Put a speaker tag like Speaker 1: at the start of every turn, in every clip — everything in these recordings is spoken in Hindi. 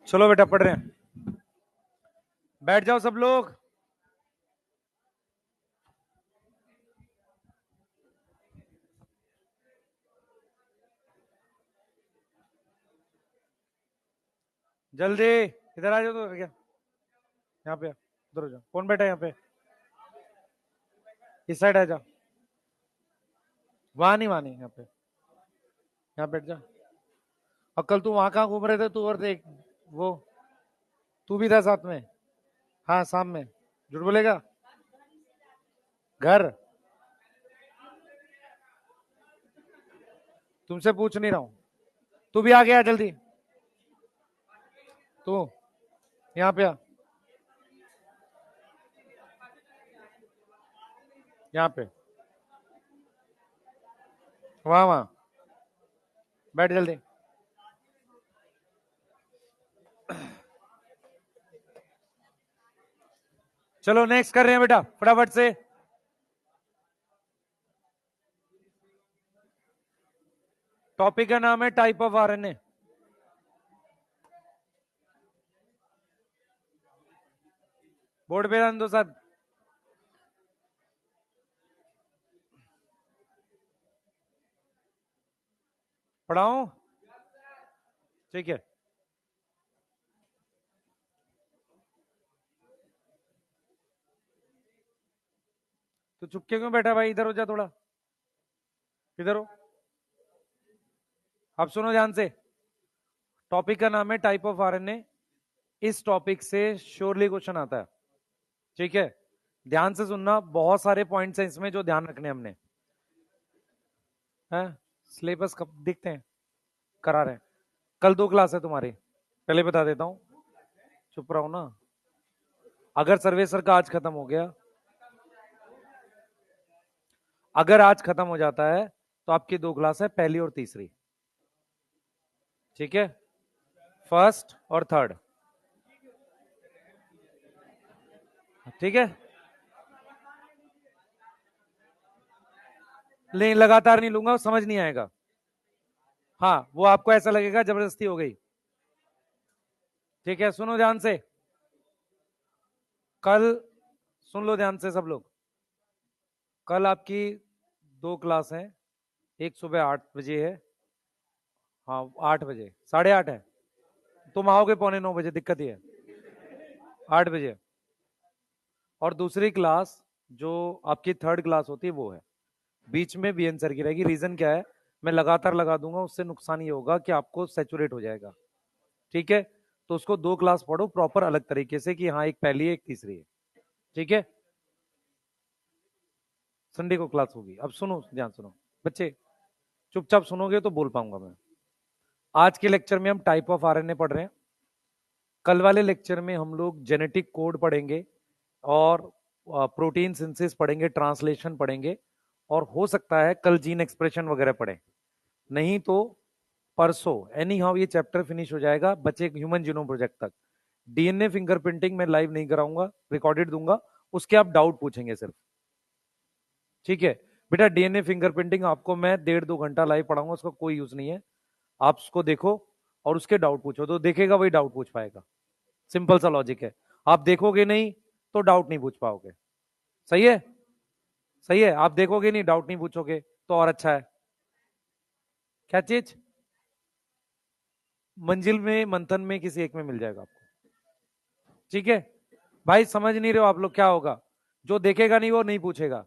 Speaker 1: चलो बेटा पढ़ रहे हैं, बैठ जाओ सब लोग। जल्दी इधर आ जाओ। तो क्या यहाँ पे उधर हो जाओ। कौन बैठा है यहाँ पे? इस साइड आ जाओ। वहां नहीं, यहाँ पे, यहाँ बैठ जा। और कल तू वहां कहाँ घूम रहे थे? तू और देख वो, तू भी था साथ में। हाँ शाम में। झूठ बोलेगा? घर तुमसे पूछ नहीं रहा हूँ। तू भी आ गया जल्दी। तू यहाँ पे आ, यहाँ पे, वहां वहां बैठ जल्दी। चलो नेक्स्ट कर रहे हैं बेटा फटाफट से। टॉपिक का नाम है टाइप ऑफ आरएनए। बोर्ड पे ध्यान दो सब। पढ़ाऊं? ठीक है। तो चुपके क्यों बैठा भाई? इधर हो जा थोड़ा। इधर हो। अब सुनो ध्यान से। टॉपिक का नाम है टाइप ऑफ आरएनए। इस टॉपिक से श्योरली क्वेश्चन आता है। ठीक है, ध्यान से सुनना, बहुत सारे पॉइंट्स हैं इसमें जो ध्यान रखने हमने हैं। सिलेबस कब दिखते हैं? करा रहे हैं। कल 2 क्लास है तुम्हारी, पहले बता देता हूं। चुप रहो ना। अगर सर्वेसर का आज खत्म हो गया, अगर आज खत्म हो जाता है तो आपकी 2 क्लास है, पहली और तीसरी। ठीक है, फर्स्ट और थर्ड। ठीक है, नहीं लगातार नहीं लूंगा, समझ नहीं आएगा। हाँ वो आपको ऐसा लगेगा जबरदस्ती हो गई। ठीक है, सुनो ध्यान से। कल सुन लो ध्यान से सब लोग। कल आपकी 2 क्लास हैं। एक सुबह 8 बजे है। हाँ 8 बजे, 8:30 है। तुम आओगे 8:45 बजे, दिक्कत ही है। 8 बजे। और दूसरी क्लास जो आपकी थर्ड क्लास होती है वो है बीच में बीएन सर की रहेगी। रीजन क्या है? मैं लगातार लगा दूंगा, उससे नुकसान ये होगा कि आपको सेचुरेट हो जाएगा। ठीक है, तो उसको 2 क्लास पढ़ो प्रॉपर अलग तरीके से कि हाँ एक पहली है एक तीसरी है। ठीक है, संडे को क्लास होगी। अब सुनो ध्यान सुनो बच्चे, चुपचाप सुनोगे तो बोल पाऊंगा मैं। आज के लेक्चर में हम टाइप ऑफ आरएनए पढ़ रहे हैं। कल वाले लेक्चर में हम लोग जेनेटिक कोड पढ़ेंगे और प्रोटीन सिंथेसिस पढ़ेंगे, ट्रांसलेशन पढ़ेंगे, और हो सकता है कल जीन एक्सप्रेशन वगैरह पढ़ें। नहीं तो परसों एनी हाउ ये चैप्टर फिनिश हो जाएगा, बचे ह्यूमन जीनोम प्रोजेक्ट तक। डीएनए फिंगरप्रिंटिंग मैं लाइव नहीं कराऊंगा, रिकॉर्डेड दूंगा, उसके आप डाउट पूछेंगे सिर्फ। ठीक है बेटा, डीएनए फिंगरप्रिंटिंग आपको मैं 1.5-2 घंटा लाइव पढ़ाऊंगा, उसका कोई यूज नहीं है। आप उसको देखो और उसके डाउट पूछो, तो देखेगा वही डाउट पूछ पाएगा। सिंपल सा लॉजिक है। आप देखोगे नहीं तो डाउट नहीं पूछ पाओगे। सही है? सही है, आप देखोगे नहीं डाउट नहीं पूछोगे तो और अच्छा है। क्या चीज? मंजिल में मंथन में किसी एक में मिल जाएगा आपको। ठीक है भाई, समझ नहीं रहे हो आप लोग? क्या होगा? जो देखेगा नहीं वो नहीं पूछेगा।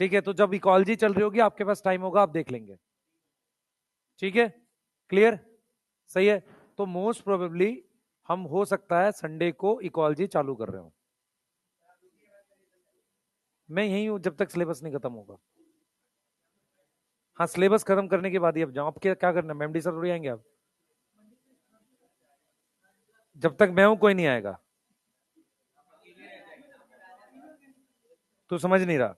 Speaker 1: ठीक है, तो जब इकोलॉजी चल रही होगी आपके पास टाइम होगा, आप देख लेंगे। ठीक है, क्लियर? सही है, तो मोस्ट प्रोबेबली हम हो सकता है संडे को इकोलॉजी चालू कर रहे हो। मैं यही हूं जब तक सिलेबस नहीं खत्म होगा। हाँ सिलेबस खत्म करने के बाद ही अब जाओ। आप क्या करना है? एमडी सर थोड़ी आएंगे आप। जब तक मैं हूं कोई नहीं आएगा। तू समझ नहीं रहा।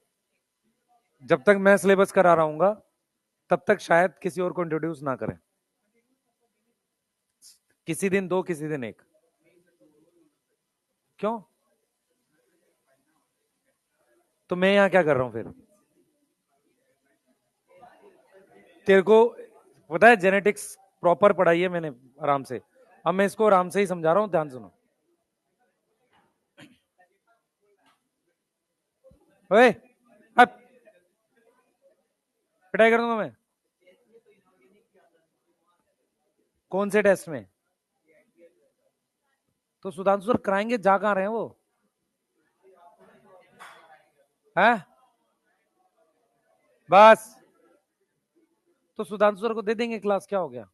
Speaker 1: जब तक मैं सिलेबस करा रहा हूंगा तब तक शायद किसी और को इंट्रोड्यूस ना करें। किसी दिन दो, किसी दिन एक। क्यों? तो मैं यहां क्या कर रहा हूं फिर? तेरे को पता है जेनेटिक्स प्रॉपर पढ़ाई है मैंने आराम से। अब मैं इसको आराम से ही समझा रहा हूं, ध्यान सुनो। ओए, अब पिटाई कर दूंगा मैं। कौन से टेस्ट में? तो सुधांशु सर कराएंगे, जा कहां रहे हैं वो? है बस। तो सुधांशु सर को दे देंगे क्लास, क्या हो गया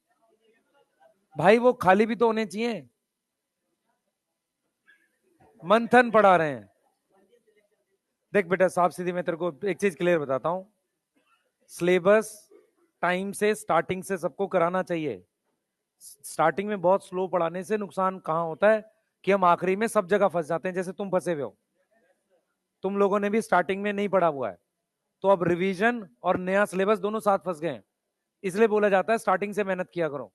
Speaker 1: भाई? वो खाली भी तो होने चाहिए। मंथन पढ़ा रहे हैं। देख बेटा साफ सीधी मैं तेरे को एक चीज क्लियर बताता हूं। सिलेबस टाइम से स्टार्टिंग से सबको कराना चाहिए। स्टार्टिंग में बहुत स्लो पढ़ाने से नुकसान कहां होता है कि हम आखिरी में सब जगह फंस जाते हैं, जैसे तुम फंसे हुए हो। तुम लोगों ने भी स्टार्टिंग में नहीं पढ़ा हुआ है, तो अब रिवीजन और नया सिलेबस दोनों साथ फंस गए हैं। इसलिए बोला जाता है स्टार्टिंग से मेहनत किया करो।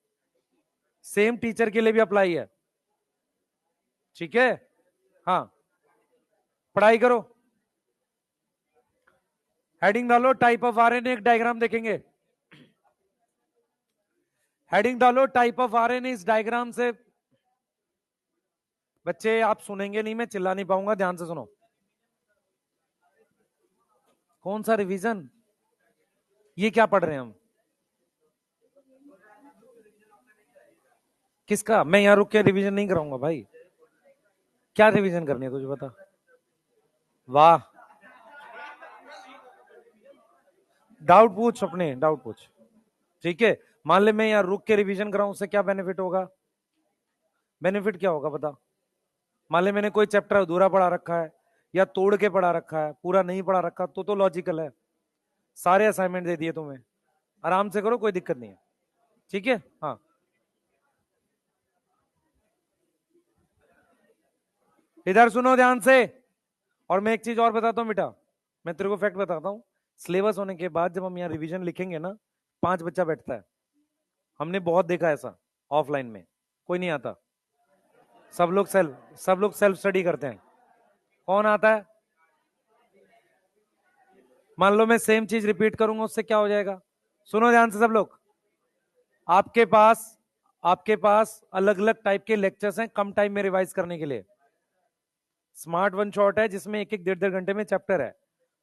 Speaker 1: सेम टीचर के लिए भी अप्लाई है। ठीक है? हाँ, पढ़ाई करो। हेडिंग डालो टाइप ऑफ आरएनए, एक डायग्राम देखेंगे। हेडिंग डालो टाइप ऑफ आरएनए, इस डायग्राम से। बच्चे आप सुनेंगे नहीं, मैं चिल्ला नहीं पाऊंगा, ध्यान से सुनो। कौन सा रिवीजन? ये क्या पढ़ रहे हैं हम? किसका? मैं यहां रुक के रिवीजन नहीं कराऊंगा भाई। क्या रिवीजन करनी है तुझे बता? वाह, डाउट पूछ, अपने डाउट पूछ। ठीक है, मान ले मैं यहाँ रुक के रिवीजन कराऊं, उससे क्या बेनिफिट होगा? बेनिफिट क्या होगा बता? मान ले मैंने कोई चैप्टर अधूरा पढ़ा रखा है, या तोड़ के पढ़ा रखा है, पूरा नहीं पढ़ा रखा, तो लॉजिकल है। सारे असाइनमेंट दे दिए तुम्हें, आराम से करो, कोई दिक्कत नहीं है। ठीक है? हाँ, इधर सुनो ध्यान से। और मैं एक चीज और बताता हूँ बेटा, मैं तेरे को फैक्ट बताता हूँ। सिलेबस होने के बाद जब हम यहाँ रिवीजन लिखेंगे ना, 5 बच्चा बैठता है। हमने बहुत देखा ऐसा, ऑफलाइन में कोई नहीं आता। सब लोग सेल्फ स्टडी करते हैं। कौन आता है? मान लो मैं सेम चीज रिपीट करूंगा, उससे क्या हो जाएगा? सुनो ध्यान से सब लोग। आपके पास आपके पास अलग अलग टाइप के लेक्चर्स हैं कम टाइम में रिवाइज करने के लिए। स्मार्ट वन शॉट है जिसमें एक एक 1.5 घंटे में चैप्टर है।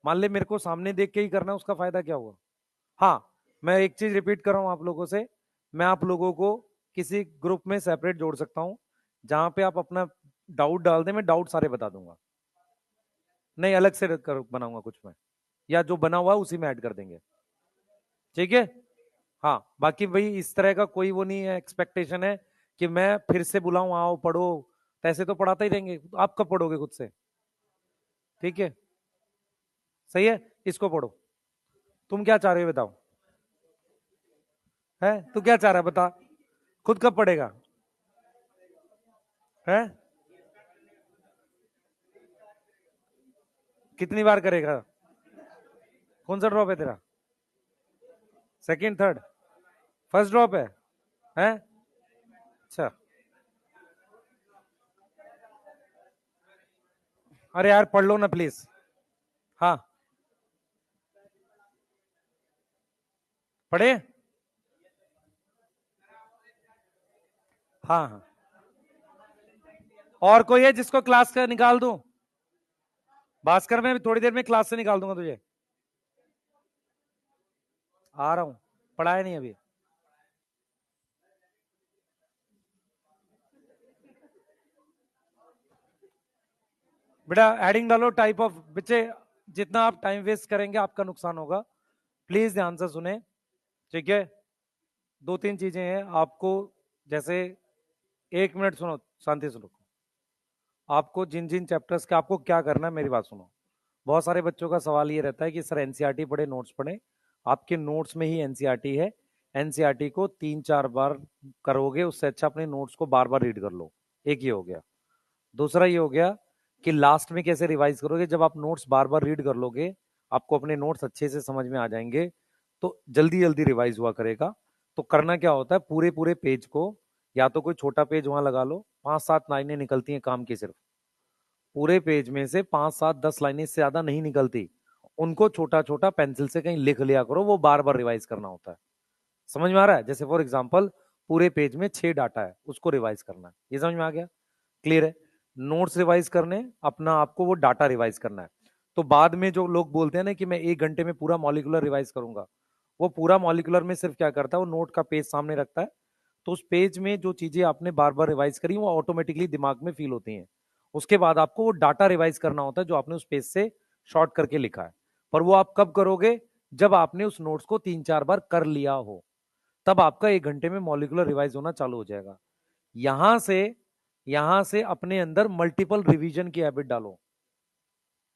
Speaker 1: मान ले मेरे को सामने देख के ही करना है, उसका फायदा क्या हुआ? हाँ, मैं एक चीज रिपीट कर रहा हूं आप लोगों से। मैं आप लोगों को किसी ग्रुप में सेपरेट जोड़ सकता हूं, जहां पे आप अपना डाउट डाल दें, मैं डाउट सारे बता दूंगा। नहीं, अलग से बनाऊंगा कुछ मैं, या जो बना हुआ है उसी में ऐड कर देंगे। ठीक है? हाँ, बाकी भाई इस तरह का कोई वो नहीं है, एक्सपेक्टेशन है कि मैं फिर से बुलाऊं आओ पढ़ो। तो ऐसे तो पढ़ाते ही रहेंगे, आप कब पढ़ोगे खुद से? ठीक है, सही है, इसको पढ़ो। तुम क्या चाह रहे हो बताओ? है, तू क्या चाह रहा है बता? खुद कब पढ़ेगा? है, कितनी बार करेगा? कौन सा ड्रॉप है तेरा? Second, third? फर्स्ट ड्रॉप है? अच्छा। अरे यार पढ़ लो ना प्लीज। हाँ, पढ़े। हाँ हाँ, और कोई है जिसको क्लास का निकाल दूं? भास्कर, मैं थोड़ी देर में क्लास से निकाल दूंगा तुझे। आ रहा हूं, पढ़ाया नहीं अभी। बेटा एडिंग डालो टाइप ऑफ, बच्चे जितना आप टाइम वेस्ट करेंगे आपका नुकसान होगा। प्लीज ध्यान से सुने। ठीक है? 2-3 चीजें हैं आपको, जैसे 1 मिनट सुनो, शांति से रुको। आपको जिन जिन चैप्टर्स का आपको क्या करना है मेरी बात सुनो। बहुत सारे बच्चों का सवाल ये रहता है कि सर एनसीईआरटी पढ़े, नोट्स पढ़े। आपके नोट्स में ही एनसीईआरटी है। एनसीईआरटी को 3-4 बार करोगे, उससे अच्छा अपने नोट्स को बार बार रीड कर लो। एक ये हो गया। दूसरा ये हो गया कि लास्ट में कैसे रिवाइज करोगे। जब आप नोट्स बार बार रीड कर लोगे, आपको अपने नोट्स अच्छे से समझ में आ जाएंगे, तो जल्दी जल्दी रिवाइज हुआ करेगा। तो करना क्या होता है, पूरे पूरे पेज को या तो कोई छोटा पेज वहां लगा लो, 5-7 लाइनें निकलती हैं काम की, सिर्फ पूरे पेज में से 5-7-10 लाइनें से ज्यादा नहीं निकलती। उनको छोटा छोटा पेंसिल से कहीं लिख लिया करो, वो बार बार रिवाइज करना होता है। समझ में आ रहा है? जैसे फॉर एग्जाम्पल पूरे पेज में 6 डाटा है, उसको रिवाइज करना है। ये समझ में आ गया? क्लियर है? नोट्स रिवाइज करने, अपना आपको वो डाटा रिवाइज करना है। तो बाद में जो लोग बोलते हैं ना कि मैं 1 घंटे में पूरा मॉलिक्यूलर रिवाइज करूंगा, वो पूरा मॉलिक्यूलर में सिर्फ क्या करता है, वो नोट का पेज सामने रखता है। तो उस पेज में जो चीजें आपने बार बार रिवाइज करी वो ऑटोमेटिकली दिमाग में फील होती हैं। उसके बाद आपको वो डाटा रिवाइज करना होता है जो आपने उस पेज से शॉर्ट करके लिखा है। पर वो आप कब करोगे? जब आपने उस नोट्स को 3-4 बार कर लिया हो, तब आपका 1 घंटे में मॉलिक्यूलर रिवाइज होना चालू हो जाएगा। यहां से अपने अंदर मल्टीपल रिवीजन की हैबिट डालो।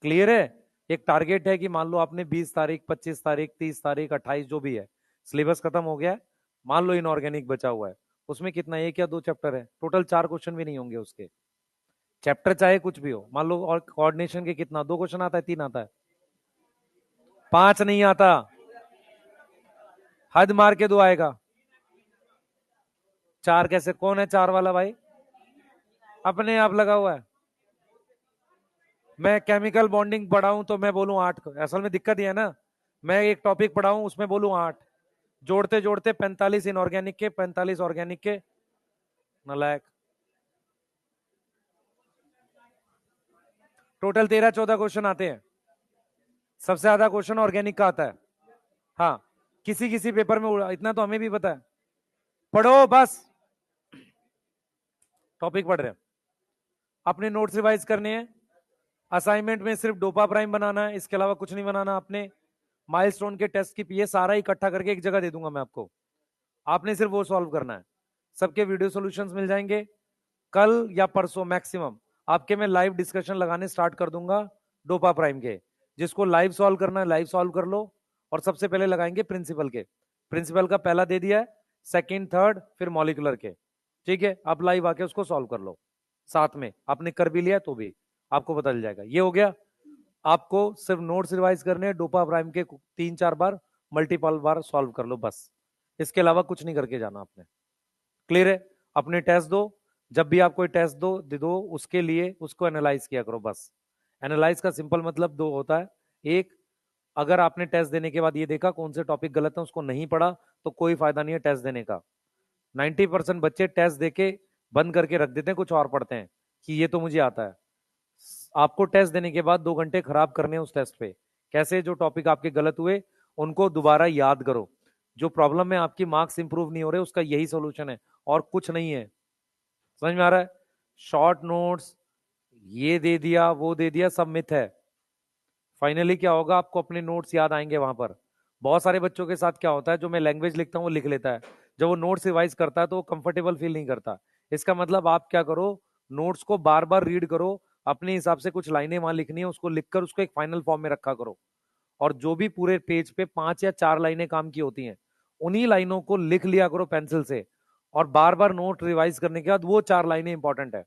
Speaker 1: क्लियर है? एक टारगेट है कि मान लो आपने 20 तारीख, 25 तारीख, 30 तारीख, 28 जो भी है, सिलेबस खत्म हो गया है। मान लो इनऑर्गेनिक बचा हुआ है, उसमें कितना, 1 या 2 चैप्टर है, टोटल 4 क्वेश्चन भी नहीं होंगे उसके। चैप्टर चाहे कुछ भी हो, मान लो, और कोऑर्डिनेशन के कितना, 2 क्वेश्चन आता है, 3 आता है, 5 नहीं आता, हद मार के 2 आएगा। 4 कैसे? कौन है 4 वाला भाई? अपने आप लगा हुआ है। मैं केमिकल बॉन्डिंग पढ़ाऊं तो मैं बोलूं 8, असल में दिक्कत ये है ना, मैं एक टॉपिक पढ़ाऊं उसमें बोलूं 8, जोड़ते जोड़ते 45 इनऑर्गेनिक के, 45 ऑर्गेनिक के। नालायक। टोटल 13-14 क्वेश्चन आते हैं, सबसे ज्यादा क्वेश्चन ऑर्गेनिक का आता है। हाँ, किसी किसी पेपर में इतना तो हमें भी पता है। पढ़ो बस, टॉपिक पढ़ रहे हैं, अपने नोट्स रिवाइज करने हैं। असाइनमेंट में सिर्फ डोपा प्राइम बनाना है, इसके अलावा कुछ नहीं बनाना आपने। माइलस्टोन के टेस्ट की ये सारा इकट्ठा करके एक जगह दे दूंगा मैं आपको, आपने सिर्फ वो सॉल्व करना है। सबके वीडियो सॉल्यूशंस मिल जाएंगे। कल या परसों मैक्सिमम आपके मैं लाइव डिस्कशन लगाने स्टार्ट कर दूंगा डोपा प्राइम के। जिसको लाइव सॉल्व करना है लाइव सॉल्व कर लो। और सबसे पहले लगाएंगे प्रिंसिपल के, प्रिंसिपल का पहला दे दिया है, सेकंड थर्ड फिर मॉलिक्यूलर के। ठीक है, आप लाइव आके उसको सॉल्व कर लो, साथ में आपने कर भी लिया तो भी आपको पता चल जाएगा। ये हो गया। आपको सिर्फ नोट्स रिवाइज करने हैं डोपा प्राइम के, 3-4 बार मल्टीपल बार सॉल्व कर लो बस, इसके अलावा कुछ नहीं करके जाना आपने। क्लियर है? अपने टेस्ट दो, जब भी आप कोई टेस्ट दो उसके लिए उसको एनालाइज किया करो बस। एनालाइज का सिंपल मतलब 2 होता है। एक, अगर आपने टेस्ट देने के बाद ये देखा कौन से टॉपिक गलत है, उसको नहीं पढ़ा, तो कोई फायदा नहीं है टेस्ट देने का। 90% बच्चे टेस्ट देके बंद करके रख देते हैं, कुछ और पढ़ते हैं कि ये तो मुझे आता है। आपको टेस्ट देने के बाद 2 घंटे खराब करने हैं उस टेस्ट पे। कैसे? जो टॉपिक आपके गलत हुए उनको दोबारा याद करो। जो प्रॉब्लम है आपकी मार्क्स इंप्रूव नहीं हो रहे, उसका यही सोल्यूशन है और कुछ नहीं है। समझ में आ रहा है? शॉर्ट नोट्स ये दे दिया वो दे दिया, सब मिथ है। फाइनली क्या होगा, आपको अपने नोट्स याद आएंगे वहां पर। बहुत सारे बच्चों के साथ क्या होता है, जो मैं लैंग्वेज लिखता हूँ वो लिख लेता है, जब वो नोट्स रिवाइज करता है तो वो कंफर्टेबल फील नहीं करता। इसका मतलब आप क्या करो, नोट्स को बार बार रीड करो, अपने हिसाब से कुछ लाइनें वहां लिखनी है, उसको लिखकर उसको एक फाइनल फॉर्म में रखा करो। और जो भी पूरे पेज पे 5 या 4 लाइनें काम की होती हैं, उन्हीं लाइनों को लिख लिया करो पेंसिल से। और बार बार नोट रिवाइज करने के बाद वो 4 लाइनें इंपॉर्टेंट है।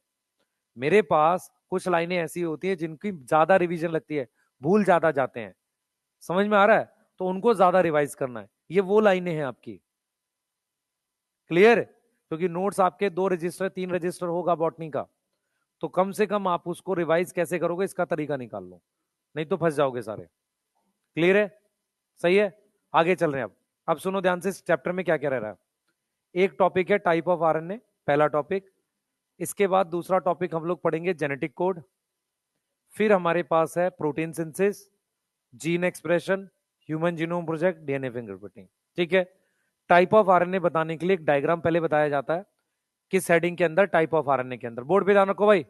Speaker 1: मेरे पास कुछ लाइनें ऐसी होती है जिनकी ज्यादा रिवीजन लगती है, भूल ज्यादा जाते हैं। समझ में आ रहा है? तो उनको ज्यादा रिवाइज करना है, ये वो लाइनें हैं आपकी। क्लियर? क्योंकि नोट्स आपके 2 रजिस्टर 3 रजिस्टर होगा बॉटनी का, तो कम से कम आप उसको रिवाइज कैसे करोगे इसका तरीका निकाल लो, नहीं तो फंस जाओगे सारे। क्लियर है? सही है? आगे चल रहे हैं। अब सुनो ध्यान से, इस चैप्टर में क्या क्या रह रहा है। एक टॉपिक है टाइप ऑफ आरएनए, पहला टॉपिक। इसके बाद दूसरा टॉपिक हम लोग पढ़ेंगे जेनेटिक कोड। फिर हमारे पास है protein synthesis, gene expression, human genome project, DNA fingerprinting. ठीक है? टाइप ऑफ आरएनए बताने के लिए एक डायग्राम पहले बताया जाता है, किस हेडिंग के अंदर, टाइप ऑफ आरएनए के अंदर। बोर्ड पे ध्यान रखो भाई,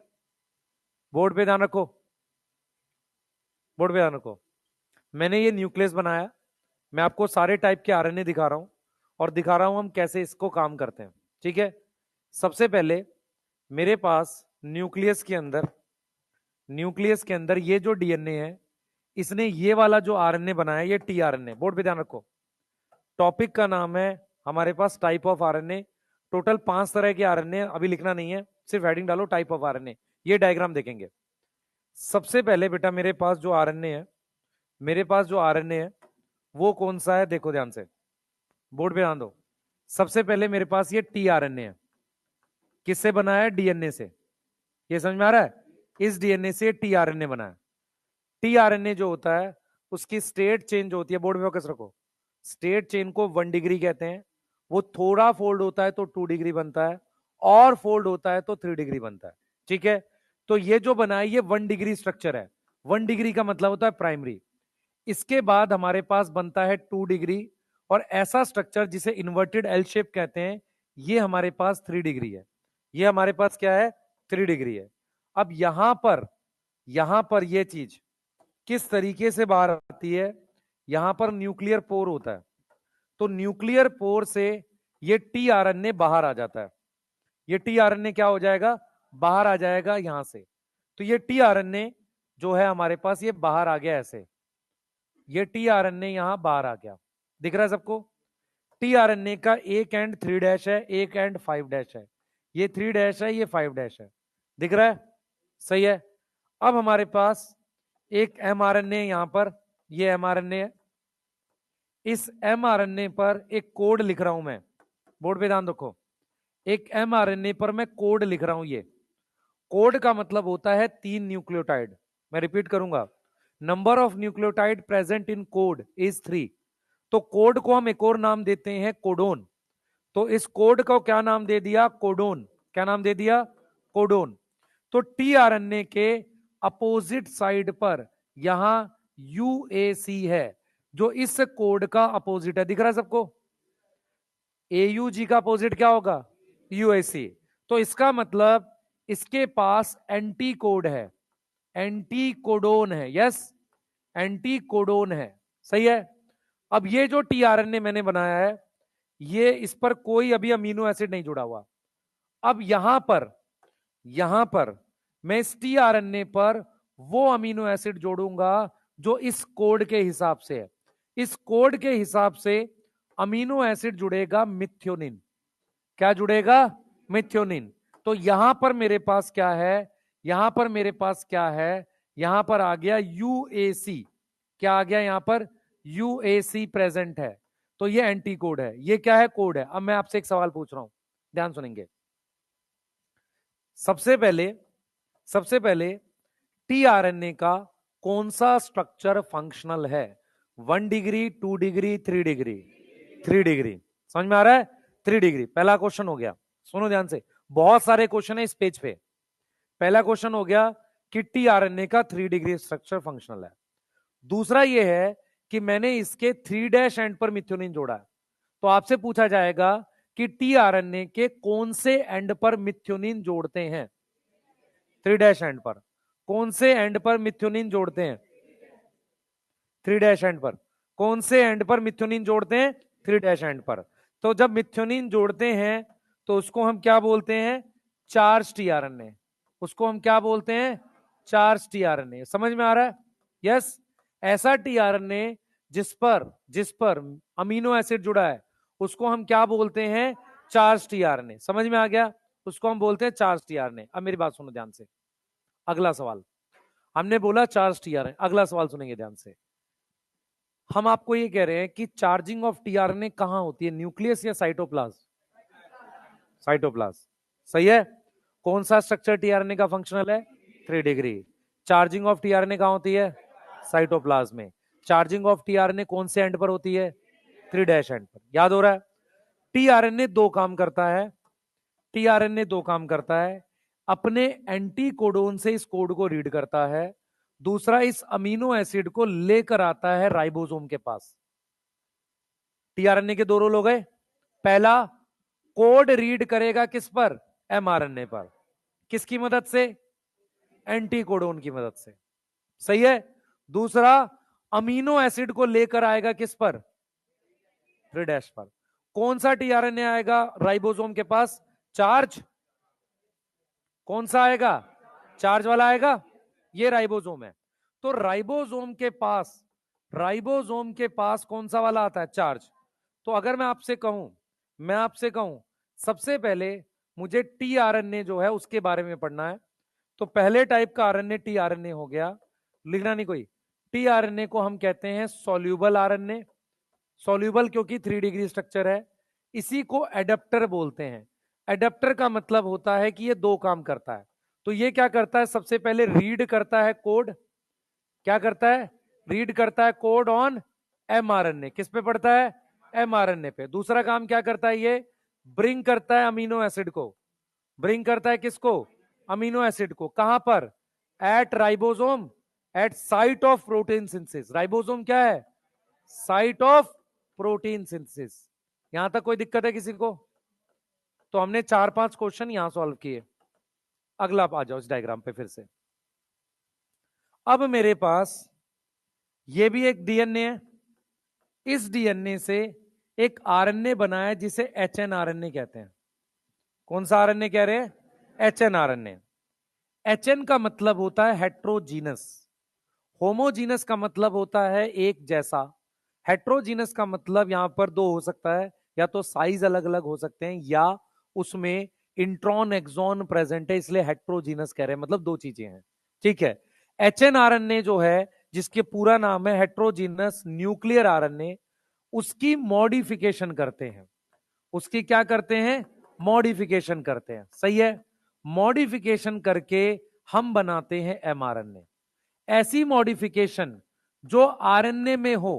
Speaker 1: बोर्ड पे ध्यान रखो, बोर्ड पे ध्यान रखो। मैंने ये न्यूक्लियस बनाया, मैं आपको सारे टाइप के आरएनए दिखा रहा हूं और दिखा रहा हूं हम कैसे इसको काम करते हैं। ठीक है? सबसे पहले मेरे पास न्यूक्लियस के अंदर ये जो डीएनए है, इसने ये वाला जो आरएनए बनाया, ये टी आरएनए। बोर्ड पे ध्यान रखो। टॉपिक का नाम है हमारे पास टाइप ऑफ आरएनए। टोटल 5 तरह के आरएनए, अभी लिखना नहीं है, सिर्फ हेडिंग डालो टाइप ऑफ आरएनए। ये डायग्राम देखेंगे। सबसे पहले बेटा मेरे पास जो आरएनए है, वो कौन सा है, देखो ध्यान से, बोर्ड पे ध्यान दो। सबसे पहले मेरे पास ये टीआरएनए है, किससे बना है, डीएनए से। ये समझ में आ रहा है, इस डीएनए से टीआरएनए बना है। टीआरएनए जो होता है उसकी स्टेट चेंज होती है, बोर्ड में फोकस रखो, स्टेट चेन को 1 डिग्री कहते हैं। वो थोड़ा फोल्ड होता है तो 2 डिग्री बनता है, और फोल्ड होता है तो 3 डिग्री बनता है। ठीक है, तो ये जो बना है ये 1 डिग्री स्ट्रक्चर है। 1 डिग्री का मतलब होता है प्राइमरी। इसके बाद हमारे पास बनता है 2 डिग्री, और ऐसा स्ट्रक्चर जिसे इन्वर्टेड एल शेप कहते हैं, ये हमारे पास 3 डिग्री है। ये हमारे पास क्या है, 3 डिग्री है। अब यहां पर ये चीज किस तरीके से बाहर आती है, यहां पर न्यूक्लियर पोर होता है, तो न्यूक्लियर पोर से ये टीआरएनए बाहर आ जाता है। ये टीआरएनए क्या हो जाएगा, बाहर आ जाएगा यहां से। तो ये टीआरएनए जो है हमारे पास ये बाहर आ गया ऐसे, ये टीआरएनए यहां बाहर आ गया, दिख रहा है सबको। टीआरएनए का एक एंड 3 डैश है, एक एंड 5 डैश है, ये 3 डैश है, ये 5 डैश है, दिख रहा है, सही है। अब हमारे पास एक एमआरएनए यहां पर, ये एमआरएनए है, इस एमआरएनए पर एक कोड लिख रहा हूं मैं, बोर्ड पे ध्यान रखो, एक एमआरएनए पर मैं कोड लिख रहा हूं। ये कोड का मतलब होता है 3 न्यूक्लियोटाइड। मैं रिपीट करूंगा, number of nucleotide present in code is 3। तो कोड को हम एक और नाम देते हैं कोडोन। तो इस कोड को क्या नाम दे दिया, कोडोन। क्या नाम दे दिया, कोडोन। तो टीआरएनए के अपोजिट साइड पर यहां यूएसी है, जो इस कोड का अपोजिट है, दिख रहा है सबको। एयूजी का अपोजिट क्या होगा, यूएसी। तो इसका मतलब इसके पास एंटी कोड है, एंटी कोडोन है, यस, एंटी कोडोन है, सही है। अब ये जो टीआरएनए मैंने बनाया है, ये इस पर कोई अभी अमीनो एसिड नहीं जुड़ा हुआ। अब यहां पर मैं इस टीआरएनए पर वो अमीनो एसिड जोड़ूंगा जो इस कोड के हिसाब से है। इस कोड के हिसाब से अमीनो एसिड जुड़ेगा मिथ्योनिन। क्या जुड़ेगा, मिथ्योनिन। तो यहां पर मेरे पास क्या है, यहां पर मेरे पास क्या है, यहां पर आ गया यूएसी। क्या आ गया यहां पर, यूएसी प्रेजेंट है। तो ये एंटी कोड है, ये क्या है, कोड है। अब मैं आपसे एक सवाल पूछ रहा हूं, ध्यान सुनेंगे। सबसे पहले टीआरएनए का कौन सा स्ट्रक्चर फंक्शनल है, 1 डिग्री, 2 डिग्री, 3 डिग्री, 3 डिग्री, समझ में आ रहा है, 3 डिग्री। पहला क्वेश्चन हो गया, सुनो ध्यान से, बहुत सारे क्वेश्चन है इस पेज पे। पहला क्वेश्चन हो गया कि टीआरएनए का 3 डिग्री स्ट्रक्चर फंक्शनल है। दूसरा यह है कि मैंने इसके 3 डैश एंड पर मिथ्योनिन जोड़ा है, तो आपसे पूछा जाएगा कि टीआरएनए के कौन से एंड पर मिथ्योनिन जोड़ते हैं, 3 डैश एंड पर। कौन से एंड पर मिथ्योनिन जोड़ते हैं, 3 डैश एंड पर। कौन से एंड पर मिथ्योनिन जोड़ते हैं, 3 डैश एंड पर। तो जब मिथ्योनिन जोड़ते हैं तो उसको हम क्या बोलते हैं, चार्ज टीआरएनए। उसको हम क्या बोलते हैं, चार्ज टीआरएनए। समझ में आ रहा है, यस। ऐसा टीआरएनए जिस पर अमीनो एसिड जुड़ा है उसको हम क्या बोलते हैं, चार्ज टीआरएनए। समझ में आ गया, उसको हम बोलते हैं चार्ज टीआरएनए। अब मेरी बात सुनो ध्यान से, अगला सवाल, हमने बोला चार्ज टीआरएनए, अगला सवाल सुनेंगे ध्यान से। हम आपको ये कह रहे हैं कि चार्जिंग ऑफ टीआरएनए कहां होती है, न्यूक्लियस या साइटोप्लाज्म, साइटोप्लाज्म, सही है। कौन सा स्ट्रक्चर टीआरएनए का फंक्शनल है, 3 डिग्री। चार्जिंग ऑफ टीआरएनए कहां होती है, साइटोप्लाज्म में। चार्जिंग ऑफ टीआरएनए कौन से एंड पर होती है, 3 डैश एंड पर। याद हो रहा है, टीआरएनए दो काम करता है, टीआरएनए दो काम करता है। अपने एंटी कोडोन से इस कोड को रीड करता है, दूसरा इस अमीनो एसिड को लेकर आता है राइबोसोम के पास। टीआरएनए के दो रोल हो गए, पहला कोड रीड करेगा किस पर, एमआरएनए पर, किसकी मदद से, एंटी कोडोन की मदद से, सही है। दूसरा अमीनो एसिड को लेकर आएगा किस पर, 3 डैश पर। कौन सा टीआरएनए आएगा राइबोसोम के पास, चार्ज। कौन सा आएगा, चार्ज वाला आएगा, ये राइबोसोम है। तो राइबोसोम के पास कौन सा वाला आता है, चार्ज। तो अगर मैं आपसे कहूं सबसे पहले मुझे टीआरएनए जो है उसके बारे में पढ़ना है, तो पहले टाइप का आरएनए टीआरएनए हो गया, लिखना नहीं कोई। टीआरएनए को हम कहते हैं सॉल्यूबल आरएनए, सॉल्यूबल क्योंकि 3 डिग्री स्ट्रक्चर है। इसी को एडेप्टर बोलते हैं। एडेप्टर का मतलब होता है कि ये दो काम करता है। तो ये क्या करता है, सबसे पहले रीड करता है कोड। क्या करता है, रीड करता है कोड ऑन एमआरएनए। किस पे पढ़ता है, एमआरएनए पे। दूसरा काम क्या करता है, ये ब्रिंग करता है अमीनो एसिड को। ब्रिंग करता है किसको, अमीनो एसिड को। कहां पर, at ribosome, at site of protein synthesis. Ribosome क्या है, साइट ऑफ प्रोटीन सिंथेसिस। यहां तक कोई दिक्कत है किसी को? तो हमने 4-5 क्वेश्चन यहां सॉल्व किए। अगला आप आ जाओ इस डायग्राम पे फिर से। अब मेरे पास ये भी एक डीएनए है। इस डीएनए से एक आरएनए बना है जिसे एचएनआरएनए कहते हैं। कौन सा आरएनए कह रहे हैं, एचएनआरएनए। एचएन का मतलब होता है हेट्रोजीनस। होमोजीनस का मतलब होता है एक जैसा। हेट्रोजीनस का मतलब यहां पर दो हो सकता है, या तो साइज अलग अलग हो सकते हैं, या उसमें इंट्रॉन एक्सॉन प्रेजेंट है, इसलिए हेट्रोजीनस कह रहे हैं, मतलब दो चीजें हैं। ठीक है। एचएनआरएनए जो है, जिसके पूरा नाम है हेट्रोजीनस न्यूक्लियर आरएनए, उसकी मॉडिफिकेशन करते हैं। उसकी क्या करते हैं, मॉडिफिकेशन करते हैं। सही है। मॉडिफिकेशन करके हम बनाते हैं एमआरएनए। ऐसी मॉडिफिकेशन जो आरएनए में हो,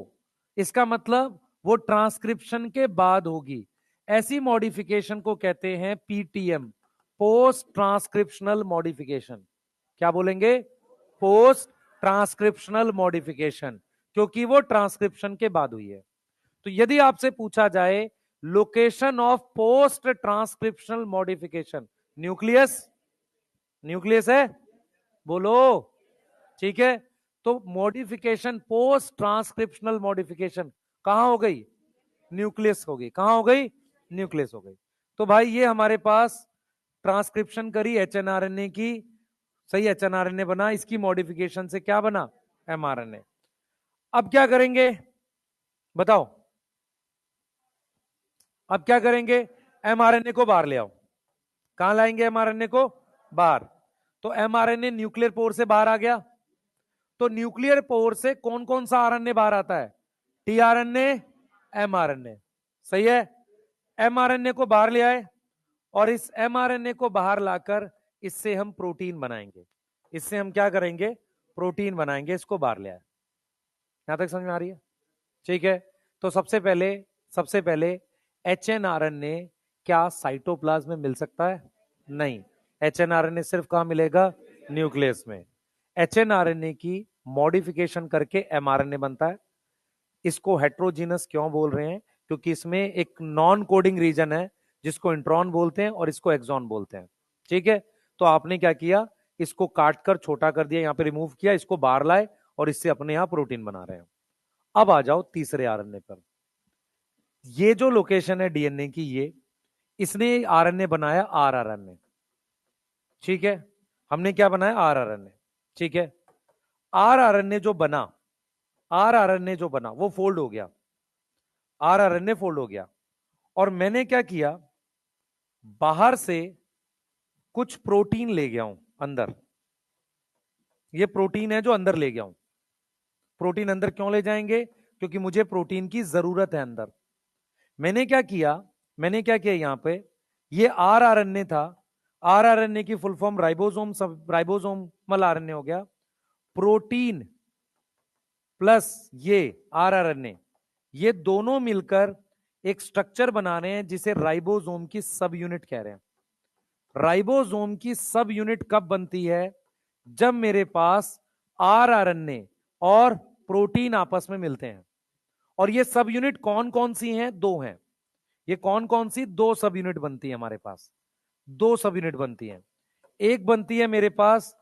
Speaker 1: इसका मतलब वो ट्रांसक्रिप्शन के बाद होगी। ऐसी मॉडिफिकेशन को कहते हैं पीटीएम, पोस्ट ट्रांसक्रिप्शनल मॉडिफिकेशन। क्या बोलेंगे, पोस्ट ट्रांसक्रिप्शनल मॉडिफिकेशन, क्योंकि वो ट्रांसक्रिप्शन के बाद हुई है। तो यदि आपसे पूछा जाए location of post transcriptional modification, nucleus, nucleus है, बोलो। ठीक है। तो मॉडिफिकेशन, पोस्ट ट्रांसक्रिप्शनल मॉडिफिकेशन कहां हो गई, न्यूक्लियस हो गई। कहां हो गई, न्यूक्लियस हो गई। तो भाई ये हमारे पास ट्रांसक्रिप्शन करी एचएनआरएनए की, सही, एचएनआरएनए बना, इसकी मॉडिफिकेशन से क्या बना, एमआरएनए। अब क्या करेंगे बताओ, अब क्या करेंगे, एमआरएनए को बाहर ले आओ। कहां लाएंगे एमआरएनए को, बाहर। तो एमआरएनए न्यूक्लियर पोर से बाहर आ गया। तो न्यूक्लियर पोर से कौन कौन सा आरएनए बाहर आता है, टीआरएनए, एमआरएनए। सही है। एमआरएनए को बाहर ले आए, और इस एमआरएनए को बाहर लाकर इससे हम प्रोटीन बनाएंगे। इससे हम क्या करेंगे, प्रोटीन बनाएंगे। इसको बाहर ले आए। यहां तक समझ में आ रही है? ठीक है। तो सबसे पहले एचएनआरएनए क्या साइटोप्लाज्म में मिल सकता है, नहीं। एचएनआरएनए सिर्फ कहां मिलेगा, न्यूक्लियस में। एचएनआरएनए की मॉडिफिकेशन करके एमआरएनए बनता है। इसको हेट्रोजीनस क्यों बोल रहे हैं, क्योंकि इसमें एक नॉन कोडिंग रीजन है जिसको इंट्रॉन बोलते हैं और इसको एक्सॉन बोलते हैं। ठीक है। तो आपने क्या किया, इसको काट कर छोटा कर दिया, यहां पे रिमूव किया, इसको बाहर लाए और इससे अपने यहां प्रोटीन बना रहे हैं। अब आ जाओ तीसरे आरएनए पर। ये जो लोकेशन है डीएनए की, ये इसने आरएनए बनाया आरआरएनए। ठीक है। हमने क्या बनाया, आरआरएनए। ठीक है। आरआरएनए जो बना, आरआरएनए जो बना वो फोल्ड हो गया, आरआरएनए फोल्ड हो गया। और मैंने क्या किया, बाहर से कुछ प्रोटीन ले गया हूं अंदर। ये प्रोटीन है जो अंदर ले गया हूं। प्रोटीन अंदर क्यों ले जाएंगे, क्योंकि मुझे प्रोटीन की जरूरत है अंदर। मैंने क्या किया यहां पे, ये आरआरएनए था। आरआरएनए की फुल फॉर्म राइबोसोम, सब राइबोसोमल आरएनए हो गया। प्रोटीन प्लस ये आरआरएनए, ये दोनों मिलकर एक स्ट्रक्चर बना रहे हैं जिसे राइबोसोम की सब यूनिट कह रहे हैं। राइबोसोम की सब यूनिट कब बनती है, जब मेरे पास आरआरएनए और प्रोटीन आपस में मिलते हैं। और ये सब यूनिट कौन कौन सी हैं, दो हैं। ये कौन कौन सी, दो सब यूनिट बनती है हमारे पास, दो सब यूनिट बनती है। एक बनती है मेरे पास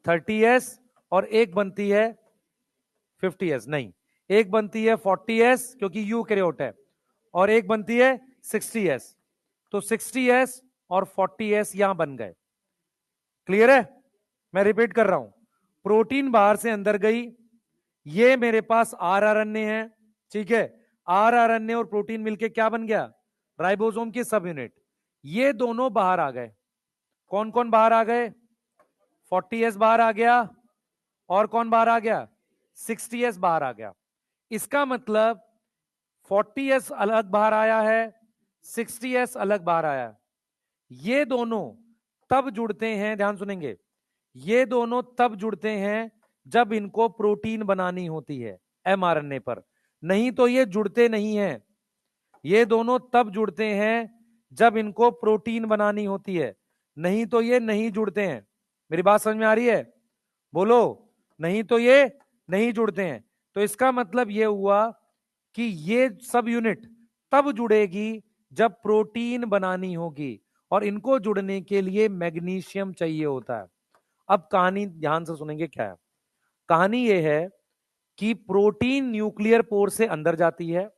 Speaker 1: 30s और एक बनती है 50s, नहीं, एक बनती है 40s क्योंकि यूकैरियोट है, और एक बनती है 60s। तो 60s और 40s यहां बन गए। क्लियर है? मैं रिपीट कर रहा हूं, प्रोटीन बाहर से अंदर गई, ये मेरे पास आरआरएनए है। ठीक है। आरआरएनए और प्रोटीन मिलके क्या बन गया, राइबोसोम की सब यूनिट। ये दोनों बाहर आ गए। कौन कौन बाहर आ गए, 40s बाहर आ गया, और कौन बाहर आ गया, 60s बाहर आ गया। इसका मतलब 40s अलग बाहर आया है, 60s अलग बाहर आया है। ये दोनों तब जुड़ते हैं, ध्यान सुनेंगे, ये दोनों तब जुड़ते हैं जब इनको प्रोटीन बनानी होती है एमआरएनए पर, नहीं तो ये जुड़ते नहीं हैं। ये दोनों तब जुड़ते हैं जब इनको प्रोटीन बनानी होती है, नहीं तो ये नहीं जुड़ते हैं। मेरी बात समझ में आ रही है? बोलो, नहीं तो ये नहीं जुड़ते हैं। तो इसका मतलब ये हुआ कि ये सब यूनिट तब जुड़ेगी जब प्रोटीन बनानी होगी, और इनको जुड़ने के लिए मैग्नीशियम चाहिए होता है। अब कहानी ध्यान से सुनेंगे क्या है। कहानी ये है कि प्रोटीन न्यूक्लियर पोर से अंदर जाती है।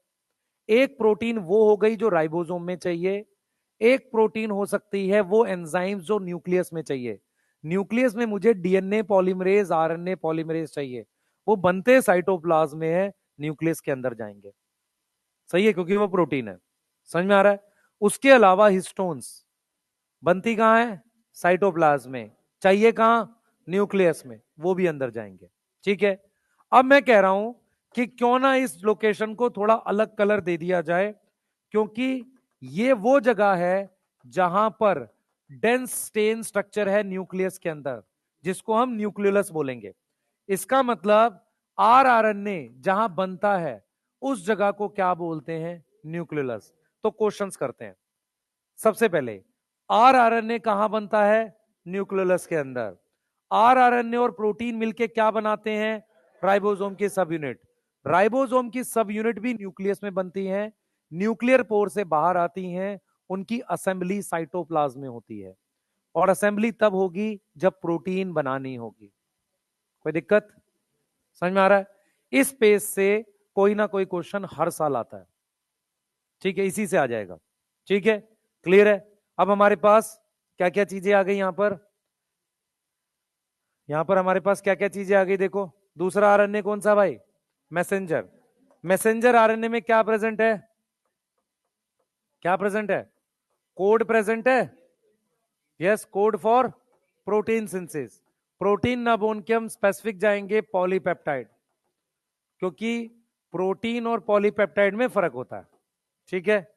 Speaker 1: एक प्रोटीन वो हो गई जो राइबोसोम में चाहिए, एक प्रोटीन हो सकती है वो एंजाइम जो न्यूक्लियस में चाहिए। न्यूक्लियस में मुझे डीएनए पॉलीमरेज, आरएनए पॉलीमरेज चाहिए, वो बनते साइटोप्लाज्म में है, न्यूक्लियस के अंदर जाएंगे। सही है, क्योंकि वो प्रोटीन है। समझ में आ रहा है? उसके अलावा हिस्टोन्स बनती कहां है? साइटोप्लाज्म में। चाहिए कहां? न्यूक्लियस में, वो भी अंदर जाएंगे। ठीक है, अब मैं कह रहा हूं कि क्यों ना इस लोकेशन को थोड़ा अलग कलर दे दिया जाए, क्योंकि ये वो जगह है जहां पर डेंस स्टेन स्ट्रक्चर है न्यूक्लियस के अंदर, जिसको हम न्यूक्लियोलस बोलेंगे। इसका मतलब आरएनए जहां बनता है उस जगह को क्या बोलते हैं? न्यूक्लियोलस। तो क्वेश्चंस करते हैं। सबसे पहले आरएनए कहां बनता है? न्यूक्लियोलस के अंदर। आरएनए और प्रोटीन मिलके क्या बनाते हैं? राइबोसोम की सब यूनिट। राइबोसोम की सब यूनिट भी न्यूक्लियस में बनती हैं, न्यूक्लियर पोर से बाहर आती हैं, उनकी असेंबली साइटोप्लाज्म में होती है। और असेंबली तब होगी जब प्रोटीन बनानी होगी। कोई दिक्कत? समझ में आ रहा है? इस पेज से कोई ना कोई क्वेश्चन हर साल आता है। ठीक है, इसी से आ जाएगा। ठीक है, क्लियर है? अब हमारे पास क्या क्या चीजें आ गई यहां पर? यहां पर हमारे पास क्या क्या चीजें आ गई देखो। दूसरा आरएनए कौन सा भाई? मैसेंजर। मैसेंजर आरएनए में क्या प्रेजेंट है? क्या प्रेजेंट है? कोड प्रेजेंट है। Yes, code for protein synthesis. Protein ना बोल के हम स्पेसिफिक जाएंगे पॉलीपेप्टाइड, क्योंकि प्रोटीन और पॉलीपेप्टाइड में फर्क होता है। ठीक है,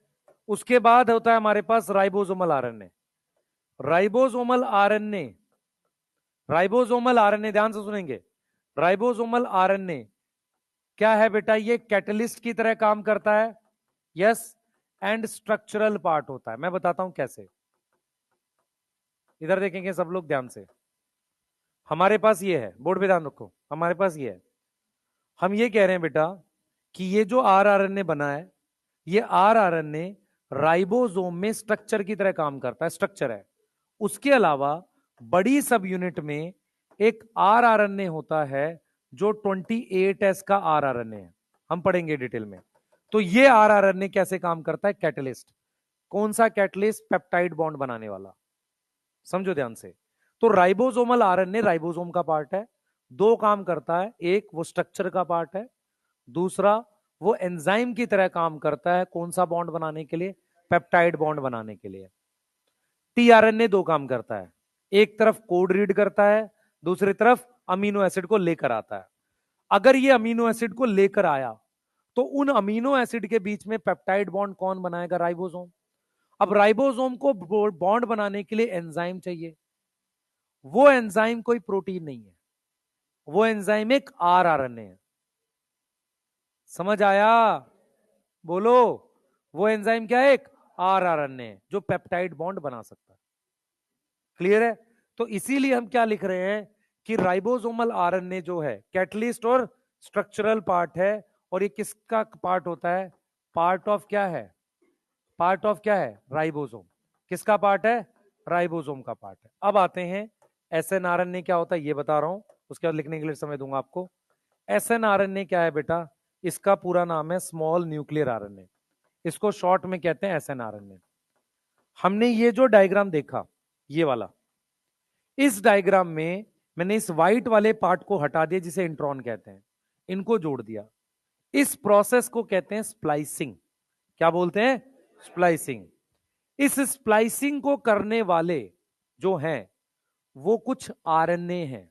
Speaker 1: उसके बाद होता है हमारे पास ribosomal RNA. Ribosomal RNA, ribosomal RNA ध्यान से सुनेंगे। राइबोसोमल आरएनए क्या है बेटा? ये कैटलिस्ट की तरह काम करता है। यस, एंड स्ट्रक्चरल पार्ट होता है। मैं बताता हूं कैसे। इधर देखेंगे सब लोग ध्यान से। हमारे पास ये है, बोर्ड पे ध्यान रखो, हमारे पास ये है। हम ये कह रहे हैं बेटा कि ये जो आरएनए बना है, ये आरएनए राइबोसोम में स्ट्रक्चर की तरह काम करता है, स्ट्रक्चर है। उसके अलावा बड़ी सब यूनिट में एक आरएनए होता है जो 28S का आरएनए है, हम पढ़ेंगे डिटेल में। तो ये आरएनए कैसे काम करता है? कैटलिस्ट। कौन सा कैटलिस्ट? पेप्टाइड बॉन्ड बनाने वाला। समझो ध्यान से। तो राइबोसोमल आरएनए राइबोसोम का पार्ट है, दो काम करता है, एक वो स्ट्रक्चर का पार्ट है, दूसरा वो एंजाइम की तरह काम करता है। कौन सा बॉन्ड बनाने के लिए? पेप्टाइड बॉन्ड बनाने के लिए। टीआरएनए दो काम करता है, एक तरफ कोड रीड करता है, दूसरी तरफ अमीनो एसिड को लेकर आता है। अगर ये अमीनो एसिड को लेकर आया तो उन अमीनो एसिड के बीच में पेप्टाइड बॉन्ड कौन बनाएगा? राइबोसोम। अब राइबोसोम को बॉन्ड बनाने के लिए एंजाइम चाहिए। वो एंजाइम कोई प्रोटीन नहीं है, वो एंजाइम एक आरएनए है। समझ आया? बोलो, वो एंजाइम क्या है? एक आरएनए जो पेप्टाइड बॉन्ड बना सकता है। क्लियर है? तो इसीलिए हम क्या लिख रहे हैं कि राइबोसोमल आरएनए जो है कैटलिस्ट और स्ट्रक्चरल पार्ट है, और ये किसका पार्ट होता है? पार्ट ऑफ क्या है? पार्ट ऑफ क्या है? राइबोसोम। किसका पार्ट है? राइबोसोम का पार्ट है। अब आते हैं एसएनआरएनए क्या होता है, ये बता रहा हूं, उसके बाद लिखने के लिए समय दूंगा आपको। एसएनआरएनए क्या है बेटा? इसका पूरा नाम है स्मॉल न्यूक्लियर आरएनए, इसको शॉर्ट में कहते हैं एसएनआरएनए। हमने ये जो डायग्राम देखा, ये वाला, इस डायग्राम में मैंने इस व्हाइट वाले पार्ट को हटा दिया जिसे इंट्रॉन कहते हैं, इनको जोड़ दिया। इस प्रोसेस को कहते हैं स्प्लाइसिंग। क्या बोलते हैं? स्प्लाइसिंग। इस स्प्लाइसिंग को करने वाले जो हैं वो कुछ आरएनए हैं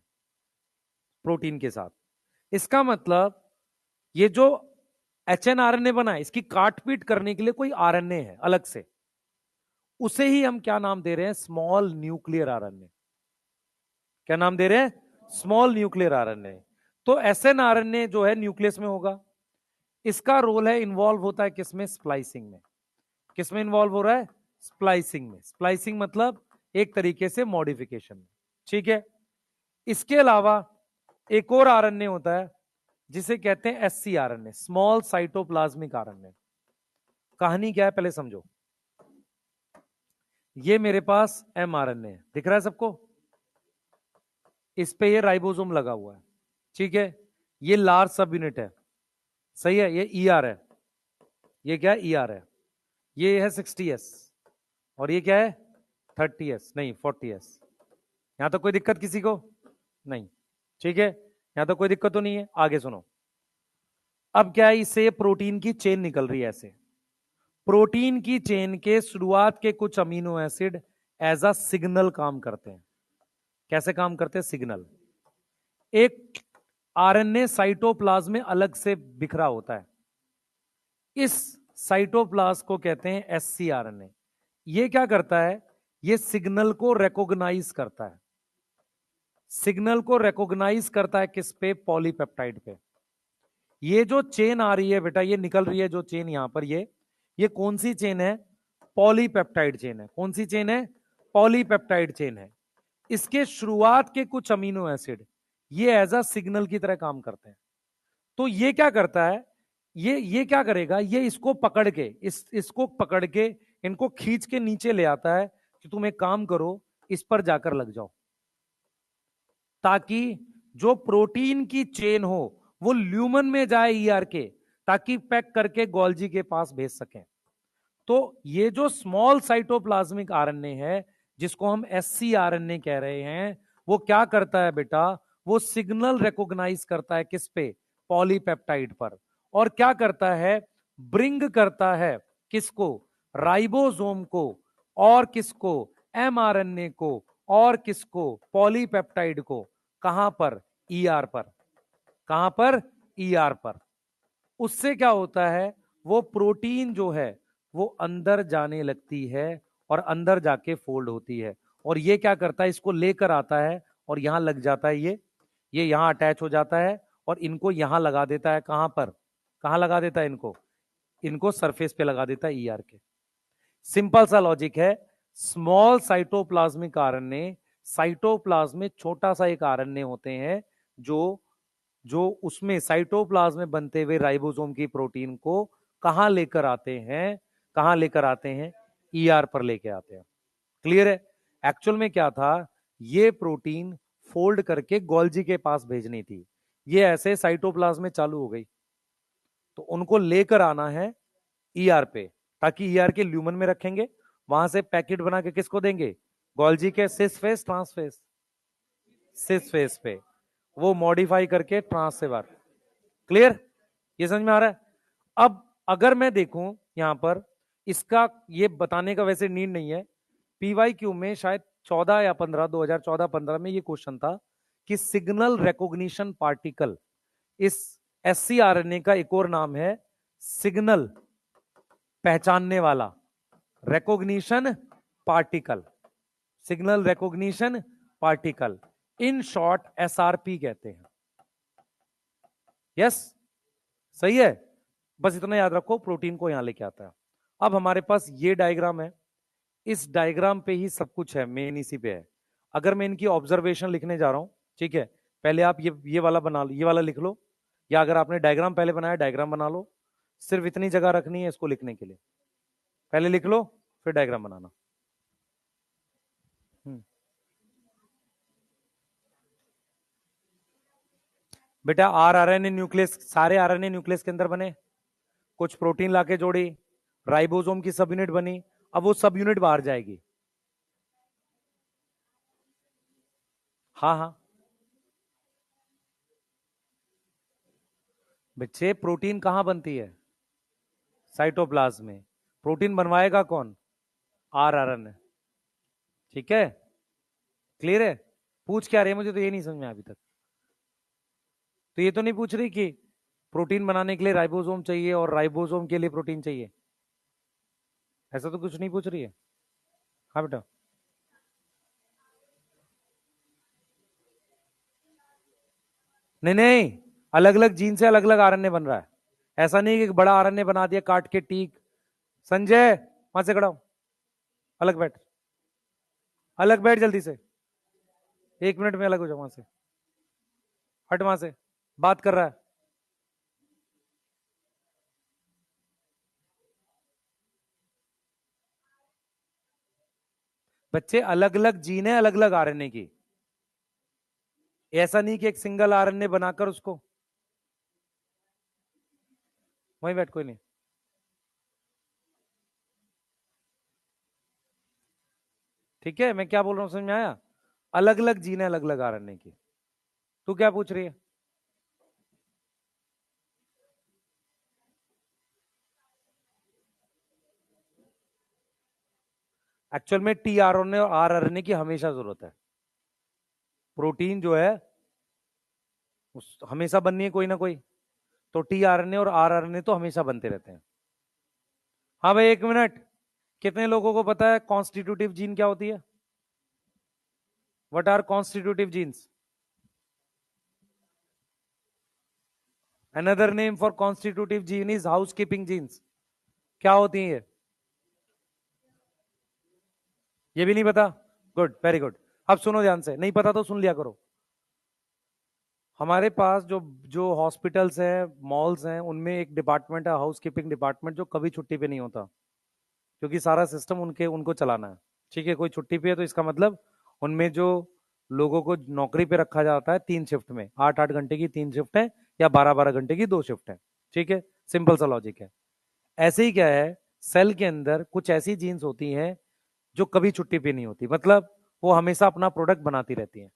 Speaker 1: प्रोटीन के साथ। इसका मतलब ये जो HNRNA बना है, इसकी काटपीट करने के लिए कोई RNA है अलग से, उसे ही हम क्या नाम दे रहे हैं, स्मॉल न्यूक्लियर RNA। क्या नाम दे रहे हैं, स्मॉल न्यूक्लियर RNA। तो SNRNA जो है न्यूक्लियस में होगा, इसका रोल है, इन्वॉल्व होता है किसमें, स्प्लाइसिंग में। किसमें इन्वॉल्व हो रहा है, स्प्लाइसिंग में। स्प्लाइसिंग मतलब एक तरीके से मॉडिफिकेशन में, ठीक है। इसके अलावा एक और आरएनए होता है जिसे कहते हैं ScRNA, स्मॉल साइटोप्लाज्मिक RNA। कहानी क्या है पहले समझो। ये मेरे पास mRNA है, दिख रहा है सबको, इस पे ये राइबोसोम लगा हुआ है, ठीक है। ये लार्ज सब यूनिट है, सही है, ये ER है, ये क्या है, ER है। ये है 60S और ये क्या है 30S, नहीं 40S। यहां तक कोई दिक्कत किसी को नहीं, ठीक है, यहां तक कोई दिक्कत तो नहीं है। आगे सुनो, अब क्या है, इससे प्रोटीन की चेन निकल रही है ऐसे। प्रोटीन की चेन के शुरुआत के कुछ amino acid as a signal काम करते हैं। कैसे काम करते हैं, सिग्नल। एक RNA साइटोप्लाज्म में अलग से बिखरा होता है, इस साइटोप्लाज्म को कहते हैं ScRNA। ये क्या करता है, ये सिग्नल को रिकॉग्नाइज करता है। सिग्नल को रिकॉग्नाइज करता है किस पे, पॉलीपेप्टाइड पे। ये जो चेन आ रही है बेटा, ये निकल रही है जो चेन यहां पर, ये कौन सी चेन है, पॉलीपेप्टाइड चेन है। कौन सी चेन है, पॉलीपेप्टाइड चेन है। इसके शुरुआत के कुछ अमीनो एसिड ये एज अ सिग्नल की तरह काम करते हैं। तो ये क्या करता है, ये क्या करेगा, ये इसको पकड़ के, इसको पकड़ के इनको खींच के नीचे ले आता है कि तुम एक काम करो, इस पर जाकर लग जाओ, ताकि जो प्रोटीन की चेन हो वो ल्यूमन में जाए ER के, ताकि पैक करके गोल्जी के पास भेज सकें। तो ये जो स्मॉल साइटोप्लाज्मिक RNA है, जिसको हम ScRNA कह रहे हैं, वो क्या करता है बेटा, वो सिग्नल रिकॉग्नाइज करता है किस पे, पॉलीपेप्टाइड पर। और क्या करता है, ब्रिंग करता है किसको, राइबोसोम को, और किसको, mRNA को, और किसको, पॉलीपेप्टाइड को। कहां पर, ER पर। कहां पर, ER पर। उससे क्या होता है, वो प्रोटीन जो है वो अंदर जाने लगती है और अंदर जाके फोल्ड होती है। और ये क्या करता है, इसको लेकर आता है और यहां लग जाता है, ये यहां अटैच हो जाता है और इनको यहां लगा देता है। कहां पर, कहां लगा देता है इनको, इनको सरफेस पे लगा देता है ER के। सिंपल सा लॉजिक है। स्मॉल साइटोप्लाज्मिक RNA, साइटोप्लाज्म में छोटा सा एक RNA होते हैं जो जो उसमें साइटोप्लाज्म में बनते हुए राइबोसोम की प्रोटीन को कहां लेकर आते हैं, कहां लेकर आते हैं, ER पर लेके आते हैं। क्लियर है। एक्चुअल में क्या था, ये प्रोटीन फोल्ड करके गोल्जी के पास भेजनी थी, ये ऐसे साइटोप्लाज्म में चालू हो गई, तो उनको लेकर आना है ER पे, ताकि ER के ल्यूमन में रखेंगे, वहां से पैकेट बना के किसको देंगे, गोल्जी के cis face trans face, cis face पे वो मॉडिफाई करके ट्रांस से बाहर। क्लियर, ये समझ में आ रहा है। अब अगर मैं देखूं यहां पर, इसका ये बताने का वैसे नीड नहीं है, PYQ में शायद 14 या 15, 2014-15 में ये क्वेश्चन था कि सिग्नल रिकॉग्निशन पार्टिकल, इस ScRNA का एक और नाम है सिग्नल पहचानने वाला, recognition particle, signal recognition particle, in short SRP कहते हैं। यस, सही है। बस इतना याद रखो, प्रोटीन को यहां लेके आता है। अब हमारे पास ये डायग्राम है, इस डायग्राम पे ही सब कुछ है, मेन इसी पे है। अगर मैं इनकी ऑब्जर्वेशन लिखने जा रहा हूं, ठीक है, पहले आप ये वाला बना लो, ये वाला लिख लो, या अगर आपने डायग्राम पहले बनाया डायग्राम बना लो। सिर्फ इतनी जगह रखनी है इसको लिखने के लिए, पहले लिख लो फिर डायग्राम बनाना। बेटा RNA न्यूक्लियस, सारे RNA न्यूक्लियस के अंदर बने, कुछ प्रोटीन लाके जोड़ी, राइबोसोम की सब यूनिट बनी, अब वो सब यूनिट बाहर जाएगी। हाँ हाँ बच्चे, प्रोटीन कहां बनती है, साइटोप्लाज्म में। प्रोटीन बनवाएगा कौन, RNA। ठीक है, क्लियर है। पूछ क्या रहे हैं, मुझे तो ये नहीं समझ में अभी तक। तो ये तो नहीं पूछ रही कि प्रोटीन बनाने के लिए राइबोसोम चाहिए और राइबोसोम के लिए प्रोटीन चाहिए, ऐसा तो कुछ नहीं पूछ रही है। हाँ बेटा, नहीं नहीं, अलग अलग जीन से अलग अलग आरएनए बन रहा है, ऐसा नहीं कि एक बड़ा आरएनए बना दिया काट के ठीक। संजय वहां से खड़ा हो, अलग बैठ, अलग बैठ जल्दी से, 1 मिनट में अलग हो जाओ वहां से, हट वहां से, बात कर रहा है। बच्चे अलग अलग जीन है अलग अलग आरएनए की, ऐसा नहीं कि एक सिंगल आरएनए बनाकर उसको, वहीं बैठ, कोई नहीं। ठीक है, मैं क्या बोल रहा हूं समझ में आया? अलग अलग जीन है अलग अलग आरएनए की। तू क्या पूछ रही है? एक्चुअल में टी आरएनए और आर आरएनए की हमेशा जरूरत है। प्रोटीन जो है उस हमेशा बननी है कोई ना कोई, तो टी आरएनए और आर आरएनए तो हमेशा बनते रहते हैं। हाँ भाई 1 मिनट, कितने लोगों को पता है कॉन्स्टिट्यूटिव जीन क्या होती है? What are constitutive genes? Another name for constitutive gene is house keeping genes. क्या होती है ये? ये भी नहीं पता? Good, very good. अब सुनो ध्यान से, नहीं पता तो सुन लिया करो। हमारे पास जो जो हॉस्पिटल्स हैं, मॉल्स हैं, उनमें एक डिपार्टमेंट है हाउस कीपिंग डिपार्टमेंट, जो कभी छुट्टी पे नहीं होता, क्योंकि सारा सिस्टम उनके उनको चलाना है। ठीक है, कोई छुट्टी पे है तो इसका मतलब उनमें जो लोगों को नौकरी पे रखा जाता है 3 शिफ्ट में, 8-8 घंटे की 3 शिफ्ट है, या 12-12 घंटे की 2 शिफ्ट है। ठीक है, सिंपल सा लॉजिक है। ऐसे ही क्या है, सेल के अंदर कुछ ऐसी जीन्स होती हैं जो कभी छुट्टी पे नहीं होती, मतलब वो हमेशा अपना प्रोडक्ट बनाती रहती हैं।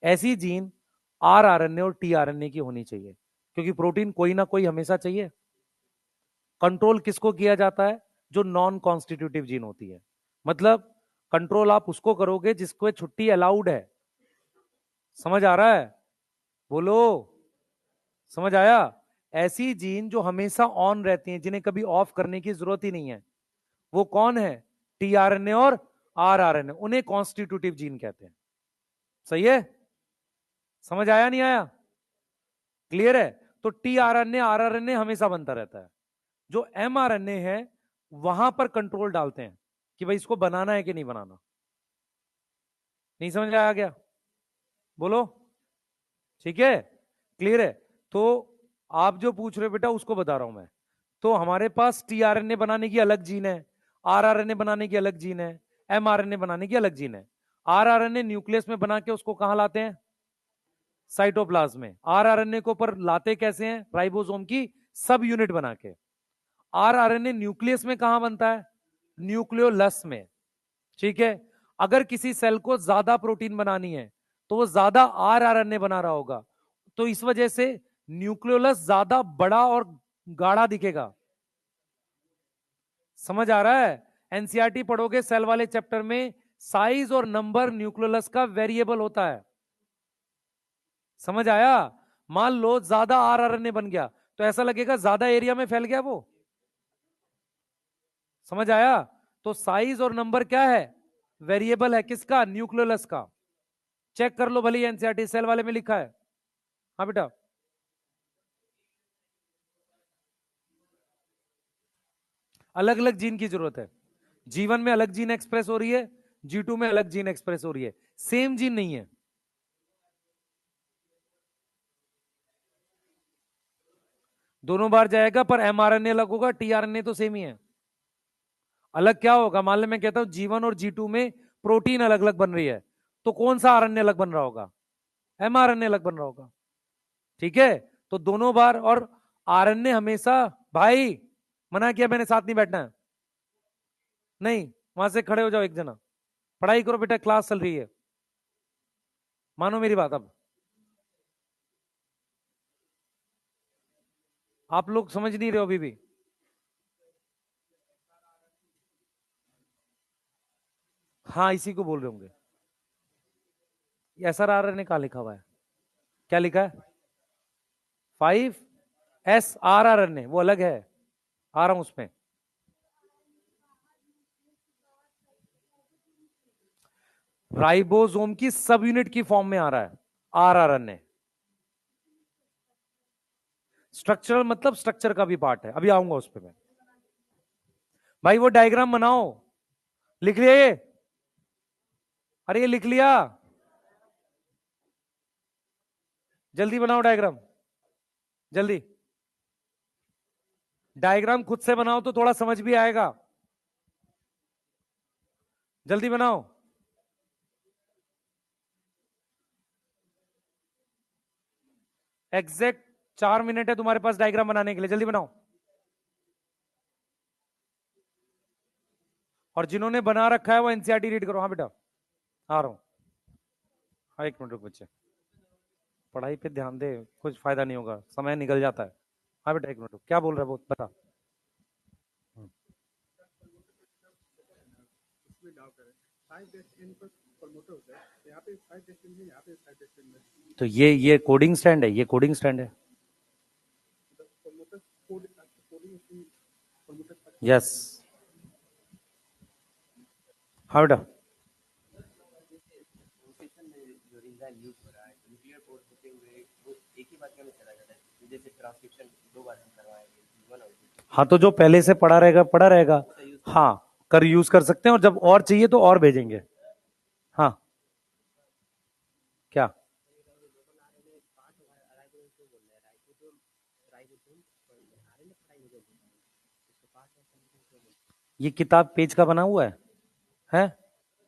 Speaker 1: ऐसी जीन आर आरएनए और टी आरएनए की होनी चाहिए, क्योंकि प्रोटीन कोई ना कोई हमेशा चाहिए। कंट्रोल किसको किया जाता है? जो नॉन कॉन्स्टिट्यूटिव जीन होती है, मतलब कंट्रोल आप उसको करोगे जिसको छुट्टी अलाउड है। समझ आ रहा है? बोलो, समझ आया? ऐसी जीन जो हमेशा ऑन रहती हैं, जिन्हें कभी ऑफ करने की जरूरत ही नहीं है, वो कौन है? टीआरएनए और आरआरएनए, उन्हें कॉन्स्टिट्यूटिव जीन कहते हैं। सही है? समझ आया नहीं आया? क्लियर है? तो टीआरएनए आरआरएनए हमेशा बनता रहता है। जो एमआरएनए है वहां पर कंट्रोल डालते हैं कि भाई इसको बनाना है कि नहीं बनाना। नहीं समझ आया क्या? बोलो। ठीक है, क्लियर है? तो आप जो पूछ रहे हो बेटा उसको बता रहा हूं मैं। तो हमारे पास टीआरएनए बनाने की अलग जीन है, आरआरएनए बनाने की अलग जीन है, एमआरएनए बनाने की अलग जीन है। आरआरएनए न्यूक्लियस में बना के उसको कहां लाते हैं? साइटोप्लाज्म में। आरआरएनए को पर लाते कैसे हैं? राइबोसोम की सब यूनिट बना के। आरआरएनए न्यूक्लियस में कहां बनता है? न्यूक्लियोलस में। ठीक है, अगर किसी सेल को ज्यादा प्रोटीन बनानी है तो वो ज्यादा आरआरएनए बना रहा होगा, तो इस वजह से न्यूक्लियोलस ज्यादा बड़ा और गाढ़ा दिखेगा। समझ आ रहा है? एनसीईआरटी पढ़ोगे सेल वाले चैप्टर में, साइज और नंबर न्यूक्लियोलस का वेरिएबल होता है। समझ आया? मान लो ज्यादा आरआरएनए बन गया तो ऐसा लगेगा ज्यादा एरिया में फैल गया वो। समझ आया? तो साइज और नंबर क्या है? वेरिएबल है, किसका? न्यूक्लियोलस का। चेक कर लो भले, एनसीईआरटी सेल वाले में लिखा है। हाँ बेटा, अलग अलग जीन की जरूरत है। जीवन में अलग जीन एक्सप्रेस हो रही है, जी2 में अलग जीन एक्सप्रेस हो रही है, सेम जीन नहीं है। दोनों बार जाएगा, पर एमआरएनए अलग होगा, टीआरएनए तो सेम ही है। अलग क्या होगा? मान लो मैं कहता हूं जी1 और जी2 में प्रोटीन अलग अलग बन रही है, तो कौन सा आरएनए अलग बन रहा होगा? एमआरएनए अलग बन रहा होगा। ठीक है, तो दोनों बार। और आरएनए हमेशा, भाई मना किया मैंने, साथ नहीं बैठना है। नहीं, वहां से खड़े हो जाओ एक जना, पढ़ाई करो बेटा, क्लास चल रही है। मानो मेरी बात अब। आप लोग समझ नहीं रहे हो अभी भी? हाँ, इसी को बोल रहे होंगे। एस आर आर ने कहा लिखा हुआ है? क्या लिखा है? 5 S R R N A वो अलग है, आ रहा हूं उसमें। राइबोसोम की सब यूनिट की फॉर्म में आ रहा है R R N A. Structural मतलब स्ट्रक्चर का भी पार्ट है, अभी आऊंगा उस पर मैं। भाई वो डायग्राम बनाओ, लिख लिया ये? अरे ये लिख लिया? जल्दी बनाओ डायग्राम, जल्दी। डायग्राम खुद से बनाओ तो थोड़ा समझ भी आएगा, जल्दी बनाओ। एग्जैक्ट 4 मिनट है तुम्हारे पास डायग्राम बनाने के लिए, जल्दी बनाओ। और जिन्होंने बना रखा है वो एनसीईआरटी रीड करो। हाँ बेटा आ रहा हूं। हाँ 1 मिनट रुक बच्चे, पढ़ाई पे ध्यान दे, कुछ फायदा नहीं होगा, समय निकल जाता है। हाँ बेटा 1 मिनट रुक, क्या बोल रहा है वो बता। तो ये कोडिंग स्टैंड है, ये कोडिंग स्टैंड है। यस हाँ बेटा। हाँ तो जो पहले से पड़ा रहेगा पड़ा रहेगा। हाँ कर यूज कर सकते हैं, और जब और चाहिए तो और भेजेंगे। हाँ क्या? ये किताब पेज का बना हुआ है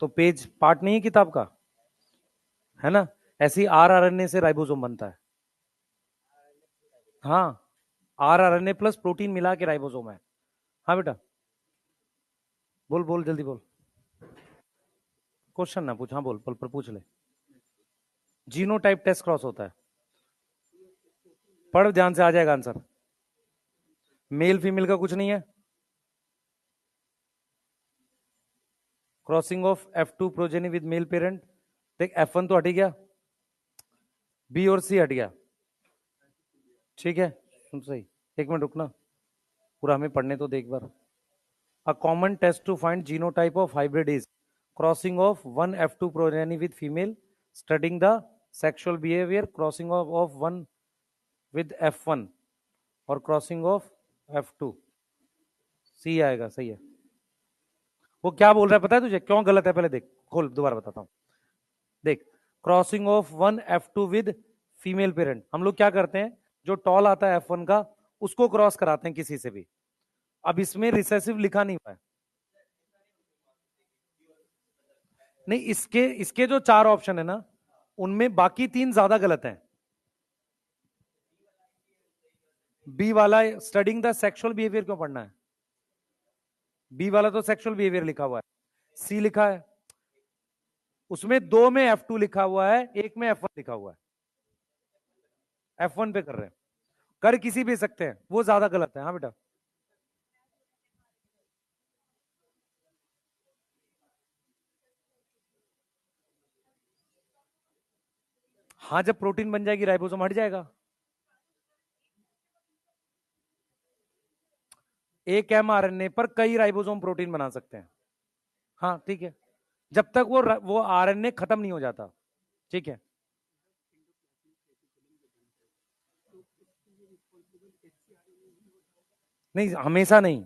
Speaker 1: तो पेज पार्ट नहीं है किताब का, है ना? ऐसे ही आरआरएनए से राइबोसोम बनता है। हाँ आरआरएनए प्लस प्रोटीन मिला के राइबोसोम है। हाँ बेटा बोल बोल जल्दी बोल। क्वेश्चन ना पूछ, हाँ बोल बोल पर पूछ ले। जीनोटाइप टेस्ट क्रॉस होता है, पढ़ ध्यान से आ जाएगा आंसर। मेल फीमेल का कुछ नहीं है, crossing of F2 progeny with male parent. देख F1 तो हट ही गया, बी और सी हट गया, ठीक है सुन सही। 1 मिनट रुकना, पूरा हमें पढ़ने तो देख बार। A common test to find genotype of hybrid is crossing of one F2 progeny with female, studying the sexual behavior, crossing of one with F1 और crossing of F2। सी आएगा, सही है। वो क्या बोल रहा है पता है तुझे, क्यों गलत है? पहले देख, खोल दोबारा बताता हूं। देख, crossing of one F2 with female parent, हम लोग क्या करते हैं, जो टॉल आता है F1 का उसको क्रॉस कराते हैं किसी से भी। अब इसमें रिसेसिव लिखा नहीं हुआ है। नहीं, इसके इसके जो 4 ऑप्शन है ना, उनमें बाकी 3 ज्यादा गलत हैं। बी वाला स्टडिंग द सेक्सुअल बिहेवियर क्यों पढ़ना है? बी वाला तो सेक्सुअल बिहेवियर लिखा हुआ है। सी लिखा है, उसमें 2 में F2 लिखा हुआ है, एक में F1 लिखा हुआ है। F1 पे कर रहे हैं, कर किसी भी सकते हैं, वो ज्यादा गलत है। हाँ बेटा हाँ, जब प्रोटीन बन जाएगी राइबोसोम हट जाएगा। एक mRNA पर कई राइबोसोम प्रोटीन बना सकते हैं। हाँ ठीक है, जब तक वो आरएनए खत्म नहीं हो जाता, ठीक है। नहीं हमेशा नहीं,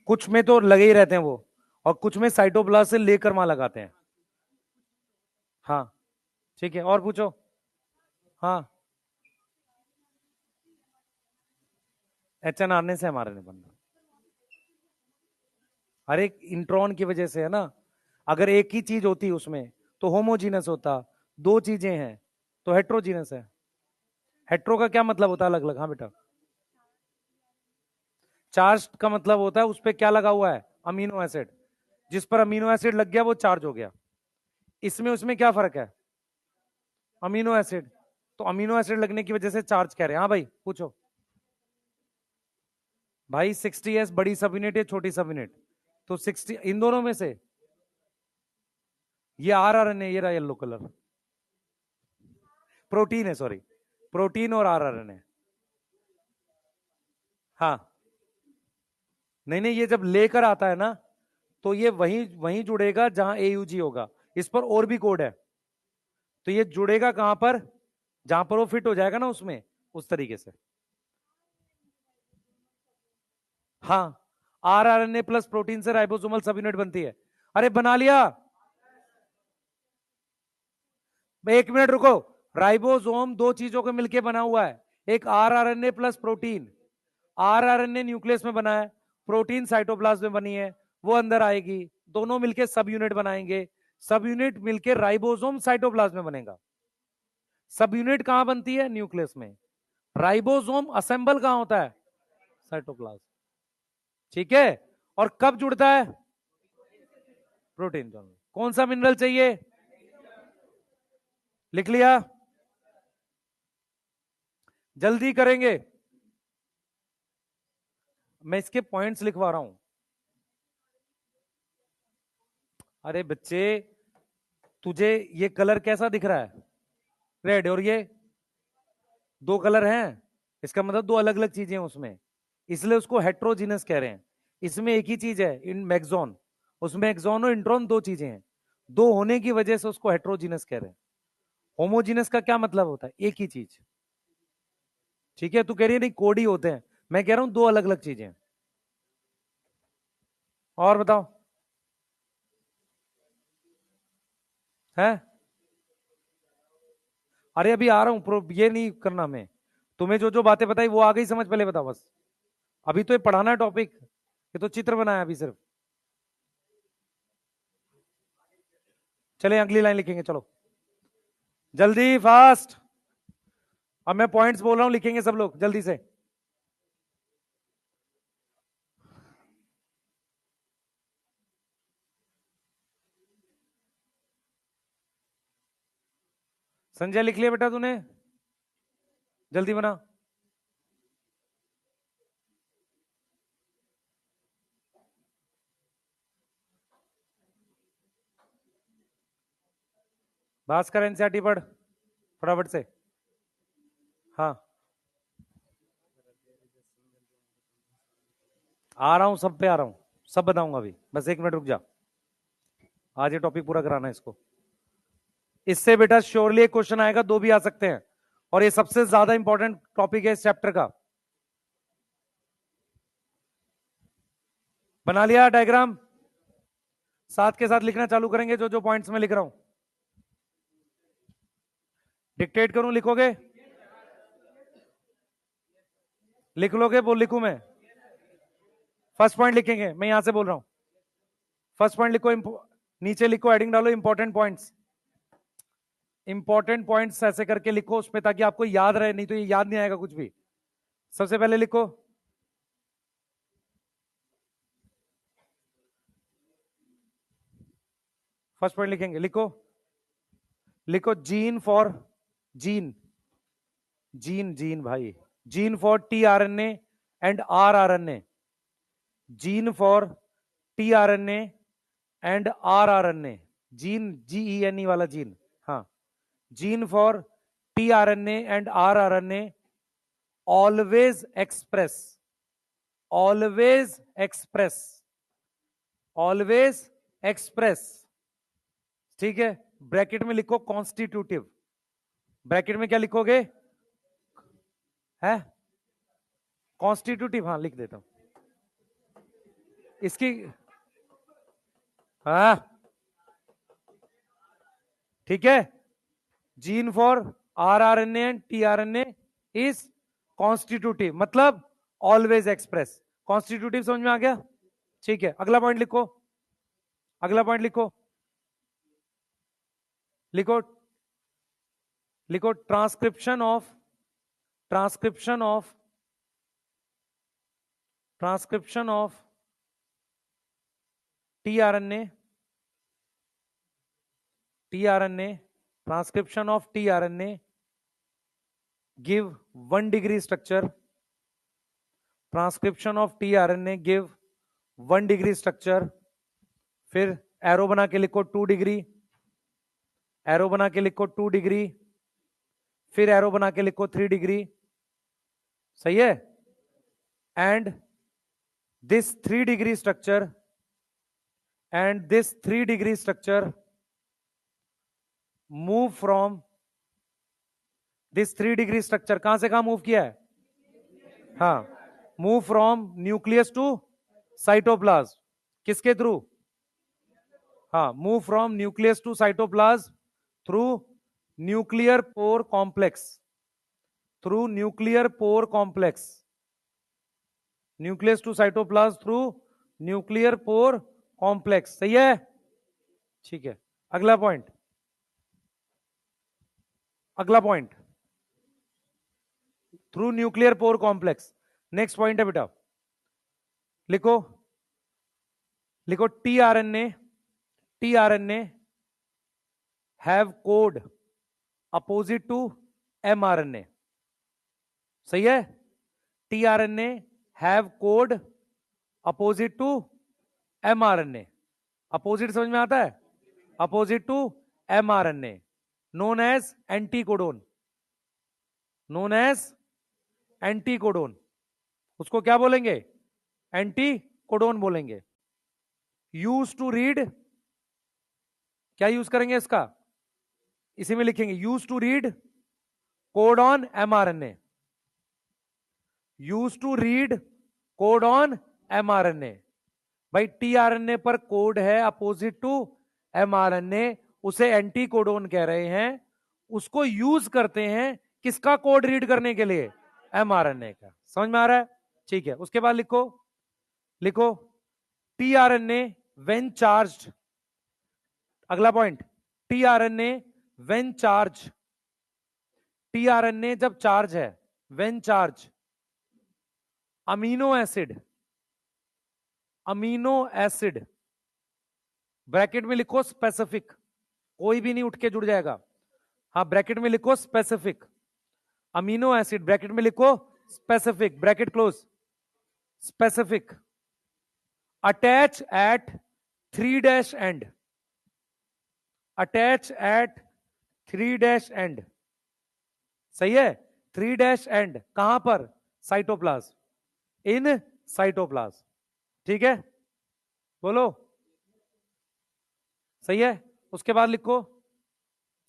Speaker 1: कुछ में तो लगे ही रहते हैं वो, और कुछ में साइटोप्लाज्म से लेकर वहां लगाते हैं। हाँ ठीक है, और पूछो। हाँ HNRNA से mRNA बनना, हर एक इंट्रॉन की वजह से है ना। अगर एक ही चीज होती उसमें तो होमोजीनस होता, दो चीजें हैं तो हेट्रोजीनस है। हेट्रो का क्या मतलब होता है? अलग अलग। हाँ बेटा, चार्ज का मतलब होता है उस पर क्या लगा हुआ है, अमीनो एसिड। जिस पर अमीनो एसिड लग गया वो चार्ज हो गया। इसमें उसमें क्या फर्क है? अमीनो एसिड, तो अमीनो एसिड लगने की वजह से चार्ज कह रहे हैं। हाँ भाई पूछो। भाई 60S बड़ी सब यूनिट है छोटी सब यूनिट, तो 60 इन दोनों में से ये आरआरएनए, ये रहा येलो कलर, प्रोटीन है, सॉरी प्रोटीन और आरआरएनए। हाँ, नहीं नहीं, ये जब लेकर आता है ना तो ये वहीं वहीं जुड़ेगा जहां AUG होगा। इस पर और भी कोड है, तो ये जुड़ेगा कहां पर, जहां पर वो फिट हो जाएगा ना उसमें, उस तरीके से। हाँ, RNA प्लस प्रोटीन से राइबोसोमल सब यूनिट बनती है। अरे बना लिया, एक मिनट रुको। राइबोसोम दो चीजों को मिलकर बना हुआ है, एक RNA plus protein. RNA nucleus में बना है, प्रोटीन साइटोप्लाज्म में बनी है, वो अंदर आएगी, दोनों मिलके सब यूनिट बनाएंगे, सब यूनिट मिलके राइबोसोम साइटोप्लाज्म में बनेगा। सब यूनिट कहां बनती है, न्यूक्लियस में। राइबोसोम असेंबल कहां होता है, साइटोप्लाज्म। ठीक है, और कब जुड़ता है, प्रोटीन। कौन सा मिनरल चाहिए, लिख लिया, जल्दी करेंगे, मैं इसके पॉइंट्स लिखवा रहा हूं। अरे बच्चे, तुझे ये कलर कैसा दिख रहा है, रेड, और ये दो कलर हैं, इसका मतलब दो अलग अलग चीजें हैं उसमें, इसलिए उसको हेट्रोजीनस कह रहे हैं। इसमें एक ही चीज है, इन मैक्सॉन, उसमें एक्सॉन और इंट्रॉन दो चीजें हैं, दो होने की वजह से उसको हेट्रोजीनस कह रहे हैं। होमोजीनस का क्या मतलब होता है, एक ही चीज। ठीक है, तू कह रही है नहीं कोड ही होते हैं, मैं कह रहा हूं दो अलग अलग चीजें हैं। और बताओ, है, अरे अभी आ रहा हूं, ये नहीं करना, मैं तुम्हें जो जो बातें बताई वो आ गई समझ, पहले बताओ बस। अभी तो ये पढ़ाना है टॉपिक, ये तो चित्र बनाया अभी सिर्फ। चले अगली लाइन लिखेंगे, चलो जल्दी फास्ट। अब मैं पॉइंट्स बोल रहा हूं, लिखेंगे सब लोग जल्दी से। संजय लिख लिया बेटा तूने, जल्दी बना। भास्कर एनसीईआरटी पढ़ फटाफट से। हाँ, आ रहा हूं, सब पे आ रहा हूं, सब बताऊंगा अभी, बस एक मिनट रुक जा, आज ये टॉपिक पूरा कराना है इसको। इससे बेटा श्योरली एक क्वेश्चन आएगा, दो भी आ सकते हैं, और ये सबसे ज्यादा इंपॉर्टेंट टॉपिक है इस चैप्टर का। बना लिया डायग्राम, साथ के साथ लिखना चालू करेंगे जो जो पॉइंट्स में लिख रहा हूं। डिक्टेट करूं, लिखोगे, लिख लोगे, बोल लिखूं मैं। फर्स्ट पॉइंट लिखेंगे, मैं यहां से बोल रहा हूं। फर्स्ट पॉइंट लिखो, नीचे लिखो, हेडिंग डालो इंपॉर्टेंट पॉइंट्स। इंपॉर्टेंट पॉइंट्स ऐसे करके लिखो उसमें, ताकि आपको याद रहे, नहीं तो ये याद नहीं आएगा कुछ भी। सबसे पहले लिखो, फर्स्ट पॉइंट लिखेंगे, लिखो, लिखो gene for, gene, gene gene भाई, gene for tRNA and rRNA, gene for tRNA and rRNA, gene GENE वाला जीन, हाँ, gene for tRNA and rRNA always express, always express, always express. ठीक है, ब्रैकेट में लिखो कॉन्स्टिट्यूटिव, ब्रैकेट में क्या लिखोगे, है कॉन्स्टिट्यूटिव, हाँ लिख देता हूं इसकी, हाँ ठीक है, gene for rRNA and tRNA is constitutive, मतलब ऑलवेज एक्सप्रेस। कॉन्स्टिट्यूटिव समझ में आ गया, ठीक है, अगला पॉइंट लिखो, अगला पॉइंट लिखो, लिखो, लिखो transcription of, transcription of, transcription of tRNA, tRNA, transcription of tRNA give 1 degree structure, transcription of tRNA give 1 degree structure, फिर एरो बना के लिखो 2 डिग्री, एरो बना के लिखो 2 डिग्री, फिर एरो बना के लिखो 3 डिग्री, सही है। and this 3-degree structure move from this 3-degree structure, कहां से कहां मूव किया है? हाँ, move from nucleus to cytoplasm, किसके थ्रू? हाँ, move from nucleus to cytoplasm through nuclear pore complex, nucleus to cytoplasm through nuclear pore complex. सही है, ठीक है। अगला point, through nuclear pore complex. Next point है बेटा, लिखो tRNA have code opposite to mRNA. सही है, tRNA have code opposite to mRNA. Opposite समझ में आता है? Opposite to mRNA, known as anticodon, उसको क्या बोलेंगे? एंटीकोडोन बोलेंगे। यूज टू रीड, क्या यूज करेंगे इसका? इसी में लिखेंगे use to read code on mRNA, भाई टीआरएनए पर कोड है अपोजिट टू एमआरएनए, उसे एंटीकोडोन कह रहे हैं। उसको यूज करते हैं किसका कोड रीड करने के लिए? एमआरएनए का। समझ में आ रहा है? ठीक है। उसके बाद लिखो टीआरएनए व्हेन चार्ज्ड। अगला point, tRNA when charge, tRNA जब चार्ज है, when charge, amino acid bracket में लिखो स्पेसिफिक, कोई भी नहीं उठ के जुड़ जाएगा। हाँ, ब्रैकेट में लिखो स्पेसिफिक, अमीनो एसिड ब्रैकेट में लिखो specific, bracket close, specific, attach eight 3' and, attach eight 3' and. सही है, 3' एंड कहां पर? Cytoplasm, in cytoplasm. ठीक है, बोलो सही है। उसके बाद लिखो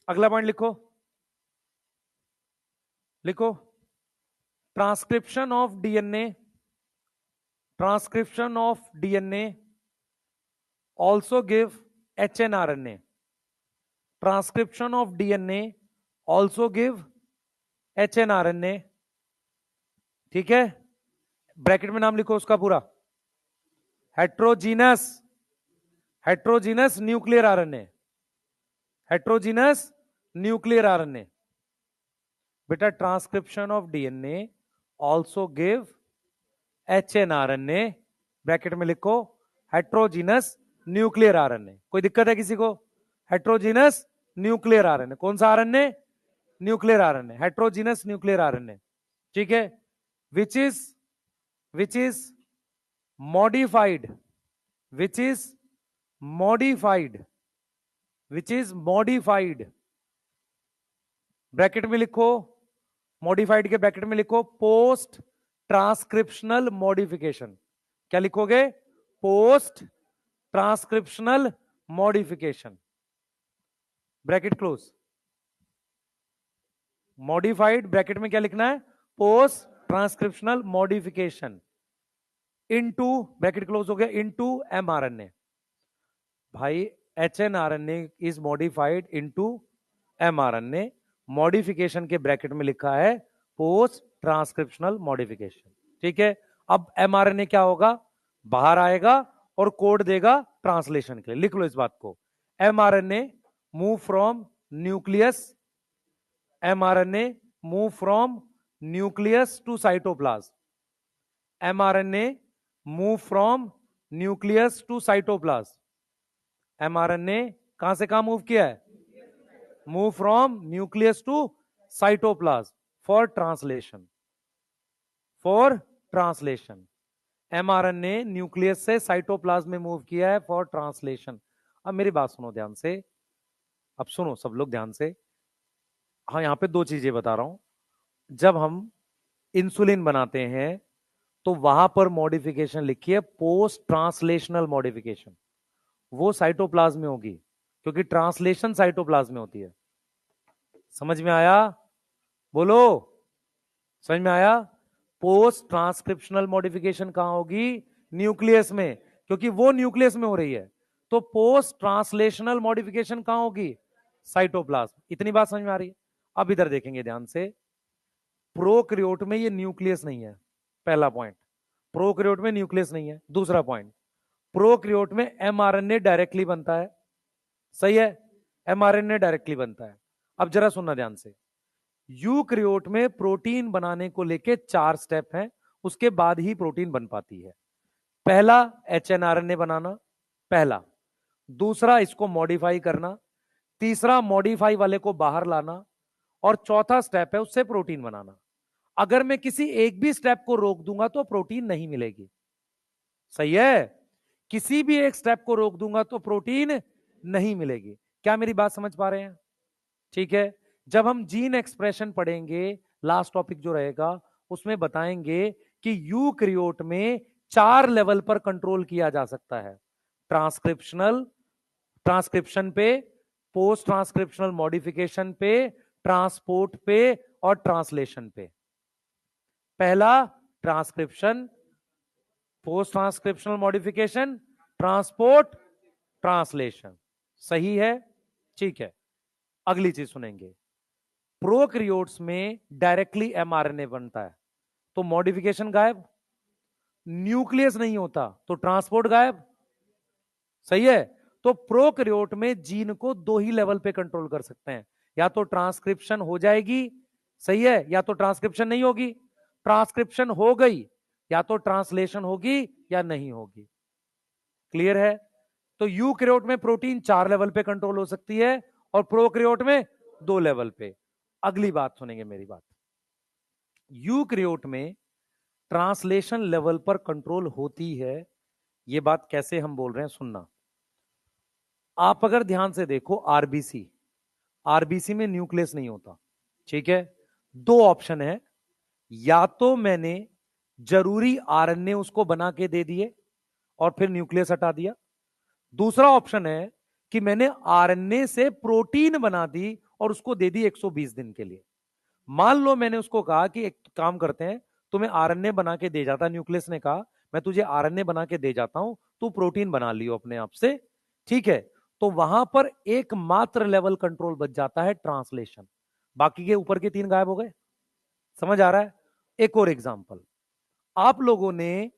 Speaker 1: अगला पॉइंट, लिखो transcription of DNA also give hnRNA, transcription of DNA also give hnRNA. ठीक है, ब्रैकेट में नाम लिखो उसका पूरा, हेट्रोजीनस न्यूक्लियर आरएनए, बेटा transcription of DNA also give hnRNA, bracket में लिखो हेट्रोजीनस न्यूक्लियर आरएनए। कोई दिक्कत है किसी को? हेट्रोजीनस न्यूक्लियर आरएनए, कौन सा RNA? Nuclear RNA, heterogeneous nuclear RNA. ठीक है, विच इज मॉडिफाइड, ब्रैकेट में लिखो, मॉडिफाइड के ब्रैकेट में लिखो पोस्ट ट्रांसक्रिप्शनल मॉडिफिकेशन। क्या लिखोगे? Post transcriptional modification, bracket close. Modified bracket में क्या लिखना है? Post transcriptional modification into, bracket close हो गया, इनटू एमआरएनए। भाई hnRNA is modified into mRNA, modification के ब्रैकेट में लिखा है पोस्ट ट्रांसक्रिप्शनल मॉडिफिकेशन। ठीक है, अब एमआरएनए क्या होगा? बाहर आएगा और कोड देगा ट्रांसलेशन के लिए। लिख लो इस बात को, mRNA move from nucleus, mRNA move from nucleus to cytoplasm, mRNA move from nucleus to cytoplasm. MRNA कहां से कहां मूव किया है? Move from nucleus to cytoplasm for translation, mRNA nucleus से साइटोप्लाज्म में मूव किया है फॉर ट्रांसलेशन। अब मेरी बात सुनो ध्यान से, अब सुनो सब लोग ध्यान से। हाँ, यहां पे दो चीजें बता रहा हूं। जब हम इंसुलिन बनाते हैं तो वहां पर मॉडिफिकेशन लिखी है पोस्ट ट्रांसलेशनल मॉडिफिकेशन, वो साइटोप्लाज्म में होगी, क्योंकि ट्रांसलेशन साइटोप्लाज्म में होती है। समझ में आया? बोलो, समझ में आया? पोस्ट ट्रांसक्रिप्शनल मॉडिफिकेशन कहां होगी? न्यूक्लियस में, क्योंकि वो न्यूक्लियस में हो रही है। तो पोस्ट ट्रांसलेशनल मॉडिफिकेशन कहां होगी? साइटोप्लाज्म। इतनी बात समझ में आ रही है? अब इधर देखेंगे ध्यान से, प्रोकैरियोट में ये न्यूक्लियस नहीं है, पहला पॉइंट, प्रोकैरियोट में न्यूक्लियस नहीं है। दूसरा पॉइंट, प्रोकैरियोट में एमआरएनए डायरेक्टली बनता है, सही है, एमआरएनए डायरेक्टली बनता है। अब जरा सुनना ध्यान से, यूकैरियोट में प्रोटीन बनाने को लेके 4 स्टेप हैं, उसके बाद ही प्रोटीन बन पाती है। पहला एचएनआरएनए बनाना, पहला। दूसरा इसको मॉडिफाई करना, तीसरा मॉडिफाई वाले को बाहर लाना, और चौथा स्टेप है उससे प्रोटीन बनाना। अगर मैं किसी एक भी स्टेप को रोक दूंगा तो प्रोटीन नहीं मिलेगी, सही है? किसी भी एक स्टेप को रोक दूंगा तो प्रोटीन नहीं मिलेगी। क्या मेरी बात समझ पा रहे हैं? ठीक है। जब हम जीन एक्सप्रेशन पढ़ेंगे, लास्ट टॉपिक जो रहेगा, उसमें बताएंगे कि यूकैरियोट में 4 लेवल पर कंट्रोल किया जा सकता है। ट्रांसक्रिप्शनल, ट्रांसक्रिप्शन पे, पोस्ट ट्रांसक्रिप्शनल मॉडिफिकेशन पे, ट्रांसपोर्ट पे, और ट्रांसलेशन पे। पहला transcription, post transcriptional modification, transport, translation. सही है? ठीक है। अगली चीज सुनेंगे, प्रोकैरियोट्स में डायरेक्टली एमआरएनए बनता है, तो मॉडिफिकेशन गायब, न्यूक्लियस नहीं होता तो ट्रांसपोर्ट गायब, सही है? तो प्रोकैरियोट में जीन को 2 ही लेवल पे कंट्रोल कर सकते हैं, या तो ट्रांसक्रिप्शन हो जाएगी, सही है, या तो ट्रांसक्रिप्शन नहीं होगी। ट्रांसक्रिप्शन हो गई, या तो ट्रांसलेशन होगी या नहीं होगी। क्लियर है? तो यूकैरियोट में प्रोटीन 4 लेवल पे कंट्रोल हो सकती है, और प्रोकैरियोट में 2 लेवल पे। अगली बात सुनेंगे मेरी बात, यूकैरियोट में ट्रांसलेशन लेवल पर कंट्रोल होती है। यह बात कैसे हम बोल रहे हैं सुनना। आप अगर ध्यान से देखो, आरबीसी, आरबीसी में न्यूक्लियस नहीं होता, ठीक है? 2 ऑप्शन है, या तो मैंने जरूरी आरएनए उसको बना के दे दिए और फिर न्यूक्लियस हटा दिया। दूसरा ऑप्शन है कि मैंने आरएनए से प्रोटीन बना दी और उसको दे दी 120 दिन के लिए। मान लो मैंने उसको कहा कि एक काम करते हैं, तुम्हें आरएनए बना के दे जाता, न्यूक्लियस ने कहा मैं तुझे आरएनए बना के दे जाता हूं, तू प्रोटीन बना लियो अपने आप से, ठीक है? तो वहां पर एकमात्र लेवल कंट्रोल बच जाता है ट्रांसलेशन, बाकी के ऊपर के 3 गायब हो गए। समझ आ रहा है? एक और एग्जांपल, आप लोगों ने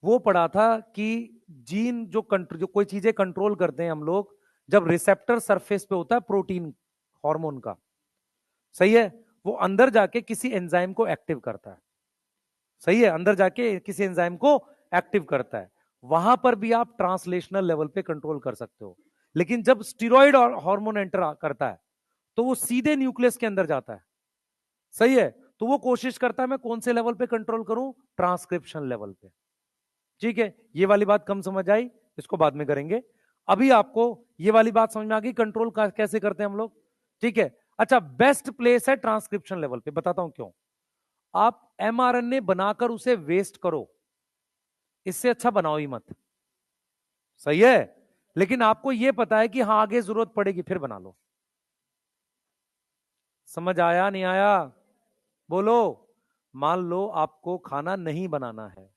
Speaker 1: वो पढ़ा था कि जीन जो कोई चीजें कंट्रोल करते हैं हम लोग, जब रिसेप्टर सरफेस पे होता है प्रोटीन हार्मोन का, सही है, वो अंदर जाके किसी एंजाइम को एक्टिव करता है, सही है, अंदर जाके किसी एंजाइम को एक्टिव करता है। वहां पर भी आप ट्रांसलेशनल लेवल पे कंट्रोल कर सकते हो। लेकिन जब स्टीरॉयड और हार्मोन एंटर करता है तो वो सीधे न्यूक्लियस के अंदर जाता है, सही है, तो वो कोशिश करता है मैं कौन से लेवल पे कंट्रोल करूं, ट्रांसक्रिप्शन लेवल पे। ठीक है, ये वाली बात कम समझ आई, इसको बाद में करेंगे। अभी आपको ये वाली बात समझ में आ गई कंट्रोल कैसे करते हैं हम लोग, ठीक है? अच्छा, बेस्ट प्लेस है ट्रांसक्रिप्शन लेवल पे, बताता हूं क्यों। आप एमआरएनए बनाकर उसे वेस्ट करो, इससे अच्छा बनाओ ही मत, सही है? लेकिन आपको यह पता है कि हां आगे जरूरत पड़ेगी, फिर बना लो। समझ आया नहीं आया? बोलो। मान लो आपको खाना नहीं बनाना है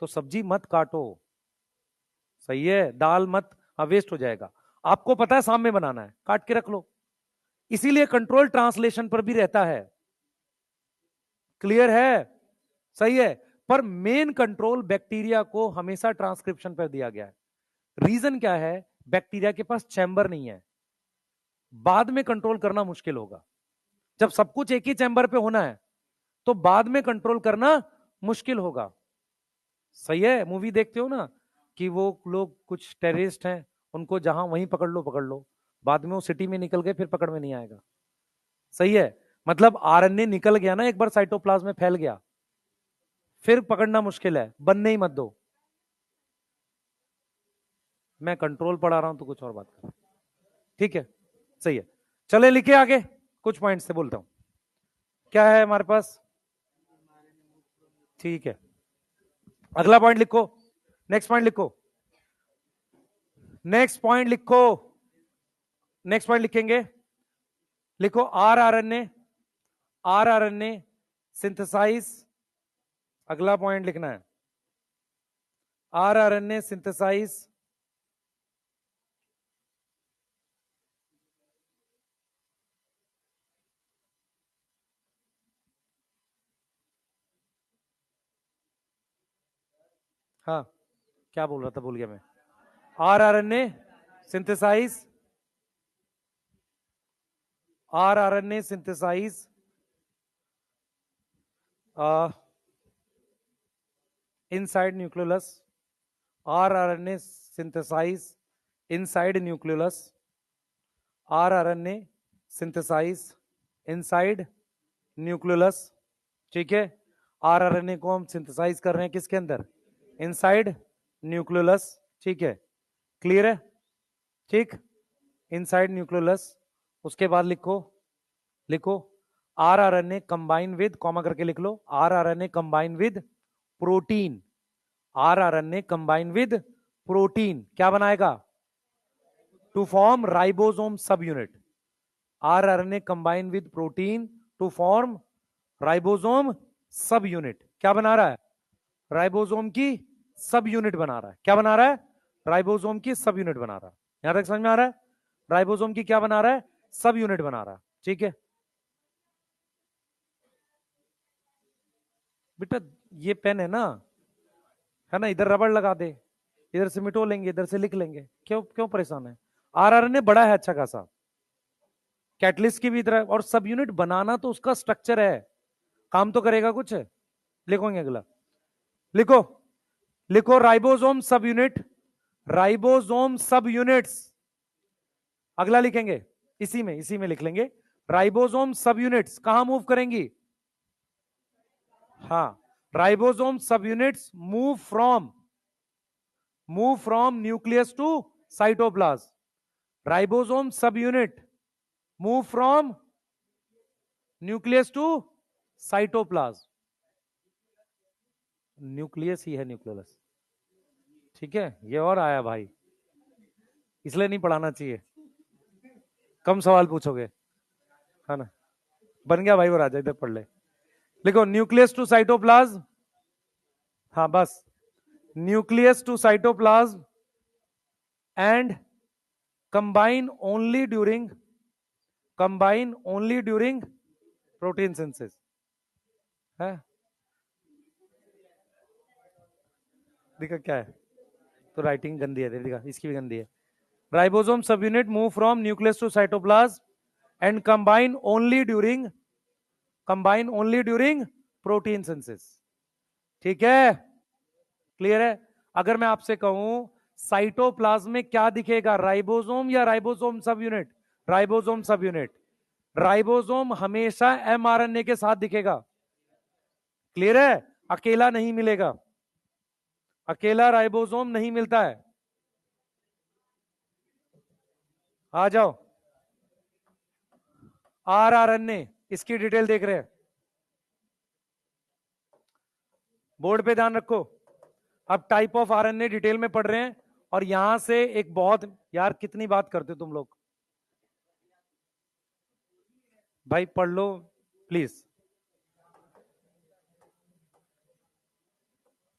Speaker 1: तो सब्जी मत काटो, सही है, दाल मत, वेस्ट हो जाएगा। आपको पता है सामने बनाना है, काट के रख लो। इसीलिए कंट्रोल ट्रांसलेशन पर भी रहता है। क्लियर है? सही है। पर मेन कंट्रोल बैक्टीरिया को हमेशा ट्रांसक्रिप्शन पर दिया गया है। रीजन क्या है? बैक्टीरिया के पास चैम्बर नहीं है, बाद में कंट्रोल करना मुश्किल होगा। जब सब कुछ एक ही चैम्बर पे होना है तो बाद में कंट्रोल करना मुश्किल होगा, सही है? मूवी देखते हो ना कि वो लोग कुछ टेररिस्ट हैं, उनको जहां वहीं पकड़ लो, बाद में वो सिटी में निकल गए, फिर पकड़ में नहीं आएगा, सही है? मतलब आरएनए निकल गया ना एक बार, साइटोप्लाज्म में फैल गया, फिर पकड़ना मुश्किल है, बनने ही मत दो। मैं कंट्रोल पढ़ा रहा हूं तो कुछ और बात कर, ठीक है, सही है। चले लिखे आगे, कुछ पॉइंट से बोलता हूं। क्या है हमारे पास? ठीक है, अगला पॉइंट लिखो, नेक्स्ट पॉइंट लिखो, नेक्स्ट पॉइंट लिखो, नेक्स्ट पॉइंट लिखेंगे, लिखो आरआरएनए, आरआरएनए सिंथेसाइज, अगला पॉइंट लिखना है, आरआरएनए सिंथेसाइज हाँ क्या बोल रहा था, भूल गया मैं, rRNA synthesize, rRNA synthesize inside nucleolus, rRNA synthesize inside nucleolus, rRNA synthesize inside nucleolus, ठीक है, rRNA को हम सिंथेसाइज कर रहे हैं किसके अंदर, इनसाइड न्यूक्लियोलस, ठीक है, क्लियर है, ठीक, इनसाइड न्यूक्लियोलस। उसके बाद लिखो, लिखो आरआरएनए कंबाइन विद, कॉमा करके लिख लो, rRNA combine with protein, rRNA combine with protein क्या बनाएगा, to form ribosome subunit, rRNA combine with protein to form ribosome subunit, क्या बना रहा है, राइबोसोम की सब यूनिट बना रहा है, क्या बना रहा है, राइबोसोम की सब यूनिट बना रहा है, यहां तक समझ में आ रहा है, राइबोसोम की क्या बना रहा है, सब यूनिट बना रहा है, ठीक है बेटा, ये पेन है ना, इधर रबड़ लगा दे, इधर से मिटो लेंगे, इधर से लिख लेंगे, क्यों क्यों परेशान है, आरआरएनए बड़ा है अच्छा खासा, कैटलिस्ट की भी तरह, और सब यूनिट बनाना तो उसका स्ट्रक्चर है, काम तो करेगा कुछ, लिखोगे अगला, लिखो, लिखो राइबोसोम सब यूनिट, राइबोसोम सब यूनिट्स, अगला लिखेंगे, इसी में लिख लेंगे, राइबोसोम सब यूनिट्स कहां मूव करेंगी, हाँ, ribosome subunits move from nucleus to cytoplasm, ribosome subunit move from nucleus to cytoplasm, nucleus ही है न्यूक्लियस, ठीक है, ये और आया भाई, इसलिए नहीं पढ़ाना चाहिए, कम सवाल पूछोगे, है ना, बन गया भाई वो राजा, इधर पढ़ ले, लिखो न्यूक्लियस टू साइटोप्लाज्म, हाँ बस, nucleus to cytoplasm and combine only during protein synthesis है, दिखा क्या है, तो राइटिंग गंदी है, दिखा इसकी भी गंदी है, ribosome subunit move from nucleus to cytoplasm and combine only during protein synthesis, ठीक है, क्लियर है, अगर मैं आपसे कहूं साइटोप्लाज्म में क्या दिखेगा, राइबोसोम या राइबोसोम सब यूनिट, राइबोसोम सब यूनिट, राइबोसोम हमेशा एमआरएनए के साथ दिखेगा, क्लियर है, अकेला नहीं मिलेगा, अकेला राइबोसोम नहीं मिलता है, आ जाओ, आरआरएनए इसकी डिटेल देख रहे हैं, बोर्ड पे ध्यान रखो, अब टाइप ऑफ आरएनए डिटेल में पढ़ रहे हैं, और यहां से एक बहुत, यार कितनी बात करते हो तुम लोग, भाई पढ़ लो प्लीज,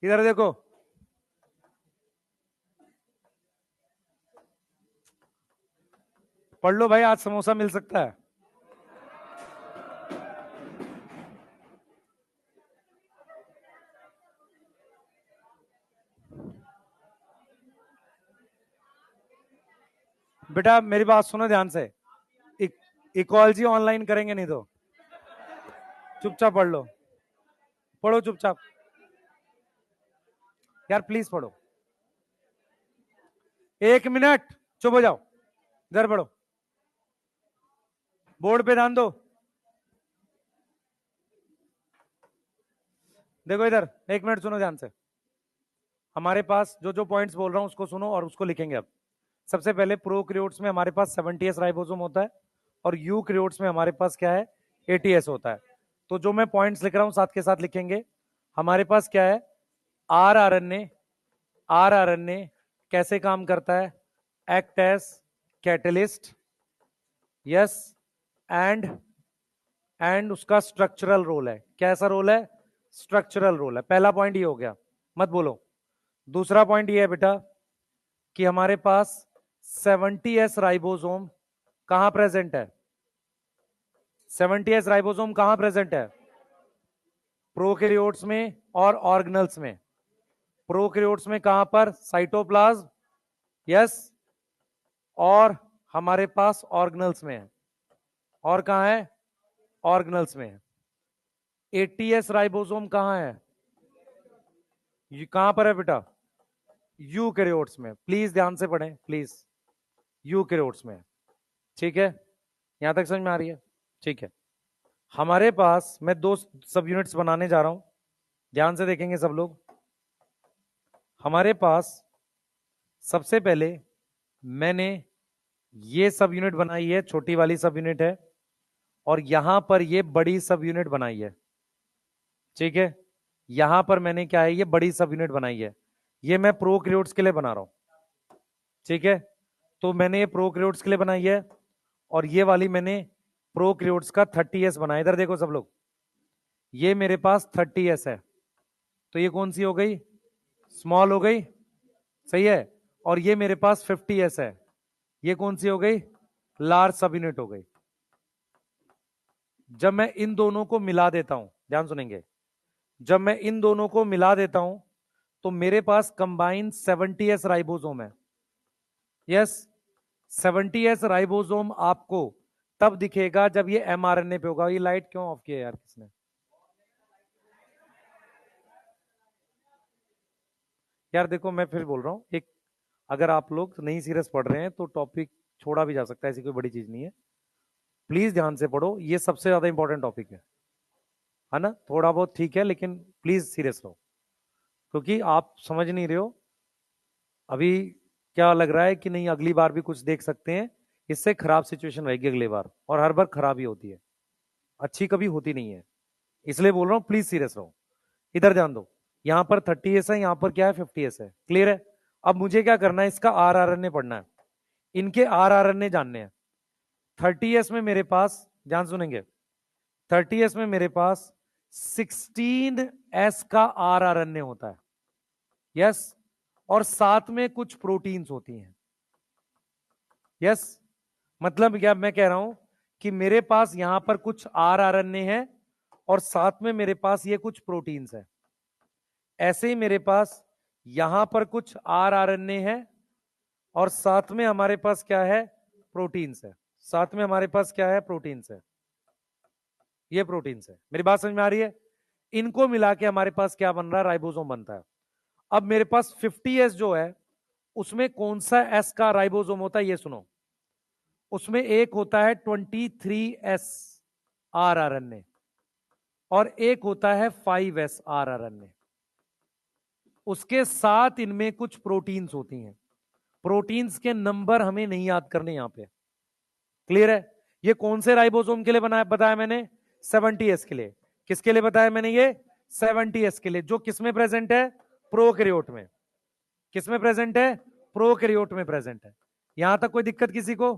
Speaker 1: इधर देखो, पढ़ लो भाई, आज समोसा मिल सकता है, बेटा मेरी बात सुनो ध्यान से, इकोलॉजी ऑनलाइन करेंगे नहीं तो, चुपचाप पढ़ लो, पढ़ो चुपचाप, यार प्लीज पढ़ो, 1 मिनट चुप हो जाओ, इधर पढ़ो, बोर्ड पे ध्यान दो, देखो इधर, 1 मिनट सुनो ध्यान से, हमारे पास जो जो पॉइंट्स बोल रहा हूं उसको सुनो और उसको लिखेंगे अब, सबसे पहले प्रोकैरियोट्स में हमारे पास 70s राइबोसोम होता है, और यूकैरियोट्स में हमारे पास क्या है, 80s होता है, तो जो मैं पॉइंट्स लिख रहा हूं साथ के साथ लिखेंगे, हमारे पास क्या है, आरआरएनए कैसे काम करता है? Act as catalyst, yes, and उसका स्ट्रक्चरल रोल है। कैसा रोल है? स्ट्रक्चरल रोल है। पहला पॉइंट ये हो गया, मत बोलो। दूसरा पॉइंट ये है बेटा कि हमारे पास 70s राइबोसोम कहां प्रेजेंट है? 70s राइबोसोम कहां प्रेजेंट है? प्रोकैरियोट्स में और ऑर्गेनल्स में। प्रोकैरियोट्स में कहां पर? साइटोप्लाज्म, यस, और हमारे पास ऑर्गेनल्स में है। और कहां है? ऑर्गेनल्स में है। 80s राइबोसोम कहां है? ये कहां पर है बेटा? यूकैरियोट्स में। प्लीज ध्यान से पढ़ें प्लीज, यूकैरियोट्स में। ठीक है, यहां तक समझ में आ रही है? ठीक है। हमारे पास मैं 2 सब यूनिट्स बनाने जा रहा हूं, ध्यान से देखेंगे सब लोग। हमारे पास सबसे पहले मैंने ये सब यूनिट बनाई है, छोटी वाली सब यूनिट है, और यहां पर ये बड़ी सब यूनिट बनाई है। ठीक है, यहां पर मैंने क्या है, ये बड़ी सब यूनिट बनाई है। ये मैं प्रोकैरियोट्स के लिए बना रहा हूं। ठीक है, तो मैंने ये प्रोकैरियोट्स के लिए बनाई है, और ये वाली मैंने प्रोकैरियोट्स का 30s बनाया। इधर देखो सब लोग, ये मेरे पास 30s है, तो ये कौन सी हो गई? स्मॉल हो गई, सही है। और ये मेरे पास 50s है, ये कौन सी हो गई? लार्ज सब यूनिट हो गई। जब मैं इन दोनों को मिला देता हूं, ध्यान सुनेंगे, जब मैं इन दोनों को मिला देता हूं तो मेरे पास कंबाइंड 70s राइबोसोम है। यस, 70s राइबोसोम आपको तब दिखेगा जब ये एमआरएनए पे होगा। ये लाइट क्यों ऑफ किया यार किसने? यार देखो, मैं फिर बोल रहा हूं, एक अगर आप लोग नहीं सीरियस पढ़ रहे हैं तो टॉपिक छोड़ा भी जा सकता है, ऐसी कोई बड़ी चीज नहीं है। प्लीज ध्यान से पढ़ो, ये सबसे ज्यादा इंपॉर्टेंट टॉपिक है ना? थोड़ा बहुत ठीक है, लेकिन प्लीज सीरियस रहो, क्योंकि आप समझ नहीं रहे हो अभी। क्या लग रहा है कि नहीं अगली बार भी कुछ देख सकते हैं, इससे खराब सिचुएशन रहेगी अगली बार, और हर बार खराब ही होती है, अच्छी कभी होती नहीं है। इसलिए बोल रहा हूं प्लीज सीरियस रहो। इधर ध्यान दो, यहां पर 30s है, यहां पर क्या है? 50s है। क्लियर है? अब मुझे क्या करना है, इसका आरआरएनए पढ़ना है, इनके आरआरएनए जानने हैं। 30s में मेरे पास, ध्यान सुनेंगे, 30s में मेरे पास 16s का आरआरएनए होता है। यस, और साथ में कुछ प्रोटीन्स होती हैं। यस, मतलब क्या मैं कह रहा हूं कि मेरे पास यहां पर कुछ आरआरएनए है और साथ में मेरे पास ये कुछ प्रोटीन्स है। ऐसे ही मेरे पास यहां पर कुछ आरआरएनए है और साथ में हमारे पास क्या है? प्रोटीन्स है। साथ में हमारे पास क्या है? प्रोटीन्स है। ये प्रोटीन्स है। मेरी बात समझ में आ रही है? इनको मिला के हमारे पास क्या बन रहा है? राइबोसोम बनता है। अब मेरे पास 50s जो है, उसमें कौन सा एस का राइबोसोम होता है ये सुनो। उसमें एक होता है 23s आरआरएनए और एक होता है 5s आरआरएनए। उसके साथ इनमें कुछ प्रोटीन्स होती हैं। प्रोटीन्स के नंबर हमें नहीं याद करने यहां पे। क्लियर है? ये कौन से राइबोसोम के लिए बनाया बताया मैंने? 70s के लिए। किसके लिए बताया मैंने? ये 70s के लिए, जो किसमें प्रेजेंट है? प्रोकैरियोट में। किसमें प्रेजेंट है? प्रोकैरियोट में प्रेजेंट है। यहां तक कोई दिक्कत किसी को?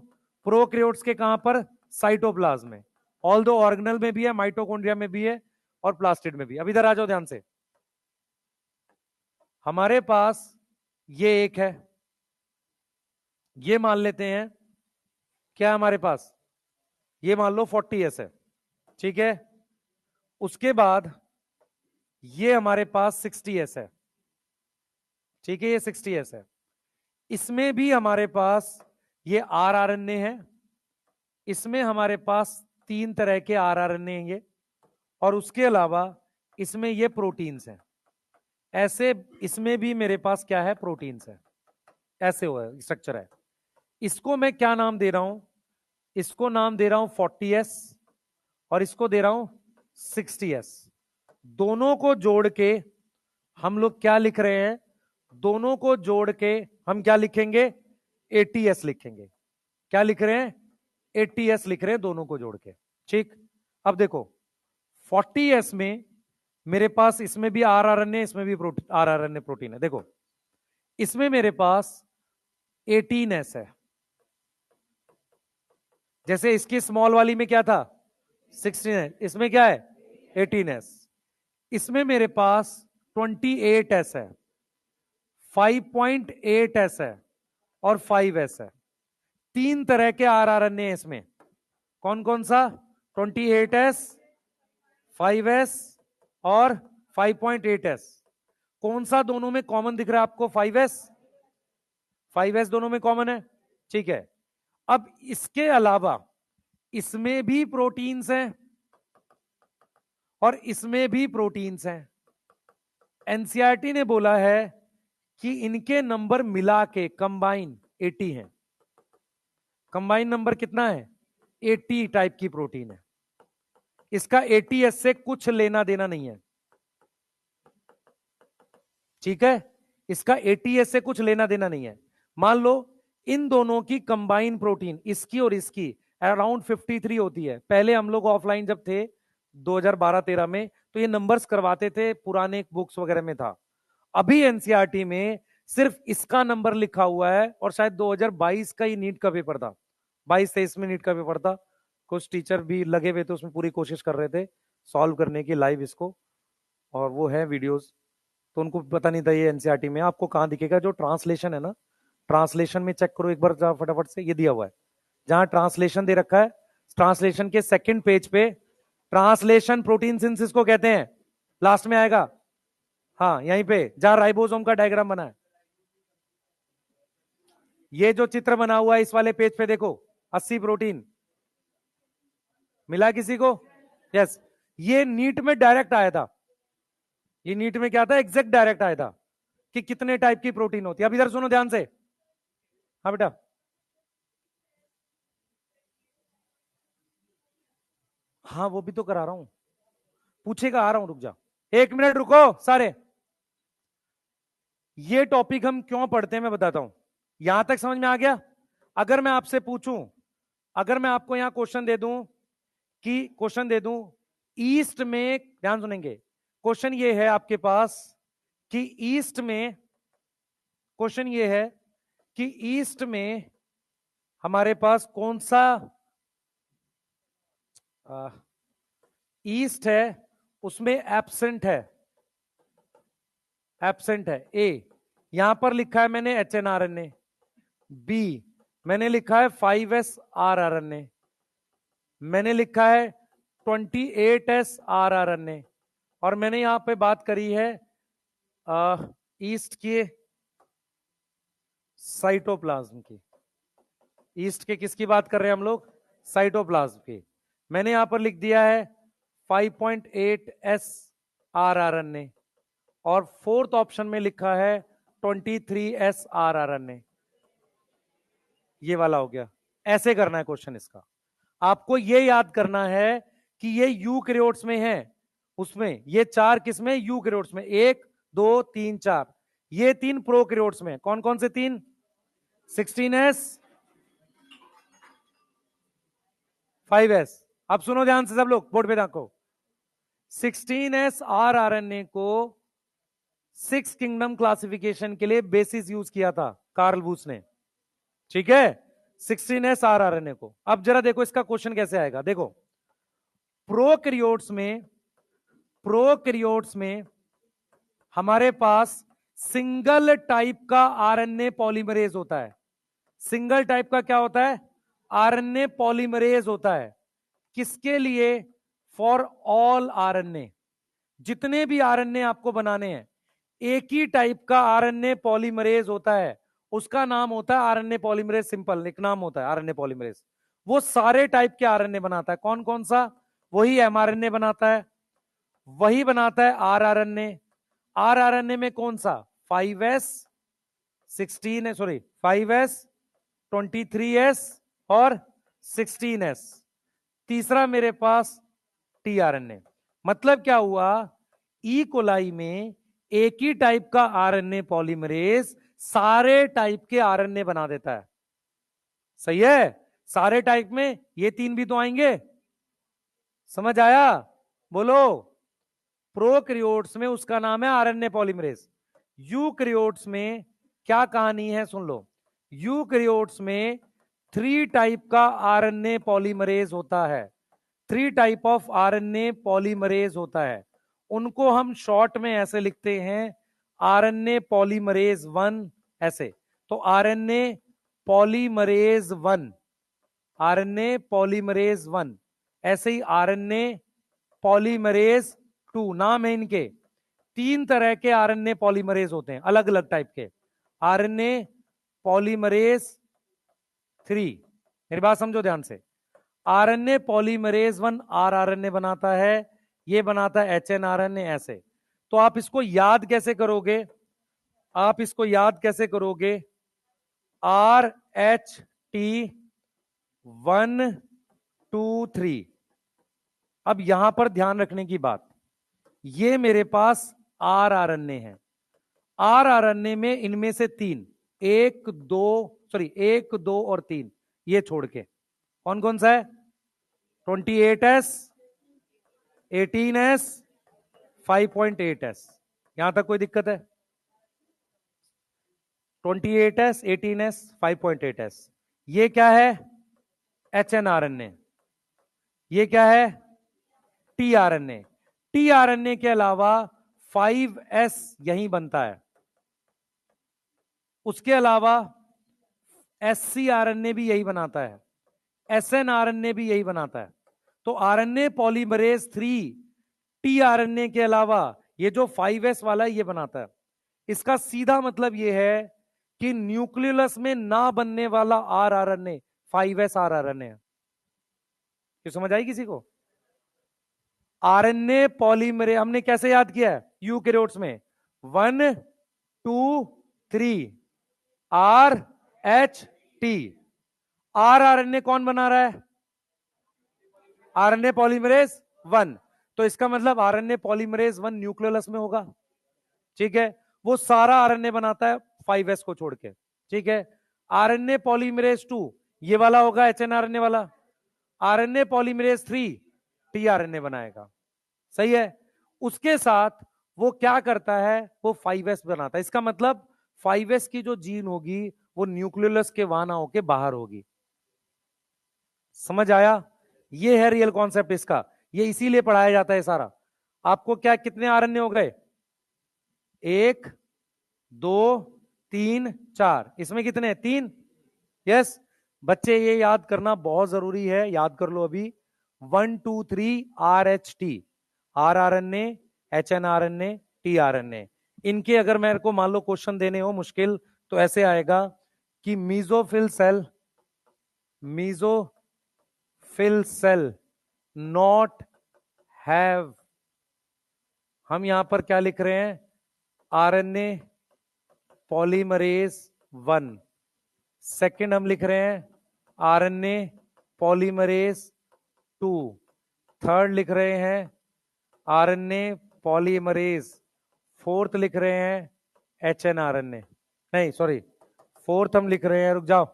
Speaker 1: प्रोकैरियोट्स के कहां पर? साइटोप्लाज्म में। ऑल दो ऑर्गेनल में भी है, माइटोकॉन्ड्रिया में भी है, और प्लास्टिड में भी। अब इधर आ जाओ ध्यान से। हमारे पास ये एक है, ये मान लेते हैं क्या हमारे पास? ये मान लो 40s है। ठीक है, उसके बाद ये हमारे पास 60s है। ठीक है, ये 60s है। इसमें भी हमारे पास ये आरआरएनए है। इसमें हमारे पास 3 तरह के आरआरएनए हैं ये, और उसके अलावा इसमें ये प्रोटीन्स हैं। ऐसे इसमें भी मेरे पास क्या है? प्रोटीन्स है। ऐसे हुआ स्ट्रक्चर है। इसको मैं क्या नाम दे रहा हूं? इसको नाम दे रहा हूं 40s और इसको दे रहा हूं 60s। दोनों को जोड़ के हम लोग क्या लिख रहे हैं? दोनों को जोड़ के हम क्या लिखेंगे? 80s लिखेंगे। क्या लिख रहे हैं? 80s लिख रहे हैं दोनों को जोड़ के। ठीक, अब देखो 40s में मेरे पास इसमें भी आरआरएनए, इसमें भी प्रोटीन, आरआरएनए प्रोटीन है। देखो इसमें मेरे पास 18s है, जैसे इसकी स्मॉल वाली में क्या था 16 है, इसमें क्या है 18s। इसमें मेरे पास 28s है, 5.8s है और 5s है। तीन तरह के आरआरएनए है इसमें। कौन कौन सा? 28s, 5s और 5.8s। कौन सा दोनों में कॉमन दिख रहा है आपको? 5s। 5s दोनों में कॉमन है, ठीक है। अब इसके अलावा इसमें भी प्रोटीन्स हैं और इसमें भी प्रोटीन्स हैं। एनसीईआरटी ने बोला है कि इनके नंबर मिला के कंबाइन 80 हैं। कंबाइन नंबर कितना है? 80 टाइप की प्रोटीन है। इसका 80s से कुछ लेना देना नहीं है, ठीक है। इसका 80s से कुछ लेना देना नहीं है। मान लो इन दोनों की कंबाइन प्रोटीन, इसकी और इसकी, अराउंड 53 होती है। पहले हम लोग ऑफलाइन जब थे 2012-13 में, तो ये नंबर्स करवाते थे, पुराने बुक्स वगैरह में था। अभी एनसीईआरटी में सिर्फ इसका नंबर लिखा हुआ है, और शायद 2022 का ही नीट का पेपर था, 22-23 में नीट का पेपर था। कुछ टीचर भी लगे हुए थे उसमें, पूरी कोशिश कर रहे थे सॉल्व करने की लाइव इसको, और वो है वीडियोस। तो उनको पता नहीं था ये एनसीईआरटी में। आपको कहां दिखेगा? जो ट्रांसलेशन है ना, ट्रांसलेशन में चेक करो एक बार फटाफट से, ये दिया हुआ है जहां ट्रांसलेशन दे रखा है, ट्रांसलेशन के सेकंड पेज पे ट्रांसलेशन प्रोटीन सिंथेसिस को कहते हैं, लास्ट में आएगा। हाँ यहीं पे जहां राइबोसोम का डायग्राम बना है, ये जो चित्र बना हुआ है इस वाले पेज पे देखो, 80 प्रोटीन मिला किसी को? यस। ये नीट में डायरेक्ट आया था, ये नीट में क्या था, एग्जैक्ट डायरेक्ट आया था कि कितने टाइप की प्रोटीन होती है। अब इधर सुनो ध्यान से। हाँ बेटा, हाँ वो भी तो करा रहा हूं, पूछेगा, आ रहा हूं, रुक जा 1 मिनट, रुको सारे। ये टॉपिक हम क्यों पढ़ते हैं मैं बताता हूं। यहां तक समझ में आ गया? अगर मैं आपसे पूछूं, अगर मैं आपको यहां क्वेश्चन दे दूं कि क्वेश्चन दे दूं ईस्ट में, ध्यान सुनेंगे, क्वेश्चन ये है आपके पास कि ईस्ट में, क्वेश्चन ये है कि ईस्ट में हमारे पास कौन सा ईस्ट है, उसमें एब्सेंट है, एब्सेंट है ए, यहां पर लिखा है मैंने HNRNA। बी मैंने लिखा है 5S RRNA। मैंने लिखा है 28SRRNA। और मैंने यहां पे बात करी है ईस्ट के साइटोप्लाज्म की। ईस्ट के किसकी बात कर रहे हैं हम लोग? साइटोप्लाज्म की। मैंने यहां पर लिख दिया है 5.8SRRNA, और फोर्थ ऑप्शन में लिखा है 23SRRNA। ये वाला हो गया। ऐसे करना है क्वेश्चन इसका। आपको ये याद करना है कि ये यूकैरियोट्स में है, उसमें ये चार किसमें? यूकैरियोट्स में, 1 2 3 4। ये तीन प्रोकैरियोट्स में। कौन कौन से तीन? 16S, 5S। अब सुनो ध्यान से सब लोग, बोर्ड पे देखो। 16SRRNA को 6 किंगडम क्लासिफिकेशन के लिए बेसिस यूज किया था कार्ल बूस ने, ठीक है, 16SRRNA को। अब जरा देखो इसका क्वेश्चन कैसे आएगा। देखो प्रोकैरियोट्स में, प्रोकैरियोट्स में हमारे पास सिंगल टाइप का आरएनए पॉलीमरेज होता है। सिंगल टाइप का क्या होता है? आरएनए पॉलीमरेज होता है। किसके लिए? For all RNA. जितने भी आरएनए आपको बनाने हैं, एक ही टाइप का आरएनए पॉलीमरेज होता है, उसका नाम होता है आरएनए पॉलीमरेज। सिंपल एक नाम होता है आरएनए पॉलीमरेज। वो सारे टाइप के आरएनए बनाता है। कौन कौन सा? वही एमआरएनए बनाता है, वही बनाता है आरआरएनए। आरआरएनए में कौन सा? 5S 16 है, सॉरी 5S 23S और 16S। तीसरा मेरे पास टीआरएनए। मतलब क्या हुआ? ई कोलाई में एक ही टाइप का आरएनए पॉलीमरेज सारे टाइप के आरएनए बना देता है। सही है? सारे टाइप में ये तीन भी तो आएंगे। समझ आया? बोलो। प्रोकैरियोट्स में उसका नाम है आरएनए पॉलीमरेज। यूकैरियोट्स में क्या कहानी है सुन लो। यूकैरियोट्स में 3 टाइप का आरएनए पॉलीमरेज होता है। 3 टाइप ऑफ आरएनए पॉलीमरेज होता है। उनको हम शॉर्ट में ऐसे लिखते हैं, आरएनए पॉलीमरेज 1 ऐसे। तो आरएनए पॉलीमरेज 1, आरएनए पॉलीमरेज 1, ऐसे ही आरएनए पॉलीमरेज 2, नाम है इनके। 3 तरह के आरएनए पॉलीमरेज होते हैं, अलग अलग टाइप के। आरएनए पॉलीमरेज 3, मेरी बात समझो ध्यान से। आरएनए पॉलीमरेज 1 आरआरएनए बनाता है, ये बनाता है एचएनआरएनए ऐसे। तो आप इसको याद कैसे करोगे? आप इसको याद कैसे करोगे? R H T 1 2 3। अब यहां पर ध्यान रखने की बात, ये मेरे पास आरआरएनए है। आरआरएनए में इनमें से 3, 1 2 और 3, ये छोड़ के कौन कौन सा है? 28S, 18S, 5.8S। यहां तक कोई दिक्कत है? 28S, 18S, 5.8S। ये क्या है? एचएनआरएनए। ये क्या है? टीआरएनए। टीआरएनए के अलावा 5S यहीं बनता है। उसके अलावा एससीआरएनए भी यही बनाता है, एसएनआरएनए भी यही बनाता है। तो आरएनए पॉलीमरेज 3 टीआरएनए के अलावा ये जो 5S वाला है ये बनाता है। इसका सीधा मतलब ये है कि न्यूक्लियस में ना बनने वाला आरआरएनए 5S आरआरएनए है। क्या समझ आई किसी को? आरएनए पॉलीमरेज हमने कैसे याद किया है यूकैरियोट्स में? 1 2 3 आर एच टी। आरआरएनए कौन बना रहा है? RNA polymerase 1। तो इसका मतलब आरएनए पॉलीमरेज 1 न्यूक्लियस में होगा, ठीक है। वो सारा आरएनए बनाता है 5S को छोड़ के, ठीक है। आरएनए पॉलीमरेज 2 ये वाला होगा, एचएनआरएनए वाला। आरएनए पॉलीमरेज 3 टीआरएनए बनाएगा, सही है। उसके साथ वो क्या करता है? वो 5S बनाता है। इसका मतलब 5S की जो जीन होगी वो न्यूक्लियस के वहां ना होके बाहर होगी। समझ आया? ये है रियल कॉन्सेप्ट इसका, ये इसीलिए पढ़ाया जाता है सारा। आपको क्या कितने आरएनए हो गए? 1 2 3 4, इसमें कितने? 3। यस बच्चे, ये याद करना बहुत जरूरी है, याद कर लो अभी। 1 2 3 RH T, rRNA, hnRNA, tRNA. इनके अगर मेरे को मान लो क्वेश्चन देने हो मुश्किल, तो ऐसे आएगा कि मीजोफिल सेल नॉट हैव, हम यहां पर क्या लिख रहे हैं? RNA polymerase 1। सेकंड हम लिख रहे हैं आरएनए पॉलीमरेज 2। थर्ड लिख रहे हैं आरएनए पॉलीमरेज। फोर्थ लिख रहे हैं एचएनआरएनए, नहीं सॉरी, फोर्थ हम लिख रहे हैं, रुक जाओ,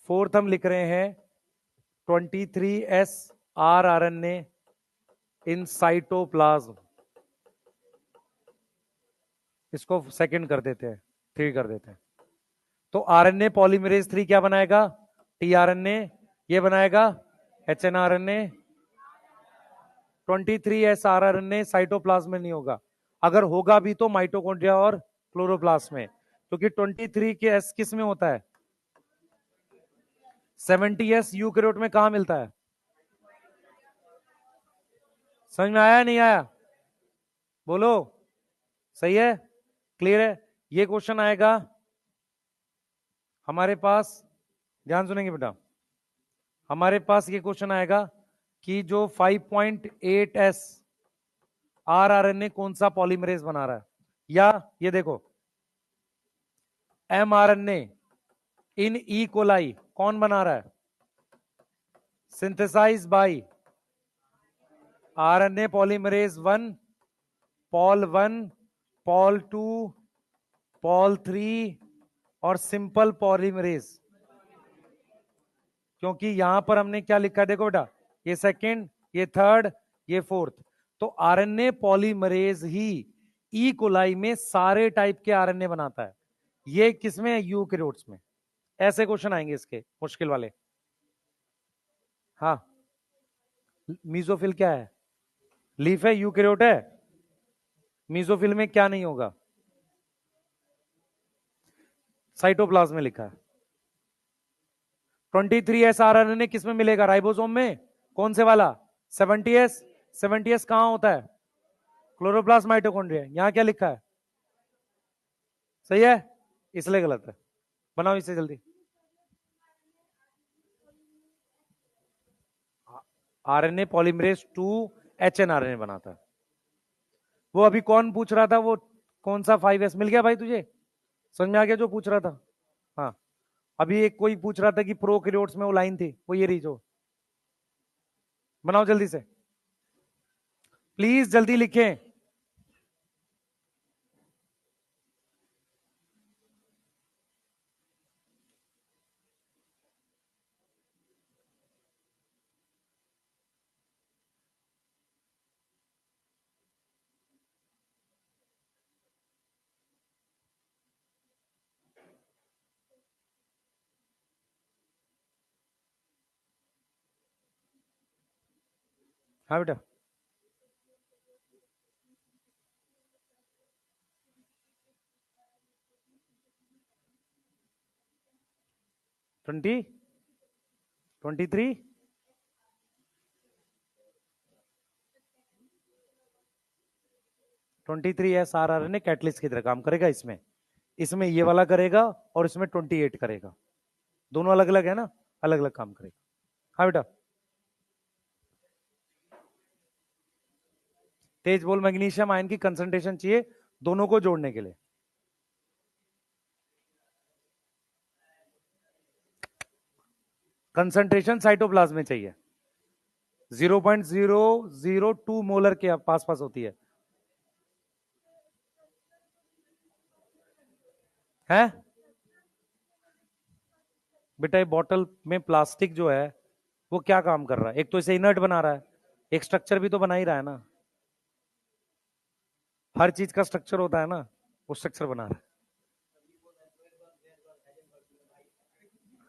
Speaker 1: फोर्थ हम लिख रहे हैं 23S आरआरएनए इन साइटोप्लाज्म। इसको सेकंड कर देते हैं, 3 कर देते हैं। तो आरएनए पॉलीमरेज 3 क्या बनाएगा? टीआरएनए। ये बनाएगा एचएनआरएनए। 23S आरआरएनए साइटोप्लाज्म में नहीं होगा, अगर होगा भी तो माइटोकॉन्ड्रिया और क्लोरोप्लास्ट में, क्योंकि 23 के एस किस में होता है? 70S यूकैरियोट में कहां मिलता है? समझ में आया नहीं आया? बोलो, सही है, क्लियर है? ये क्वेश्चन आएगा हमारे पास, ध्यान सुनेंगे बेटा, हमारे पास ये क्वेश्चन आएगा कि जो 5.8S आरआरएनए कौन सा पॉलीमरेज बना रहा है। या ये देखो एमआरएनए इन ई कोलाई कौन बना रहा है? Synthesize by RNA polymerase 1, pol 1, pol 2, pol 3 और सिंपल पॉलीमरेज। क्योंकि यहां पर हमने क्या लिखा है देखो बेटा, ये सेकंड, ये थर्ड, ये फोर्थ। तो आरएनए पॉलीमरेज ही ई कोलाई में सारे टाइप के आरएनए बनाता है। ये किसमें है? यूकैरियोट्स में। ऐसे क्वेश्चन आएंगे इसके मुश्किल वाले। हाँ, मीजोफिल क्या है? लीफ है, यूकैरियोट है। मीजोफिल में क्या नहीं होगा? साइटोप्लाज्म में लिखा है। 23S आरएनए किस में मिलेगा? राइबोसोम में। कौन से वाला? 70S। 70S कहां होता है? Chloroplast mitochondria. यहां क्या लिखा है? सही है, इसलिए गलत है। बनाओ इसे जल्दी। आरएनए पॉलीमरेज 2 HNRNA बनाता है। वो अभी कौन पूछ रहा था? वो कौन सा 5S मिल गया भाई तुझे? समझ में आ गया जो पूछ रहा था? हाँ, अभी एक कोई पूछ रहा था कि प्रोकैरियोट्स में वो लाइन थी, वो ये रही जो। बनाओ जल्दी से, प्लीज जल्दी लिखें। हाँ बेटा। ट्वेंटी 23 23S कैटलिस्ट की तरह काम करेगा। इसमें इसमें ये वाला करेगा और इसमें 28 करेगा। दोनों अलग अलग है ना, अलग अलग काम करेगा। हाँ बेटा। तेज बोल। मैग्नीशियम आयन की कंसंट्रेशन चाहिए दोनों को जोड़ने के लिए। कंसंट्रेशन साइटोप्लाज्म में चाहिए 0.002 मोलर के पास पास होती है बेटा। ये बॉटल में प्लास्टिक जो है वो क्या काम कर रहा है? एक तो इसे इनर्ट बना रहा है, एक स्ट्रक्चर भी तो बना ही रहा है ना। हर चीज का स्ट्रक्चर होता है ना, वो स्ट्रक्चर बना रहा है।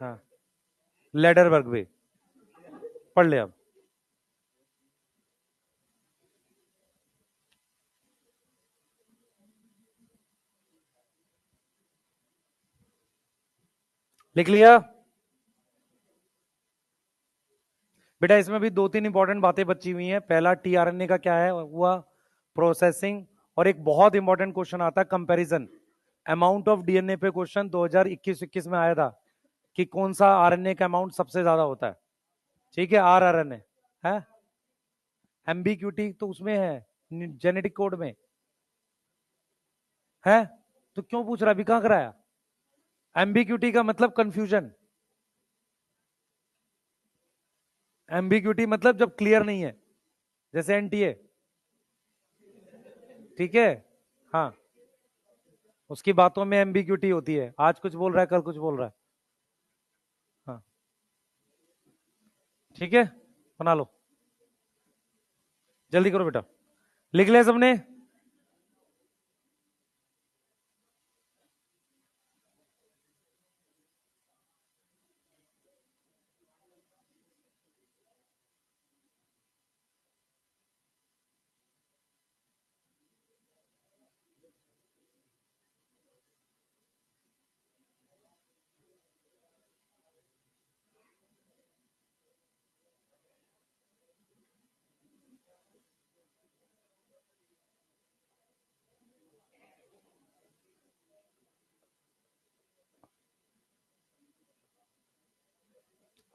Speaker 1: हाँ, लेडरबर्ग भी पढ़ ले अब। लिख लिया बेटा? इसमें भी दो तीन इंपॉर्टेंट बातें बची हुई हैं। पहला टीआरएनए का क्या है हुआ? प्रोसेसिंग। और एक बहुत इंपॉर्टेंट क्वेश्चन आता है कंपैरिजन अमाउंट ऑफ डीएनए पे। क्वेश्चन 2021-21 में आया था कि कौन सा आरएनए का अमाउंट सबसे ज्यादा होता है। ठीक है, आरआरएनए है। एमबीक्यूटी तो उसमें है जेनेटिक कोड में है। तो क्यों पूछ रहा? अभी कहां कराया? एम्बिग्यूटी का मतलब कंफ्यूजन। एम्बिग्यूटी मतलब जब क्लियर नहीं है, जैसे एनटीए। ठीक है, हाँ, उसकी बातों में एम्बिग्यूटी होती है। आज कुछ बोल रहा है, कल कुछ बोल रहा है। हाँ, ठीक है, बना लो जल्दी करो बेटा। लिख लिया सबने?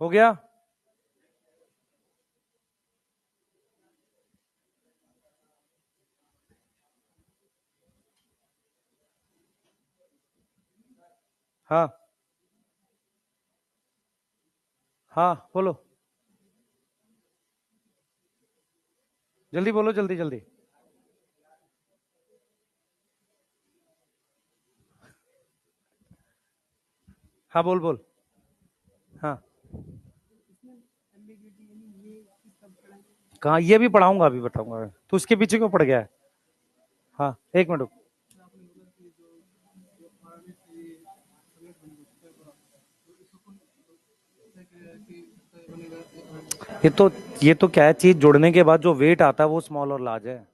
Speaker 1: हो गया? हाँ हाँ, बोलो जल्दी, बोलो जल्दी जल्दी। हाँ बोल बोल। हाँ, कहाँ, ये भी पढ़ाऊंगा, अभी बताऊंगा। तो उसके पीछे क्यों पड़ गया है? हाँ, एक मिनट रुक। ये तो ये तो क्या है, चीज जोड़ने के बाद जो वेट आता है वो स्मॉल और लार्ज है,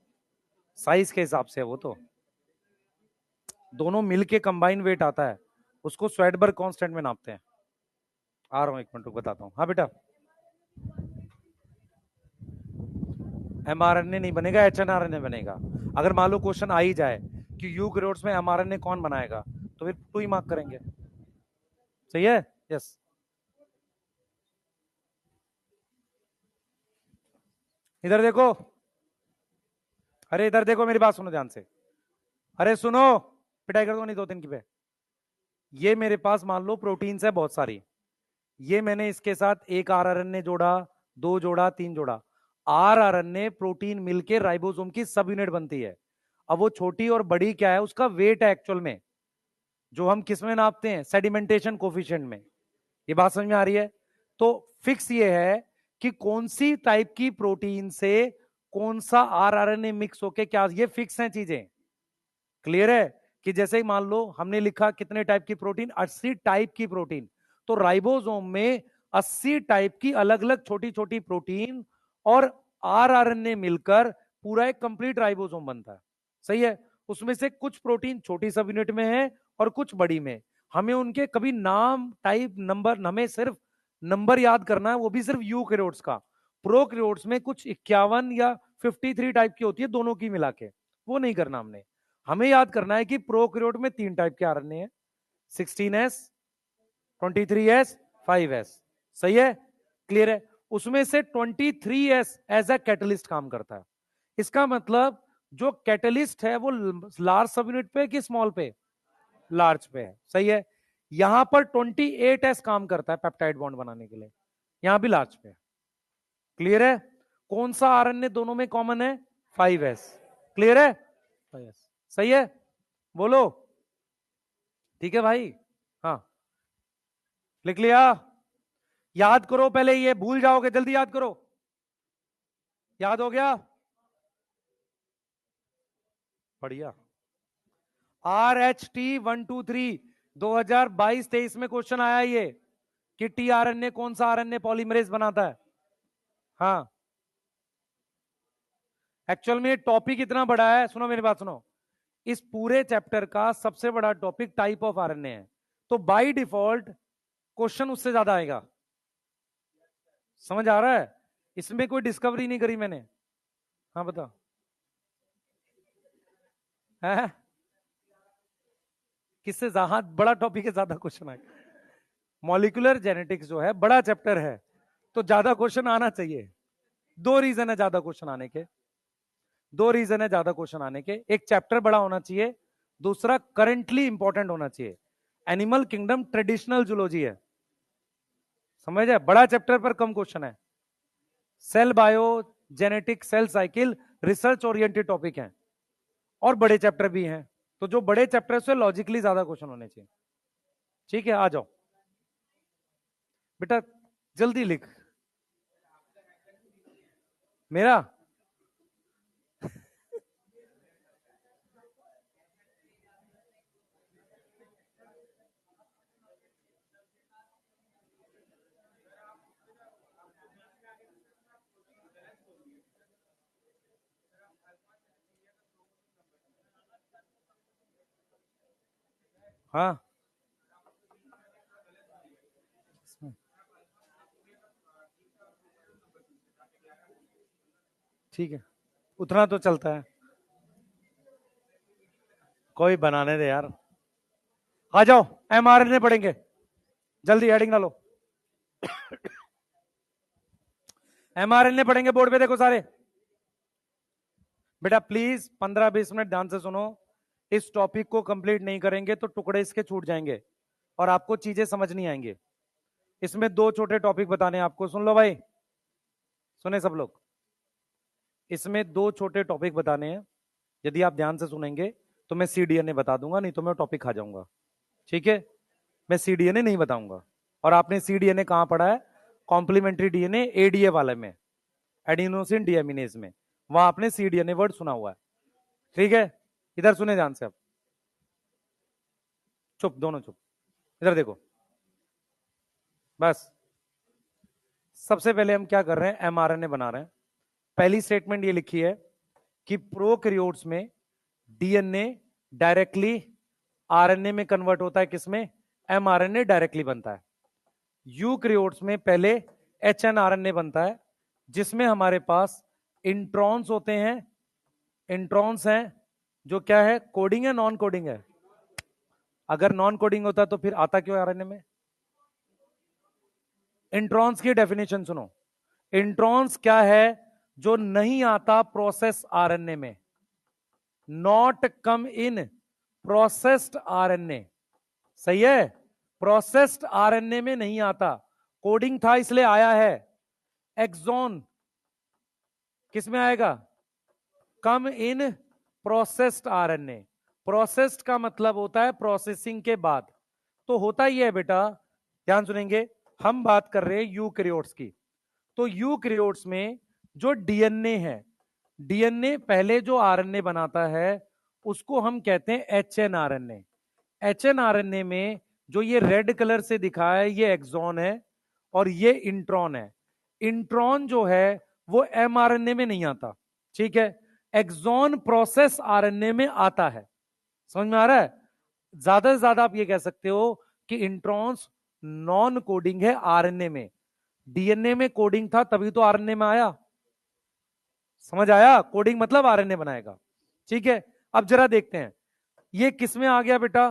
Speaker 1: साइज के हिसाब से है वो तो। दोनों मिलके कंबाइन वेट आता है, उसको स्वेडबर्ग कांस्टेंट में नापते हैं। आ रहा हूँ, एक मिनट रुक, बताता हूँ। हाँ बेटा, एमआरएनए नहीं बनेगा, एचएनआरएनए बनेगा। अगर मान लो क्वेश्चन आ ही जाए कि यूकैरियोट्स में एमआरएनए कौन बनाएगा, तो फिर 2 ही मार्क करेंगे। सही है? यस। इधर देखो, अरे इधर देखो, मेरी बात सुनो ध्यान से। अरे सुनो, पिटाई कर दो नहीं 2 दिन की पे। ये मेरे पास मान लो प्रोटीन्स है बहुत सारी, ये मैंने इसके साथ एक आरआरएनए जोड़ा, 2 जोड़ा, 3 जोड़ा। आरआरएनए प्रोटीन मिलके राइबोसोम की सब यूनिट बनती है। अब वो छोटी और बड़ी क्या है, उसका वेट है एक्चुअल में, जो हम किस में नापते हैं, सेडिमेंटेशन कोफिशिएंट में। ये बात समझ में आ रही है? तो फिक्स ये है कि कौन सी टाइप की प्रोटीन से कौन सा आरआरएनए मिक्स होके क्या, ये फिक्स है चीजें। क्लियर है? कि जैसे ही मान लो हमने लिखा कितने टाइप की प्रोटीन, 80 टाइप की प्रोटीन, तो राइबोसोम में 80 टाइप की अलग अलग छोटी छोटी प्रोटीन और आरआरएनए मिलकर पूरा एक कंप्लीट राइबोसोम बनता है। सही है? उसमें से कुछ प्रोटीन छोटी सब यूनिट में है और कुछ बड़ी में। हमें उनके कभी नाम, टाइप, नंबर, हमें सिर्फ नंबर याद करना है, वो भी सिर्फ यूकैरियोट्स का। प्रोकैरियोट्स में कुछ 51 या 53 टाइप की होती है दोनों की मिला के, वो नहीं करना हमने। हमें याद करना है कि प्रोकैरियोट में 3 टाइप के आरएनए हैं, 16S, 23S, 5S। सही है? क्लियर है? उसमें से 23S एज अ कैटलिस्ट काम करता है। इसका मतलब जो कैटलिस्ट है वो लार्ज सब यूनिट पे कि स्मॉल पे? लार्ज पे है। सही है? यहां पर 28S काम करता है पेप्टाइड बॉन्ड बनाने के लिए, यहां भी लार्ज पे है। क्लियर है? कौन सा आरएनए दोनों में कॉमन है? 5S। क्लियर है? 5S। सही है? बोलो। ठीक है भाई? हाँ, लिख लिया? याद करो पहले, ये भूल जाओगे, जल्दी याद करो। याद हो गया? बढ़िया। RH-T123 2022-23 में क्वेश्चन आया ये कि टीआरएनए कौन सा आरएनए पॉलीमरेज बनाता है। हाँ, एक्चुअल में टॉपिक इतना बड़ा है, सुनो मेरी बात सुनो। इस पूरे चैप्टर का सबसे बड़ा टॉपिक टाइप ऑफ आरएनए है, तो बाय डिफॉल्ट क्वेश्चन उससे ज्यादा आएगा। समझ आ रहा है? इसमें कोई डिस्कवरी नहीं करी मैंने। हाँ बता। है? किससे ज्यादा बड़ा टॉपिक है, ज्यादा क्वेश्चन आए? मॉलिक्यूलर जेनेटिक्स जो है बड़ा चैप्टर है, तो ज्यादा क्वेश्चन आना चाहिए। 2 रीजन है ज्यादा क्वेश्चन आने के, 2 रीजन है ज्यादा क्वेश्चन आने के। एक, चैप्टर बड़ा होना चाहिए, दूसरा करंटली इंपॉर्टेंट होना चाहिए। एनिमल किंगडम ट्रेडिशनल जूलॉजी है, समझ है? बड़ा चैप्टर पर कम क्वेश्चन है। Cell bio, genetic, cell cycle research oriented topic है, और बड़े चैप्टर भी हैं, तो जो बड़े चैप्टर से लॉजिकली ज्यादा क्वेश्चन होने चाहिए। ठीक है, आ जाओ बेटा, जल्दी लिख। मेरा हाँ, ठीक है, उतना तो चलता है, कोई बनाने दे यार। आ जाओ, एमआरएनए पढ़ेंगे, जल्दी हेडिंग डालो। एमआरएनए पढ़ेंगे, बोर्ड पे देखो सारे। बेटा प्लीज 15-20 मिनट ध्यान से सुनो, इस टॉपिक को कंप्लीट नहीं करेंगे तो टुकड़े इसके छूट जाएंगे और आपको चीजें समझ नहीं आएंगे। इसमें 2 छोटे टॉपिक बताने हैं आपको, सुन लो भाई, सुने सब लोग। इसमें 2 छोटे टॉपिक बताने हैं, यदि आप ध्यान से सुनेंगे तो मैं सीडीएनए बता दूंगा, नहीं तो मैं टॉपिक खा जाऊंगा। ठीक है? मैं सीडीएनए नहीं बताऊंगा। और आपने सीडीएनए कहां पढ़ा है? कॉम्प्लीमेंट्री डीएनए एडीए वाले में। एडिनोसिन डीएमिनेज में, वहां आपने सीडीएनए वर्ड सुना हुआ है, ठीक है। इधर सुने ध्यान से, अब चुप, दोनों चुप, इधर देखो। बस सबसे पहले हम क्या कर रहे हैं, एमआरएनए बना रहे हैं। पहली स्टेटमेंट ये लिखी है कि प्रोकैरियोट्स में डीएनए डायरेक्टली आरएनए में कन्वर्ट होता है, किसमें, एमआरएनए डायरेक्टली बनता है। यूकैरियोट्स में पहले एचएनआरएनए बनता है, जिसमें हमारे पास इंट्रॉन्स होते हैं। इंट्रॉन्स हैं जो क्या है, कोडिंग है, नॉन कोडिंग है। अगर नॉन कोडिंग होता तो फिर आता क्यों आरएनए में। इंट्रॉन्स की डेफिनेशन सुनो। इंट्रॉन्स क्या है, जो नहीं आता प्रोसेस आरएनए में, not come in processed RNA, सही है, प्रोसेस्ड आरएनए में नहीं आता। कोडिंग था इसलिए आया है। एक्सॉन किस में आएगा, कम इन प्रोसेस्ड आरएनए। प्रोसेस्ड का मतलब होता है प्रोसेसिंग के बाद। तो होता ही है बेटा, ध्यान सुनेंगे, हम बात कर रहे हैं यूकैरियोट्स की। तो यूकैरियोट्स में जो डीएनए है, डीएनए पहले जो आरएनए बनाता है उसको हम कहते हैं एचएनआरएनए। एचएनआरएनए में जो ये रेड कलर से दिखा है ये एक्सॉन है और ये इंट्रॉन है। इंट्रॉन जो है वो एमआरएनए में नहीं आता, ठीक है, एक्सॉन प्रोसेस आरएनए में आता है। समझ में आ रहा है। ज्यादा से ज्यादा आप ये कह सकते हो कि इंट्रॉन्स नॉन कोडिंग है आरएनए में। डीएनए में कोडिंग था तभी तो आरएनए में आया, समझ आया, कोडिंग मतलब आरएनए बनाएगा, ठीक है। अब जरा देखते हैं ये किस में आ गया बेटा,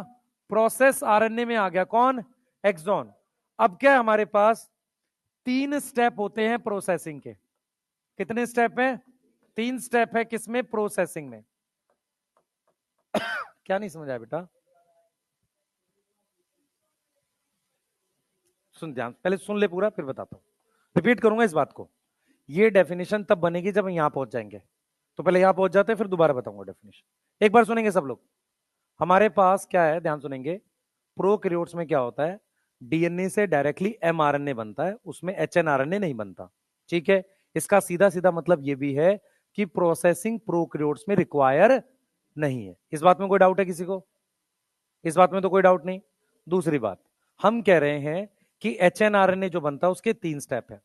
Speaker 1: प्रोसेस आरएनए में आ गया, कौन, एक्सॉन। अब क्या है हमारे पास, 3 स्टेप होते हैं प्रोसेसिंग के। कितने स्टेप है, 3 स्टेप है, किसमें, प्रोसेसिंग में। क्या नहीं समझ आया बेटा, सुन ध्यान, पहले सुन ले पूरा फिर बताता हूं, रिपीट करूंगा इस बात को। ये डेफिनेशन तब बनेगी जब हम यहां पहुंच जाएंगे, तो पहले यहां पहुंच जाते हैं फिर दोबारा बताऊंगा डेफिनेशन। एक बार सुनेंगे सब लोग। हमारे पास क्या है, ध्यान सुनेंगे, प्रोकैरियोट्स में क्या होता है, डीएनए से डायरेक्टली एमआरएनए बनता है, उसमें एचएनआरएनए नहीं बनता, ठीक है। इसका सीधा सीधा मतलब यह भी है कि प्रोसेसिंग प्रोकैरियोट्स में रिक्वायर नहीं है। इस बात में कोई डाउट है किसी को, इस बात में तो कोई डाउट नहीं। दूसरी बात, हम कह रहे हैं कि एचएनआरएनए जो बनता है उसके 3 स्टेप है।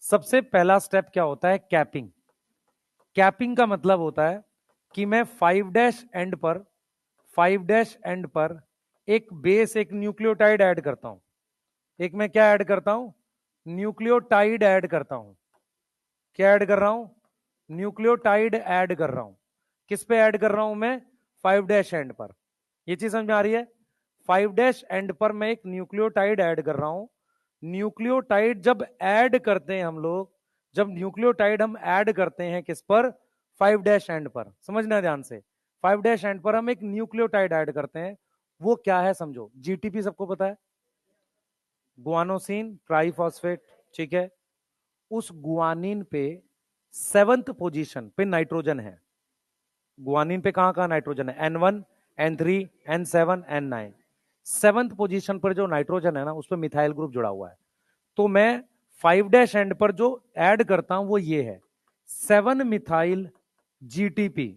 Speaker 1: सबसे पहला स्टेप क्या होता है, कैपिंग। कैपिंग का मतलब होता है कि मैं 5' एंड पर, 5' एंड पर एक बेस, एक न्यूक्लियोटाइड ऐड करता हूं। एक मैं क्या ऐड करता हूं, न्यूक्लियोटाइड ऐड करता हूं। क्या ऐड कर रहा हूं, न्यूक्लियोटाइड ऐड कर रहा हूं। किस पे ऐड कर रहा हूं मैं, 5' एंड पर। ये चीज समझ में आ रही है। 5' एंड पर मैं एक न्यूक्लियोटाइड ऐड कर रहा हूं। न्यूक्लियोटाइड जब ऐड करते हैं हम लोग, जब न्यूक्लियोटाइड हम ऐड करते हैं किस पर, 5' एंड पर, समझना ध्यान से। 5' एंड पर हम एक न्यूक्लियोटाइड ऐड करते हैं, वो क्या है समझो, जीटीपी सबको पता है, गुआनोसिन ट्राइफॉस्फेट, ठीक है। उस गुआनिन पे 7th पोजीशन पे नाइट्रोजन है। गुआनिन पे कहां कहां नाइट्रोजन है, N1 N3 N7 N9। 7th position पर जो नाइट्रोजन है ना, उस पर मिथाइल ग्रुप जुड़ा हुआ है। तो मैं 5' एंड पर जो ऐड करता हूं वो ये है 7 मिथाइल जीटीपी,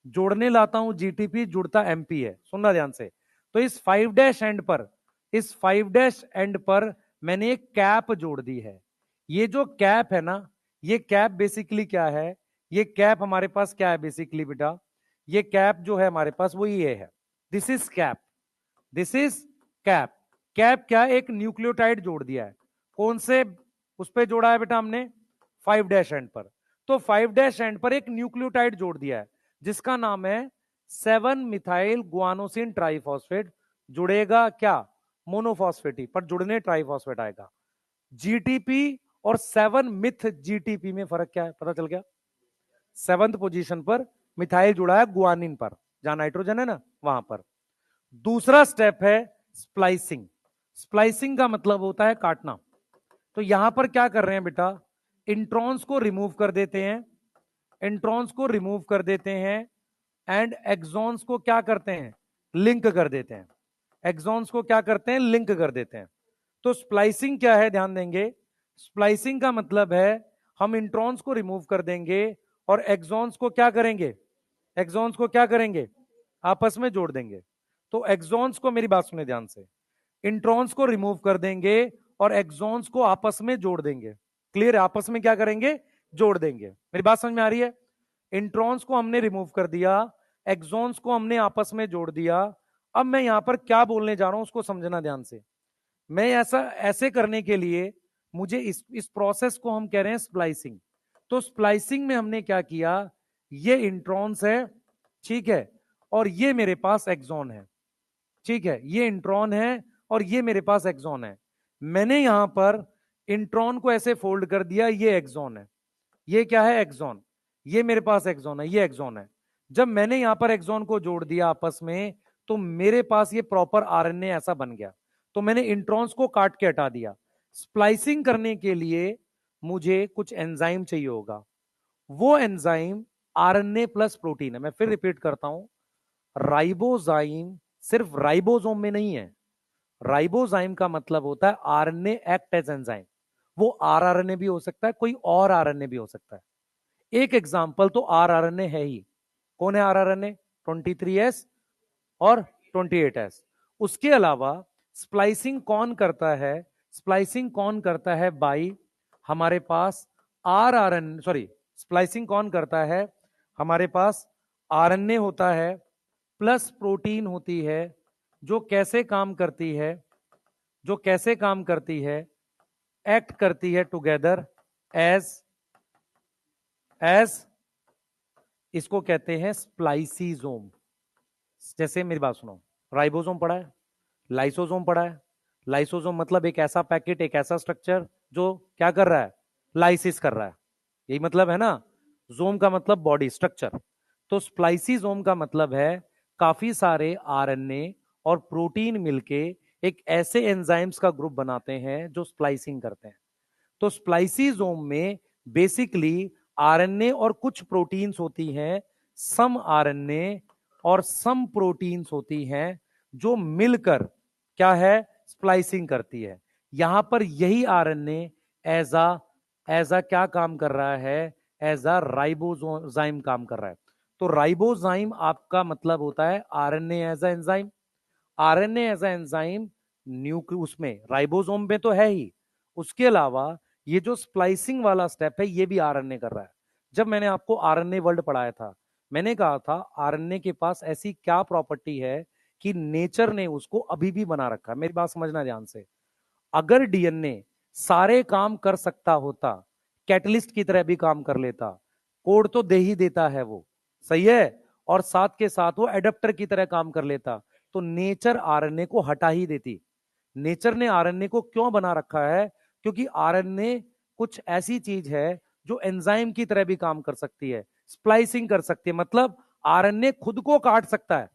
Speaker 1: जोड़ने लाता हूं जीटीपी, जुड़ता एमपी है, सुनना ध्यान से। तो इस 5' एंड पर, इस 5' एंड पर मैंने एक कैप जोड़ दी है। ये जो कैप है ना, ये कैप बेसिकली क्या है, ये कैप हमारे पास क्या है बेसिकली बेटा, ये कैप जो है हमारे पास वो ये है, this is cap, this is cap. Cap क्या, एक न्यूक्लियोटाइड जोड़ दिया है। कौन से उस पे जोड़ा है बेटा हमने, 5' एंड पर। तो 5' एंड पर एक न्यूक्लियोटाइड जोड़ दिया है जिसका नाम है 7 मिथाइल गुआनोसिन ट्राइफॉस्फेट। जुड़ेगा क्या, मोनोफॉस्फेटी, पर जुड़ने ट्राइफॉस्फेट आएगा। जीटीपी और 7 मिथ जीटीपी में फर्क क्या है, पता चल गया। 7th पोजीशन पर मिथाइल जुड़ा है गुआनिन पर, जहां नाइट्रोजन है ना वहां पर। दूसरा स्टेप है स्प्लाइसिंग। स्प्लाइसिंग का मतलब होता है काटना। तो यहां पर क्या कर रहे हैं बेटा, इंट्रॉन्स को रिमूव कर देते हैं, इंट्रॉन्स को रिमूव कर देते हैं, एंड एक्सॉन्स को क्या करते हैं, लिंक कर देते हैं। एक्सॉन्स को क्या करते हैं, लिंक कर देते हैं। तो स्प्लाइसिंग क्या है, ध्यान देंगे। स्प्लाइसिंग का मतलब है हम इंट्रॉन्स को रिमूव कर देंगे और एक्सॉन्स को क्या करेंगे, एक्सॉन्स को क्या करेंगे, आपस में जोड़ देंगे। तो एक्सॉन्स को, मेरी बात सुने ध्यान से, इंट्रॉन्स को रिमूव कर देंगे और एक्सॉन्स को आपस में जोड़ देंगे। क्लियर है? आपस में क्या करेंगे, जोड़ देंगे। मेरी बात समझ में आ रही है? इंट्रॉन्स को हमने रिमूव कर दिया, एक्सॉन्स को हमने आपस में जोड़ दिया। अब मैं यहां पर क्या बोलने जा रहा हूं उसको समझना ध्यान से। मैं ऐसे करने के लिए मुझे इस प्रोसेस को हम कह रहे हैं स्प्लाइसिंग। तो स्प्लाइसिंग में हमने क्या किया, ये इंट्रॉन्स है, ठीक है, और ये मेरे पास एक्सॉन है, ठीक है, ये इंट्रॉन है और ये मेरे पास एक्सॉन है। मैंने यहां पर इंट्रॉन को ऐसे फोल्ड कर दिया, ये एक्सॉन है, ये क्या है, एक्सॉन, ये मेरे पास एक्सॉन है, ये एक्सॉन है। जब मैंने यहां पर एक्सॉन को जोड़ दिया आपस में, तो मेरे पास ये प्रॉपर आरएनए ऐसा बन गया। तो मैंने इंट्रॉन्स को काट के हटा दिया। स्प्लाइसिंग करने के लिए मुझे कुछ एंजाइम चाहिए होगा, वो एंजाइम आरएनए प्लस प्रोटीन है। मैं फिर रिपीट करता हूं, राइबोजाइम सिर्फ राइबोसोम में नहीं है। राइबोजाइम का मतलब होता है आरएनए एक्ट एज एंजाइम। वो आरआरएनए भी हो सकता है, कोई और आरएनए भी हो सकता है। एक एग्जांपल तो आरआरएनए है ही। कौन है आरआरएनए? 23S और 28S। उसके अलावा स्प्लाइसिंग कौन करता है, स्प्लाइसिंग कौन करता है बाई, हमारे पास आरआरएनए, सॉरी, स्प्लाइसिंग कौन करता है, हमारे पास आरएनए होता है प्लस प्रोटीन होती है, जो कैसे काम करती है, जो कैसे काम करती है, एक्ट करती है टुगेदर एज एज इसको कहते हैं स्प्लाइसिजोम। जैसे मेरी बात सुनो, राइबोसोम पढ़ा है, लाइसोसोम पढ़ा है। लाइसोसोम मतलब एक ऐसा पैकेट, एक ऐसा स्ट्रक्चर जो क्या कर रहा है, लाइसिस कर रहा है, यही मतलब है ना। जोम का मतलब बॉडी स्ट्रक्चर। तो स्प्लाइसिसोम का मतलब है काफी सारे आरएनए और प्रोटीन मिलके एक ऐसे एंजाइम्स का ग्रुप बनाते हैं जो स्प्लाइसिंग करते हैं। तो स्प्लाइसिसोम में बेसिकली आरएनए और कुछ प्रोटीन्स होती हैं, सम आरएनए और सम प्रोटीन्स होती हैं, जो मिलकर क्या है, स्प्लाइसिंग करती है। यहां पर यही आरएनए एज अ क्या काम कर रहा है, एज अ राइबोजाइम काम कर रहा है। तो राइबोजाइम आपका मतलब होता है RNA as a enzyme. RNA as a enzyme nucleus उसमें राइबोसोम में तो है ही, उसके अलावा ये जो स्प्लाइसिंग वाला स्टेप है ये भी आरएनए कर रहा है। जब मैंने आपको आरएनए वर्ल्ड पढ़ाया था, मैंने कहा था आरएनए के पास ऐसी क्या प्रॉपर्टी है कि नेचर ने उसको अभी भी बना रखा है। मेरी बात समझना ध्यान से, अगर डीएनए सारे काम कर सकता होता, कैटलिस्ट की तरह भी काम कर लेता, कोड तो दे ही देता है वो, सही है, और साथ के साथ वो एडेप्टर की तरह काम कर लेता, तो नेचर आरएनए को हटा ही देती। नेचर ने आरएनए को क्यों बना रखा है? क्योंकि आरएनए कुछ ऐसी चीज है जो एंजाइम की तरह भी काम कर सकती है, स्प्लाइसिंग कर सकती है, मतलब आरएनए खुद को काट सकता है।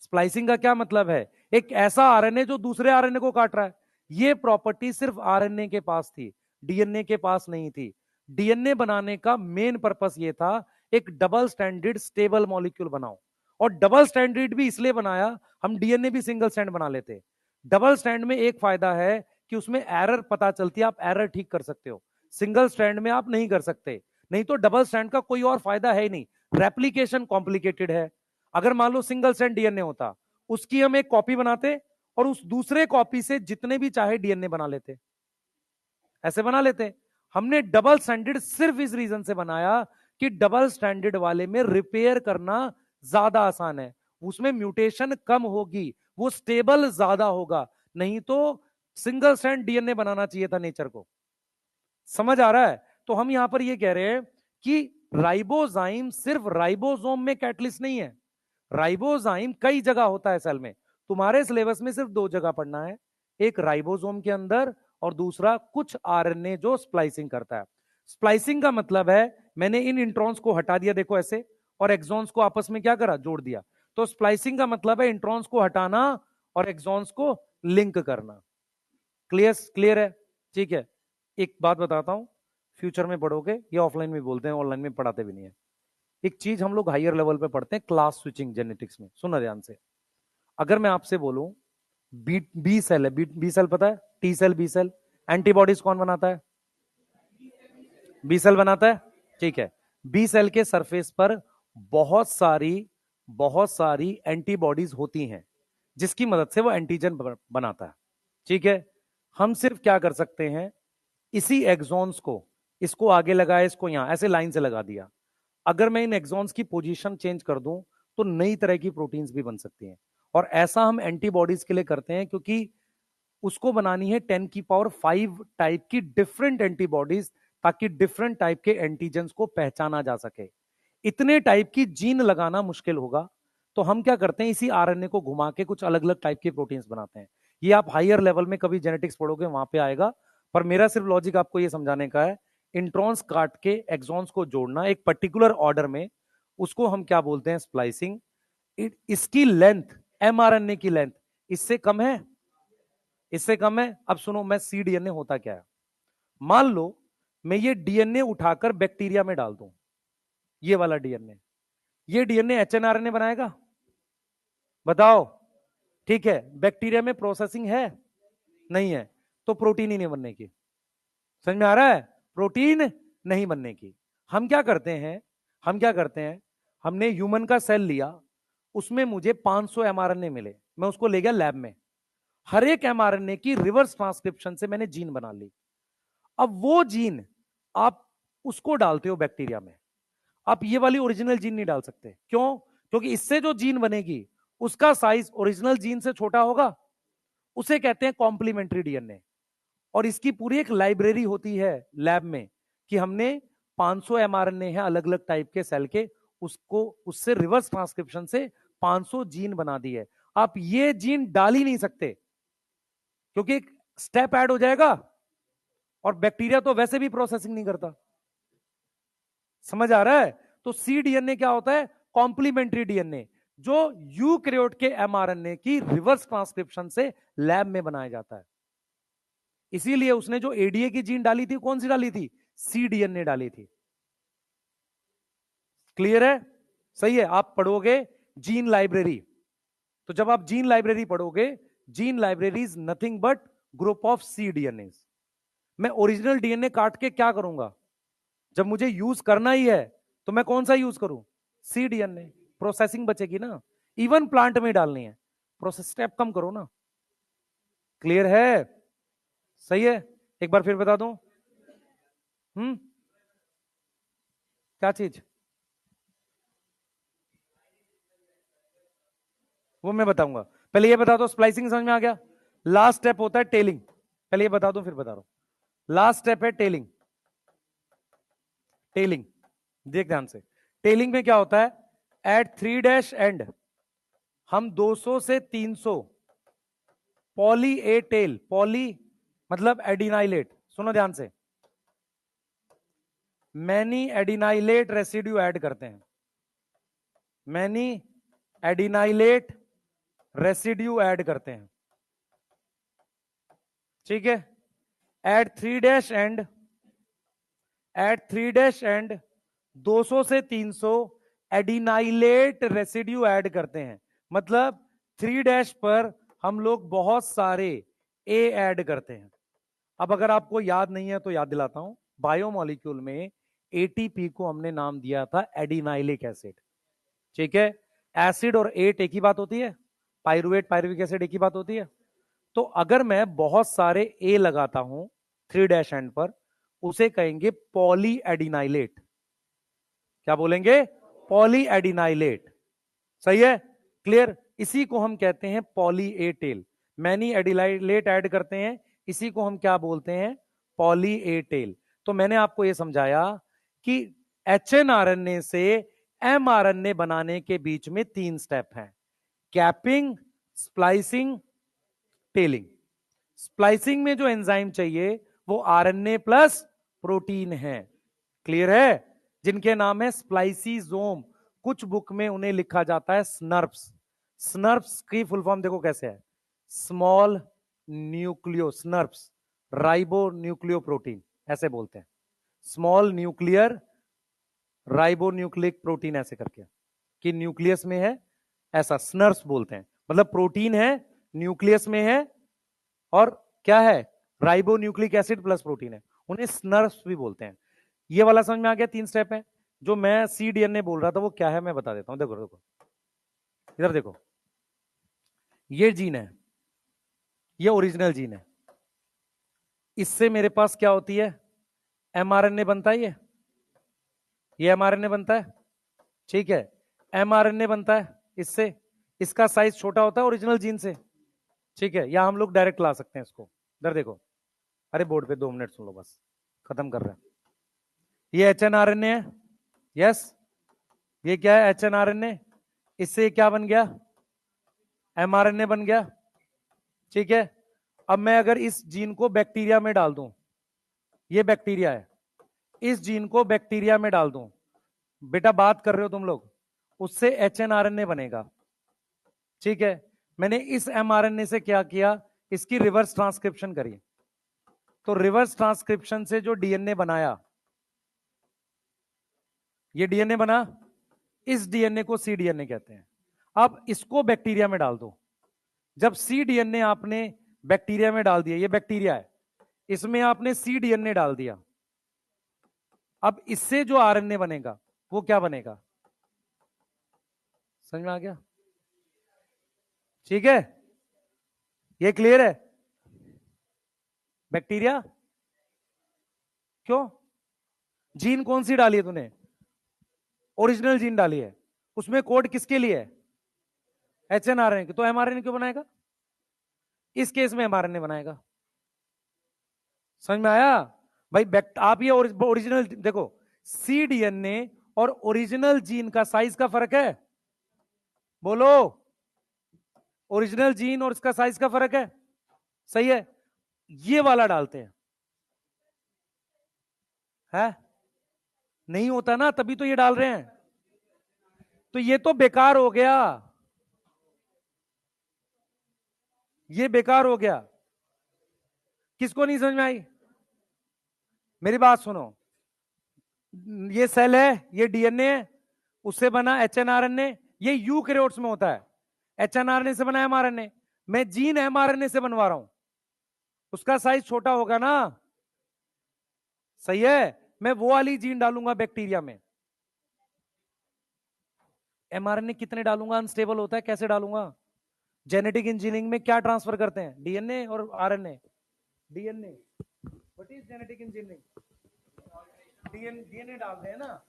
Speaker 1: स्प्लाइसिंग का क्या मतलब है? एक ऐसा आरएनए जो दूसरे आरएनए को काट रहा है। ये प्रॉपर्टी सिर्फ आरएनए के पास थी, डीएनए के पास नहीं थी। डीएनए बनाने का मेन पर्पस ये था, एक डबल स्टैंडर्ड स्टेबल मॉलिक्यूल बनाओ। और डबल स्टैंडर्ड भी इसलिए बनाया, हम डीएनए भी सिंगल स्टैंड बना लेते। डबल स्टैंड में एक फायदा है कि उसमें एरर पता चलती है, आप एरर ठीक कर सकते हो। सिंगल स्टैंड में आप नहीं कर सकते। नहीं तो डबल स्टैंड का कोई और फायदा है ही नहीं, रेप्लीकेशन कॉम्प्लिकेटेड है। अगर मान लो सिंगल स्टैंड डीएनए होता, उसकी हम एक कॉपी बनाते और उस दूसरे कॉपी से जितने भी चाहे डीएनए बना लेते, ऐसे बना लेते। हमने डबल स्टैंडर्ड सिर्फ इस रीजन से बनाया कि डबल स्टैंडर्ड वाले में रिपेयर करना ज्यादा आसान है, उसमें म्यूटेशन कम होगी, वो स्टेबल ज्यादा होगा। नहीं तो सिंगल स्टैंड डीएनए बनाना चाहिए था नेचर को। समझ आ रहा है? तो हम यहां पर ये कह रहे हैं कि राइबोजाइम सिर्फ राइबोसोम में कैटलिस्ट नहीं है, राइबोजाइम कई जगह होता है सेल में। तुम्हारे सिलेबस में सिर्फ दो जगह पढ़ना है, एक राइबोसोम के अंदर और दूसरा कुछ आरएनए जो स्प्लाइसिंग करता है। स्प्लाइसिंग का मतलब है मैंने इन इंट्रॉन्स को हटा दिया, देखो ऐसे, और एक्सॉन्स को आपस में क्या करा, जोड़ दिया। तो स्प्लाइसिंग का मतलब है इंट्रॉन्स को हटाना और एक्सॉन्स को लिंक करना। क्लियर? क्लियर है? ठीक है। एक बात बताता हूं, फ्यूचर में पढ़ोगे, ये ऑफलाइन में बोलते हैं, ऑनलाइन में पढ़ाते भी नहीं है। एक चीज हम लोग हायर लेवल पे पढ़ते हैं, क्लास स्विचिंग जेनेटिक्स में, सुना ध्यान से। अगर मैं आपसे बोलूं बी बी सेल है, बी सेल पता है, T cell, B cell, antibodies कौन बनाता है? बी सेल बनाता है, ठीक है। बी सेल के सरफेस पर बहुत सारी एंटीबॉडीज होती हैं जिसकी मदद से वो एंटीजन बनाता है, ठीक है। हम सिर्फ क्या कर सकते हैं, इसी एक्सॉन्स को, इसको आगे लगाया, इसको यहां ऐसे लाइन से लगा दिया, अगर मैं इन एक्सॉन्स की पोजीशन चेंज कर दूं तो नई तरह की प्रोटीन्स भी बन सकती हैं। और ऐसा हम एंटीबॉडीज के लिए करते हैं क्योंकि उसको बनानी है 10⁵ टाइप की डिफरेंट एंटीबॉडीज, ताकि डिफरेंट टाइप के एंटीजेंस को पहचाना जा सके। इतने टाइप की जीन लगाना मुश्किल होगा, तो हम क्या करते हैं, इसी आरएनए को घुमा के कुछ अलग अलग टाइप के प्रोटीन्स बनाते हैं। ये आप हायर लेवल में कभी जेनेटिक्स पढ़ोगे वहां पे आएगा, पर मेरा सिर्फ लॉजिक आपको ये समझाने का है, इंट्रॉन्स काट के एक्सॉन्स को जोड़ना एक पर्टिकुलर ऑर्डर में, उसको हम क्या बोलते हैं, स्प्लाइसिंग। इसकी लेंथ, एमआरएनए की लेंथ इससे कम है, इससे कम है। अब सुनो, मैं सी डीएनए होता क्या है, मान लो मैं ये डीएनए उठाकर बैक्टीरिया में डाल दूं, ये वाला डीएनए, ये डीएनए एचएनआरएनए बनाएगा, बताओ, ठीक है। बैक्टीरिया में प्रोसेसिंग है, नहीं है, तो प्रोटीन ही नहीं बनने की। समझ में आ रहा है, प्रोटीन नहीं बनने की। हम क्या करते हैं, हम क्या करते हैं, हमने ह्यूमन का सेल लिया, उसमें मुझे 500 एमआरएनए मिले, मैं उसको ले गया लैब में, हर एक एमआरएनए की रिवर्स ट्रांसक्रिप्शन से मैंने जीन बना ली। अब वो जीन आप उसको डालते हो बैक्टीरिया में, आप ये वाली ओरिजिनल जीन नहीं डाल सकते। क्यों? क्योंकि इससे जो जीन बनेगी उसका साइज ओरिजिनल जीन से छोटा होगा, उसे कहते हैं कॉम्प्लीमेंट्री डीएनए। और इसकी पूरी एक लाइब्रेरी होती है लैब में कि हमने 500 एमआरएनए है अलग अलग टाइप के सेल के, उसको उससे रिवर्स ट्रांसक्रिप्शन से 500 जीन बना दी है। आप ये जीन डाल ही नहीं सकते क्योंकि एक स्टेप ऐड हो जाएगा, और बैक्टीरिया तो वैसे भी प्रोसेसिंग नहीं करता। समझ आ रहा है? तो सी डीएनए क्या होता है, कॉम्प्लीमेंट्री डीएनए, जो यूकैरियोट के एमआरएनए की रिवर्स ट्रांसक्रिप्शन से लैब में बनाया जाता है। इसीलिए उसने जो एडीए की जीन डाली थी, कौन सी डाली थी, सी डीएनए डाली थी। क्लियर है? सही है। आप पढ़ोगे जीन लाइब्रेरी, तो जब आप जीन लाइब्रेरी पढ़ोगे, gene library is nothing but group of C DNA. मैं ओरिजिनल डीएनए काट के क्या करूंगा, जब मुझे यूज करना ही है तो मैं कौन सा यूज करूं, सी डीएनए। प्रोसेसिंग बचेगी ना, इवन प्लांट में डालनी है, प्रोसेस स्टेप कम करो ना। क्लियर है? सही है। एक बार फिर बता दूं, क्या चीज, वो मैं बताऊंगा। पहले ये बता दो, स्प्लाइसिंग समझ में आ गया। लास्ट स्टेप होता है टेलिंग, पहले ये बता दो फिर बता रहा हूं। लास्ट स्टेप है टेलिंग। टेलिंग देख ध्यान से, टेलिंग में क्या होता है, एट 3' एंड हम 200 से 300 पॉली ए टेल, पॉली मतलब एडिनाइलेट, सुनो ध्यान से, मैनी एडिनाइलेट रेसिड्यू ऐड करते हैं, मैनी एडिनाइलेट रेसिड्यू ऐड करते हैं, ठीक है। एट 3' एंड, एट 3' एंड 200 से 300 एडिनाइलेट रेसिड्यू ऐड करते हैं, मतलब 3' पर हम लोग बहुत सारे ए ऐड करते हैं। अब अगर आपको याद नहीं है तो याद दिलाता हूं, बायोमोलिक्यूल में एटीपी को हमने नाम दिया था एडिनाइलिक एसिड, ठीक है। एसिड और एट एक ही बात होती है, पायरुवेट पायरुविक एसिड एक ही बात होती है। तो अगर मैं बहुत सारे ए लगाता हूं 3' एंड पर, उसे कहेंगे पॉली एडिनाइलेट। क्या बोलेंगे, पॉली एडिनाइलेट। सही है, क्लियर। इसी को हम कहते हैं poly A tail, many adenylate add करते हैं, इसी को हम क्या बोलते हैं, पॉली ए टेल। तो मैंने आपको यह समझाया कि एचएनआरएनए से एमआरएनए बनाने के बीच में 3 स्टेप हैं, कैपिंग, स्प्लाइसिंग, टेलिंग। स्प्लाइसिंग में जो एंजाइम चाहिए वो आरएनए प्लस प्रोटीन है, क्लियर है, जिनके नाम है स्प्लाइसिजोम। कुछ बुक में उन्हें लिखा जाता है स्नर्प्स। स्नर्प्स की फुल फॉर्म देखो कैसे है, small nucleo, snurps ribonucleoprotein, ऐसे बोलते हैं, small nuclear ribonucleic protein, ऐसे करके कि न्यूक्लियस में है, ऐसा स्नर्प्स बोलते हैं। मतलब प्रोटीन है, न्यूक्लियस में है, और क्या है, ribo nucleic acid plus protein है, उन्हें स्नर्प्स भी बोलते हैं। ये वाला समझ में आ गया? 3 स्टेप है। जो मैं cDNA बोल रहा था वो क्या है मैं बता देता हूं। देखो देखो, इधर देखो, ये जीन है, ये ओरिजिनल जीन है। इससे मेरे पास क्या होती है? mRNA बनता है। ये mRNA बनता है, ठीक है। mRNA बनता है इससे, इसका साइज छोटा होता है ओरिजिनल जीन से, ठीक है। या हम लोग डायरेक्ट ला सकते हैं इसको। इधर देखो, अरे बोर्ड पे 2 मिनट सुन लो बस, खत्म कर रहे हैं। ये HNRNA है, यस। ये क्या है? HNRNA। इससे क्या बन गया? mRNA बन गया, ठीक है। अब मैं अगर इस जीन को बैक्टीरिया में डाल दूं, ये बैक्टीरिया है, इस जीन को बैक्टीरिया में डाल दूं, बेटा बात कर रहे हो तुम लोग, उससे HNRNA बनेगा, ठीक है। मैंने इस mRNA से क्या किया? इसकी रिवर्स ट्रांसक्रिप्शन करी। तो रिवर्स ट्रांसक्रिप्शन से जो डीएनए बनाया, ये डीएनए बना, इस डीएनए को cDNA कहते हैं। अब इसको बैक्टीरिया में डाल दो। जब cDNA आपने बैक्टीरिया में डाल दिया, ये बैक्टीरिया है, इसमें आपने cDNA डाल दिया, अब इससे जो आरएनए बनेगा वो क्या बनेगा? समझ में आ गया? ठीक है, ये क्लियर है? बैक्टीरिया क्यों? जीन कौन सी डाली है तूने? ओरिजिनल जीन डाली है, उसमें कोड किसके लिए है? HNRNA की। तो mRNA क्यों बनाएगा? इस केस में mRNA बनाएगा। समझ में आया भाई? आप ये ओरिजिनल देखो, cDNA और ओरिजिनल जीन का साइज का फर्क है, बोलो। ओरिजिनल जीन और इसका साइज का फर्क है, सही है। ये वाला डालते हैं, है? नहीं होता ना, तभी तो ये डाल रहे हैं। तो ये तो बेकार हो गया, ये बेकार हो गया। किसको नहीं समझ में आई? मेरी बात सुनो, ये सेल है, ये डीएनए है, उससे बना HNRNA, ये यूकैरियोट्स में होता है। HNRNA से बना mRNA, मैं जीन mRNA से बनवा रहा हूं, उसका साइज छोटा होगा ना, सही है। मैं वो वाली जीन डालूंगा बैक्टीरिया में। mRNA कितने डालूंगा? अनस्टेबल होता है, कैसे डालूंगा? जेनेटिक इंजीनियरिंग में क्या ट्रांसफर करते हैं? डीएनए और RNA. DNA, what is genetic engineering? DNA डालते हैं ना,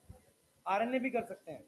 Speaker 1: आरएनए भी कर सकते हैं।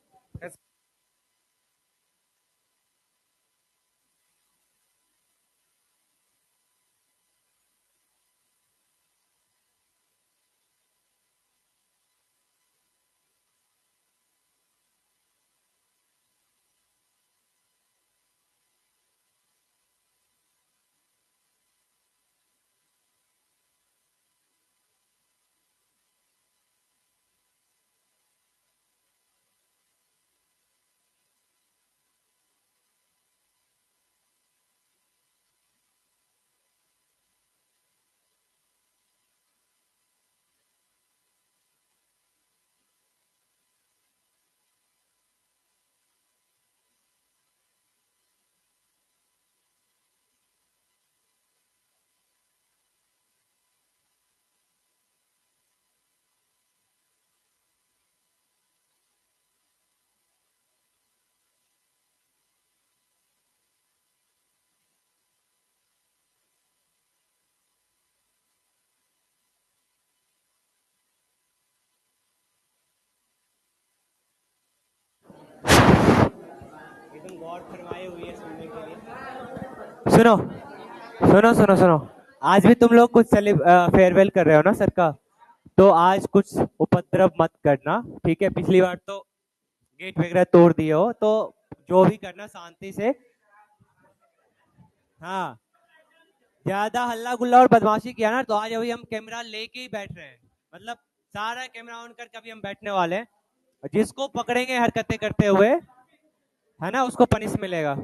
Speaker 2: एकदम गॉड फरमाए हुई है सुनने के लिए। सुनो सुनो सुनो सुनो, आज भी तुम लोग कुछ फेयरवेल कर रहे हो ना सर का, तो आज कुछ उपद्रव मत करना, ठीक है? पिछली बार तो गेट वगैरह तोड़ दिए हो, तो जो भी करना शांति से। हाँ, ज्यादा हल्ला गुल्ला और बदमाशी किया ना तो आज अभी हम कैमरा लेके ही बैठ रहे हैं, मतलब सारा कैमरा ऑन करके अभी हम बैठने वाले हैं। जिसको पकड़ेंगे हरकतें करते हुए, है ना, उसको पनिश मिलेगा।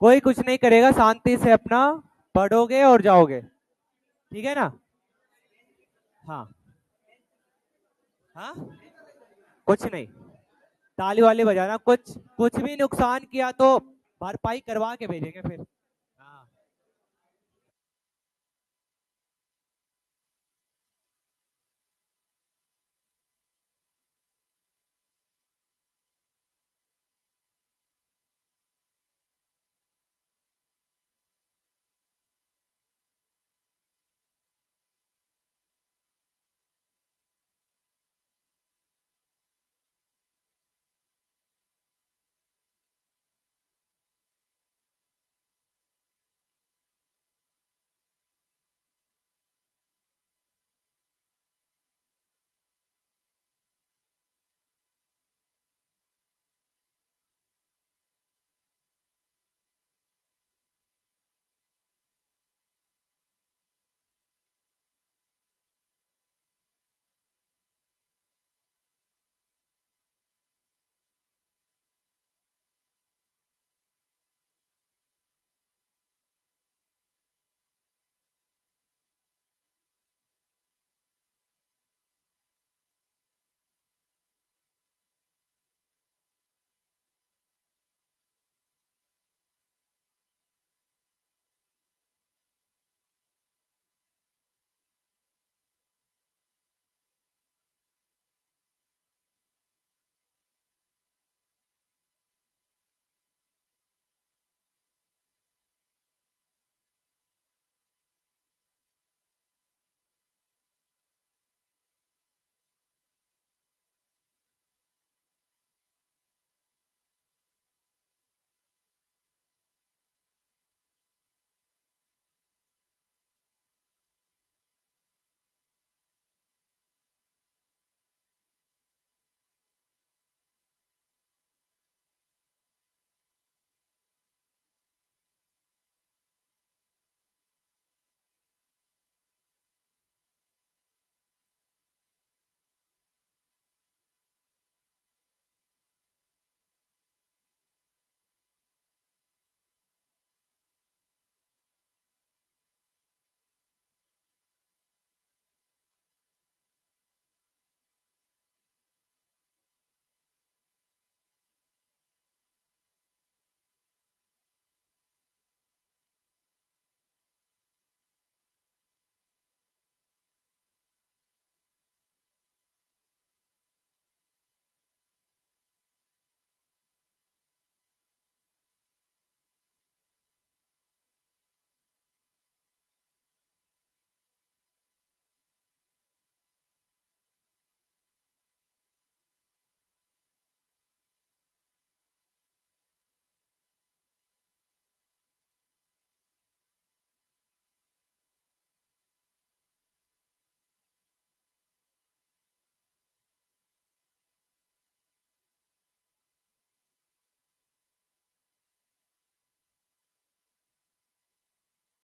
Speaker 2: कोई कुछ नहीं करेगा, शांति से अपना पढ़ोगे और जाओगे, ठीक है ना? हाँ हाँ, कुछ नहीं, ताली वाली बजाना। कुछ कुछ भी नुकसान किया तो भरपाई करवा के भेजेंगे फिर।